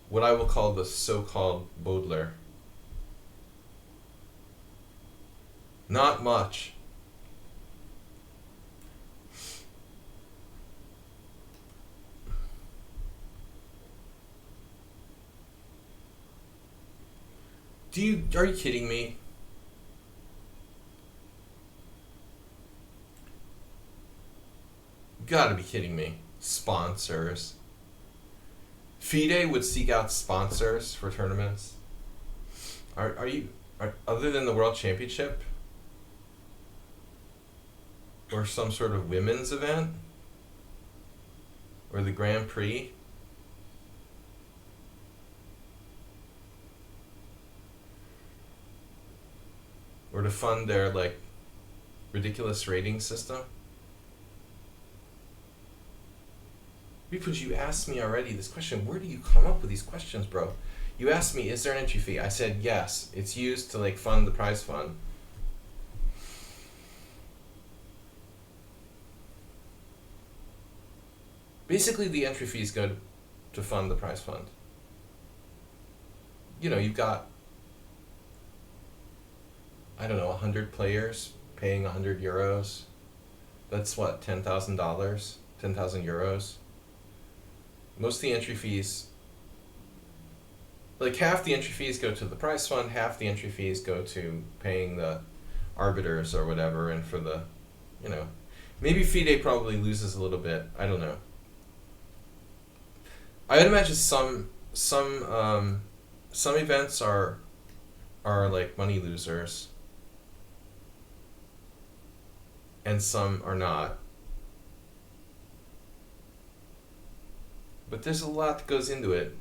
What I will call the so-called Bodler. Not much. Are you kidding me? You gotta be kidding me. Sponsors. FIDE would seek out sponsors for tournaments. Are other than the World Championship? Or some sort of women's event? Or the Grand Prix? Or to fund their like ridiculous rating system? Because you asked me already this question. Where do you come up with these questions, bro? You asked me, is there an entry fee? I said yes. It's used to like fund the prize fund. Basically, the entry fees go to fund the prize fund. You know, you've got, I don't know, 100 players paying 100 euros. That's what, $10,000? 10,000 euros? Most of the entry fees, like half the entry fees go to the prize fund, half the entry fees go to paying the arbiters or whatever, and for the, you know, maybe FIDE probably loses a little bit. I don't know. I would imagine some events are like money losers, and some are not. But there's a lot that goes into it.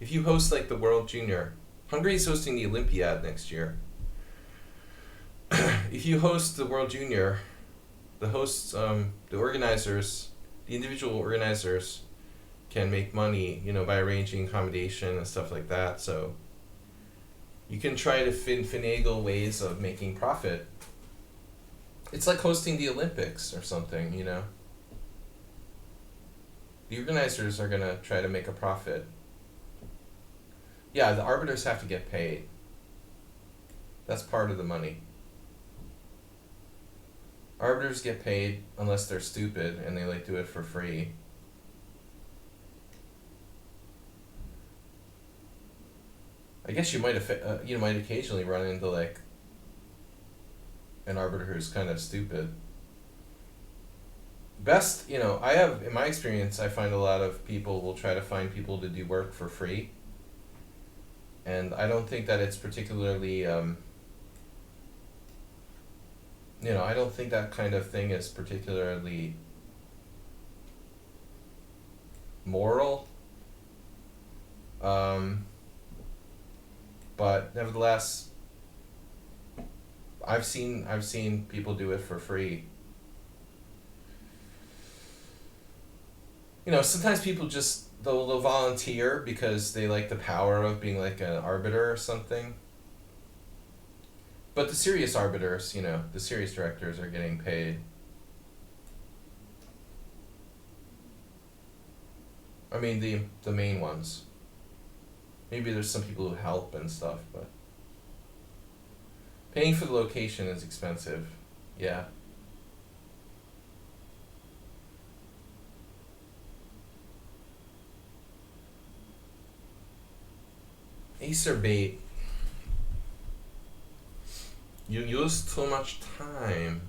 If you host like the World Junior, Hungary's hosting the Olympiad next year. If you host the World Junior, the hosts, the organizers, the individual organizers can make money, by arranging accommodation and stuff like that. So you can try to finagle ways of making profit. It's like hosting the Olympics or something, The organizers are going to try to make a profit. Yeah, the arbiters have to get paid. That's part of the money. Arbiters get paid unless they're stupid and they do it for free. I guess you might occasionally run into an arbiter who's kind of stupid. Best, I have, in my experience, I find a lot of people will try to find people to do work for free. And I don't think that it's particularly, I don't think that kind of thing is particularly moral. But nevertheless, I've seen people do it for free. Sometimes people just they'll volunteer because they like the power of being like an arbiter or something. But the serious arbiters, the serious directors are getting paid. I mean the main ones. Maybe there's some people who help and stuff, but paying for the location is expensive. Yeah. Ace or bait. You use too much time.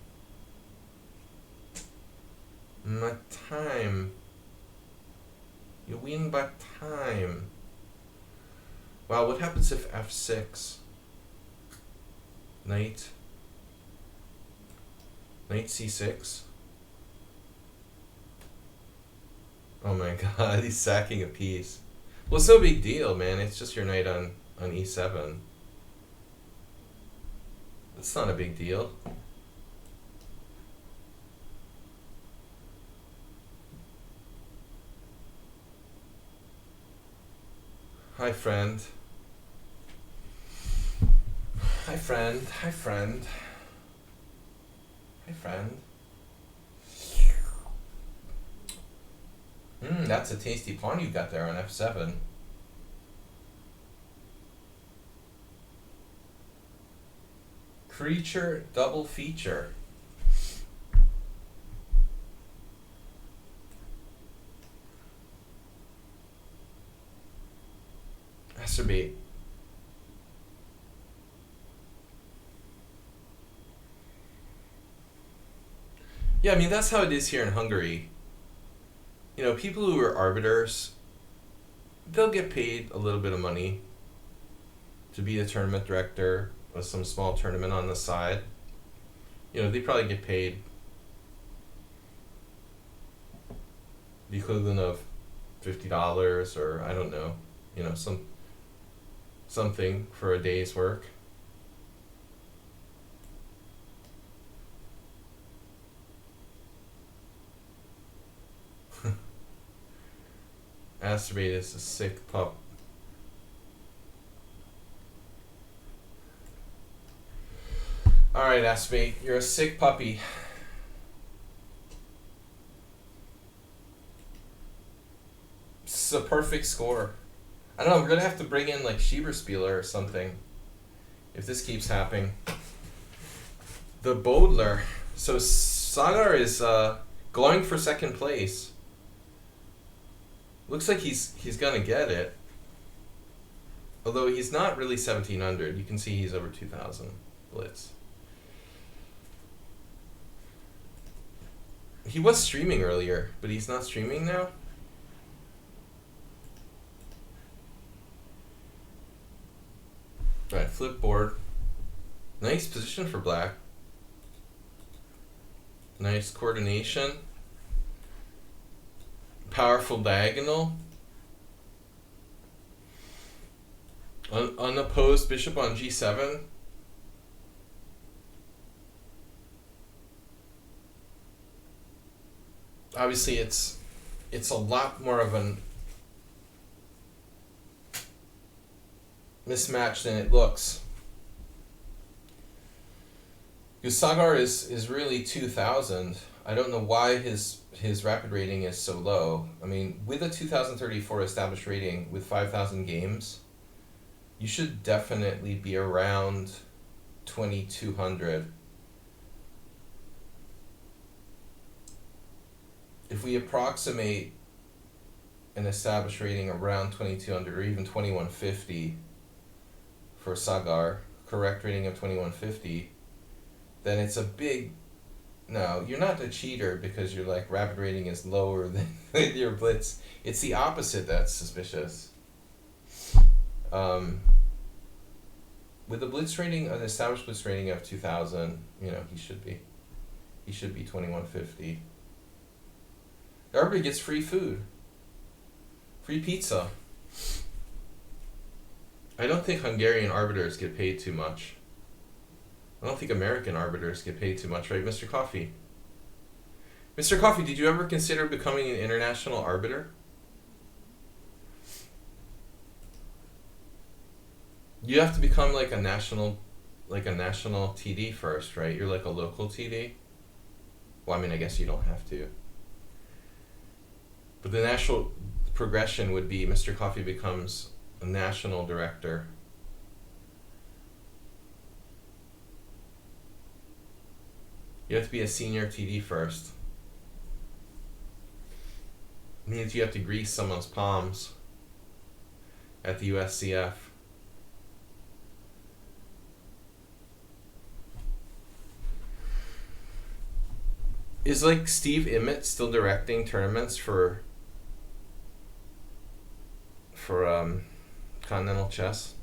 My time. You win by time. Wow, what happens if f6? Knight c6? Oh my god, he's sacking a piece. Well, it's no big deal, man. It's just your knight on e7. That's not a big deal. Hi, friend. Hi, friend. Hi, friend. Hi, friend. That's a tasty pawn you got there on f7. Creature double feature. Masturbate. Yeah, I mean, that's how it is here in Hungary. People who are arbiters, they'll get paid a little bit of money to be a tournament director with some small tournament on the side. They probably get paid the equivalent of $50 or I don't know, something for a day's work. Masturbate is a sick pup. Alright, Aspate, you're a sick puppy. This is a perfect score. I don't know, we're gonna have to bring in like Schieberspieler or something if this keeps happening. The Bodler. So Sagar is going for second place. Looks like he's gonna get it. Although he's not really 1700. You can see he's over 2000 blitz. He was streaming earlier, but he's not streaming now. Alright, flip board. Nice position for black. Nice coordination. powerful diagonal. Unopposed bishop on g7. Obviously, it's a lot more of a mismatch than it looks. Because Sagar is really 2,000. I don't know why his rapid rating is so low. I mean, with a 2034 established rating with 5,000 games, you should definitely be around 2,200. If we approximate an established rating around 2,200 or even 2,150 for Sagar, correct rating of 2,150, then it's a big... No, you're not a cheater because your like rapid rating is lower than your blitz. It's the opposite that's suspicious. With a blitz rating, an established blitz rating of 2,000, you know, he should be 2,150. Everybody gets free food, free pizza. I don't think Hungarian arbiters get paid too much. I don't think American arbiters get paid too much, right, Mr. Coffee? Mr. Coffee, did you ever consider becoming an international arbiter? You have to become like a national TD first, right? You're like a local TD. Well, I mean, I guess you don't have to. But the natural progression would be Mr. Coffee becomes a national director. You have to be a senior TD first. It means you have to grease someone's palms at the USCF. Is like Steve Emmett still directing tournaments for continental chess?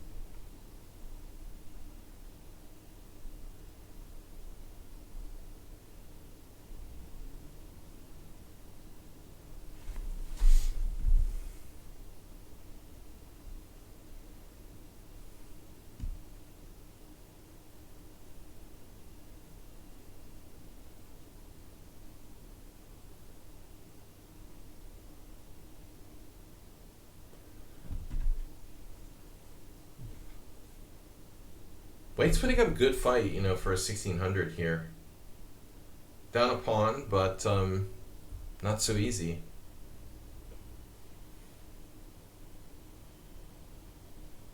White's putting up a good fight, you know, for a 1600 here. Down a pawn, but not so easy.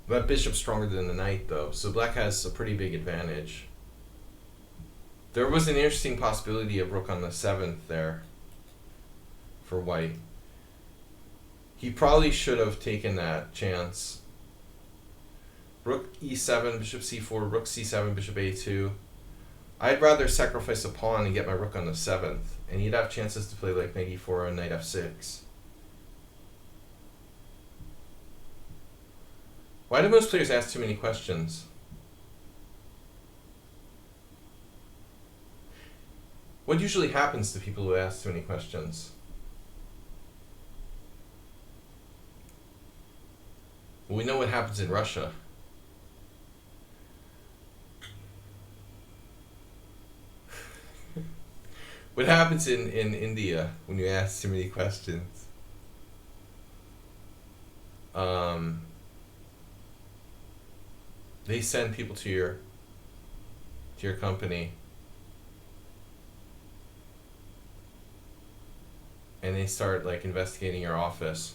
That bishop's stronger than the knight, though, so black has a pretty big advantage. There was an interesting possibility of rook on the 7th there for white. He probably should have taken that chance. Rook e7, bishop c4, rook c7, bishop a2. I'd rather sacrifice a pawn and get my rook on the 7th, and you'd have chances to play like knight e4 and knight f6. Why do most players ask too many questions? What usually happens to people who ask too many questions? Well, we know what happens in Russia. What happens in India when you ask too many questions? They send people to your company, and they start like investigating your office.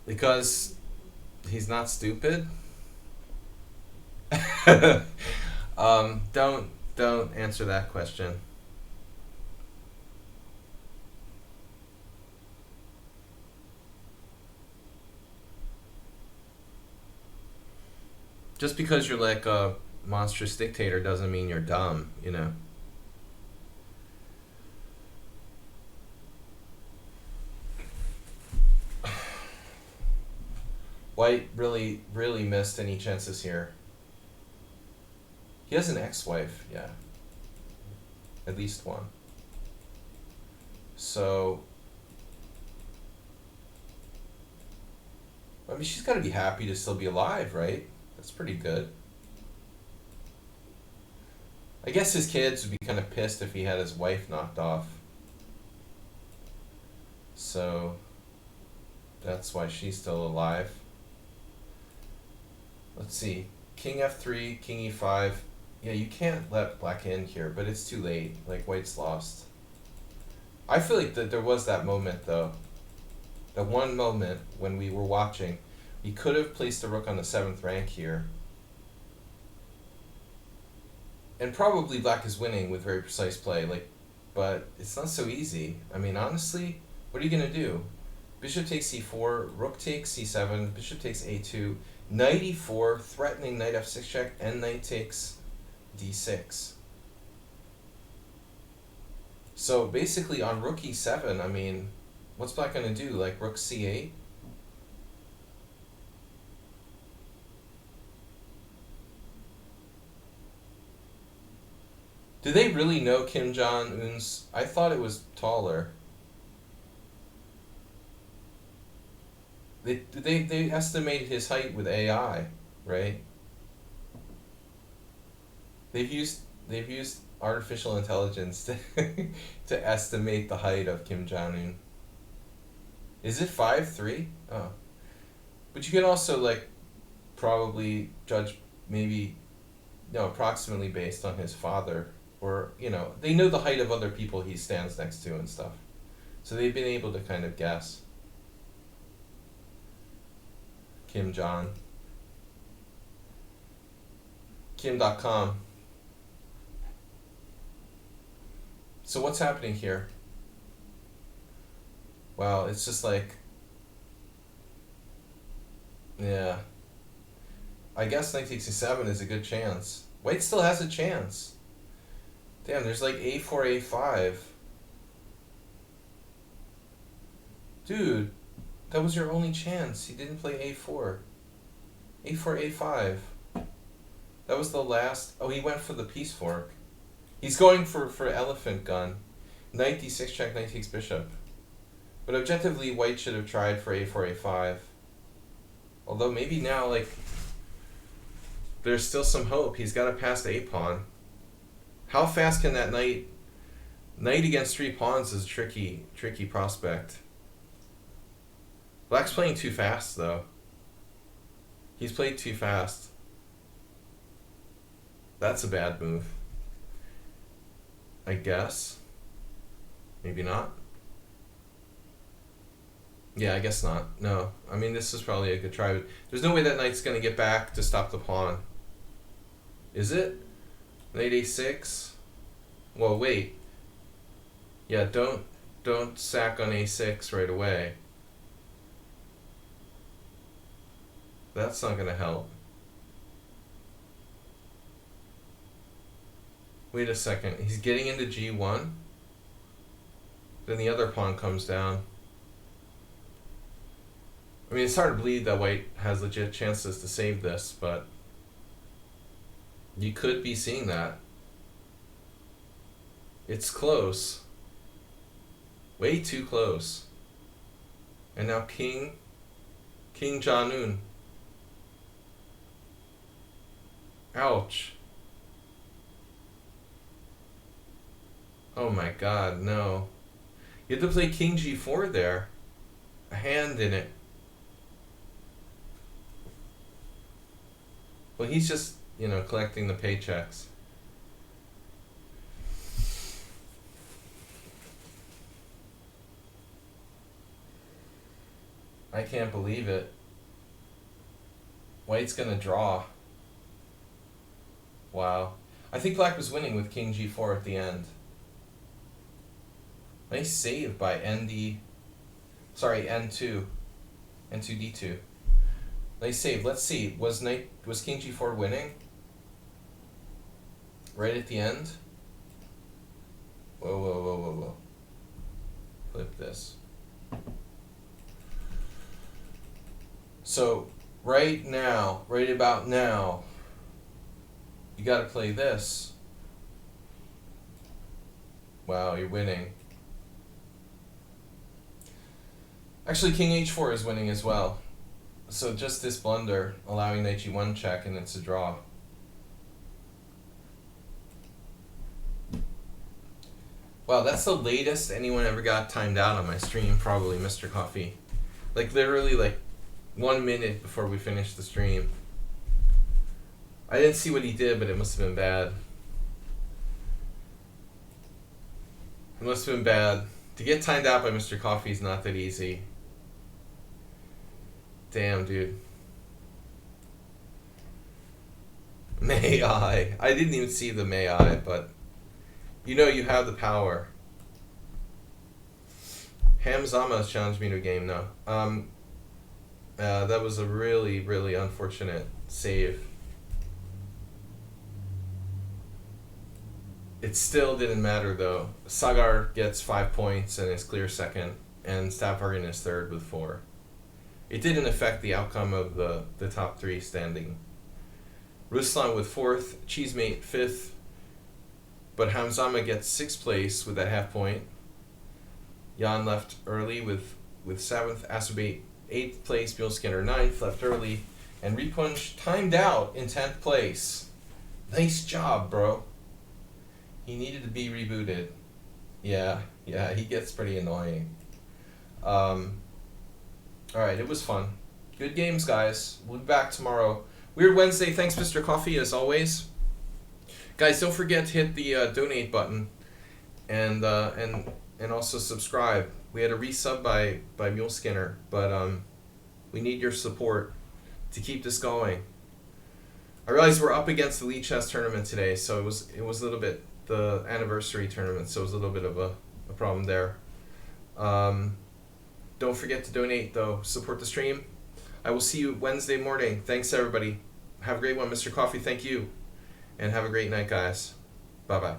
Because he's not stupid. Don't answer that question. Just because you're like a monstrous dictator doesn't mean you're dumb, you know. White really, really missed any chances here. He has an ex-wife, yeah. At least one. So, I mean, she's got to be happy to still be alive, right? That's pretty good. I guess his kids would be kind of pissed if he had his wife knocked off. So, that's why she's still alive. Let's see. King f3, king e5. Yeah, you can't let black in here, but it's too late. Like, white's lost. I feel like that there was that moment, though. That one moment when we were watching. He could have placed the rook on the 7th rank here. And probably black is winning with very precise play. Like, but it's not so easy. I mean, honestly, what are you going to do? Bishop takes c4, rook takes c7, bishop takes a2, knight e4, threatening knight f6 check, and knight takes d6. So basically on rook e7, I mean, what's black going to do? Like rook c8? Do they really know Kim Jong-un's? I thought it was taller. They estimated his height with AI, right? They've used artificial intelligence to estimate the height of Kim Jong-un. Is it 5'3"? Oh. But you can also like probably judge maybe approximately based on his father, or they know the height of other people he stands next to and stuff. So they've been able to kind of guess. Kim Jong. Kim.com. So what's happening here? Wow, it's just like, yeah. I guess knight takes e7 is a good chance. White still has a chance. Damn, there's like a4, a5. Dude, that was your only chance. He didn't play a4. a4, a5. That was the last. Oh, he went for the piece fork. He's going for elephant gun. Knight d6 check, knight takes bishop. But objectively, white should have tried for a4, a5. Although maybe now, like, there's still some hope. He's got to pass the a-pawn. How fast can that knight... Knight against 3 pawns is a tricky prospect. Black's playing too fast, though. He's played too fast. That's a bad move. I guess. Maybe not. Yeah, I guess not. No. I mean, this is probably a good try. But there's no way that knight's going to get back to stop the pawn. Is it? Knight a6? Well, wait. Yeah, don't sack on a6 right away. That's not going to help. Wait a second. He's getting into g1. Then the other pawn comes down. I mean, it's hard to believe that white has legit chances to save this, but you could be seeing that. It's close. Way too close. And now King Jong-un. Ouch. Oh my god, no. You have to play king g4 there. A hand in it. Well, he's just, collecting the paychecks. I can't believe it. White's gonna draw. Wow. I think black was winning with king g4 at the end. Nice save by N2. N2 d2. Nice save. Let's see. Was king g4 winning? Right at the end? Whoa. Flip this. So right now, right about now, you gotta play this. Wow, you're winning. Actually, king h4 is winning as well. So just this blunder, allowing knight g1 check, and it's a draw. Wow, that's the latest anyone ever got timed out on my stream, probably Mr. Coffee. Like literally like 1 minute before we finished the stream. I didn't see what he did, but it must have been bad. It must have been bad. To get timed out by Mr. Coffee is not that easy. Damn, dude. May I? I didn't even see the may I, but you know you have the power. Hamzama has challenged me to a game now. That was a really, really unfortunate save. It still didn't matter though. Sagar gets 5 points and is clear second, and Stavringen is third with 4. It didn't affect the outcome of the top 3 standing. Ruslan with 4th, Cheesemate 5th, but Hamzama gets 6th place with that half point. Jan left early with 7th, Asubate 8th place, Mule Skinner 9th, left early, and Repunch timed out in 10th place. Nice job, bro. He needed to be rebooted. Yeah, he gets pretty annoying. Alright, it was fun. Good games, guys. We'll be back tomorrow. Weird Wednesday. Thanks, Mr. Coffee, as always. Guys, don't forget to hit the donate button and also subscribe. We had a resub by Mule Skinner, but we need your support to keep this going. I realize we're up against the lichess tournament today, so it was a little bit the anniversary tournament, so it was a little bit of a problem there. Don't forget to donate though. Support the stream. I will see you Wednesday morning. Thanks everybody. Have a great one, Mr. Coffee. Thank you. And have a great night, guys. Bye-bye.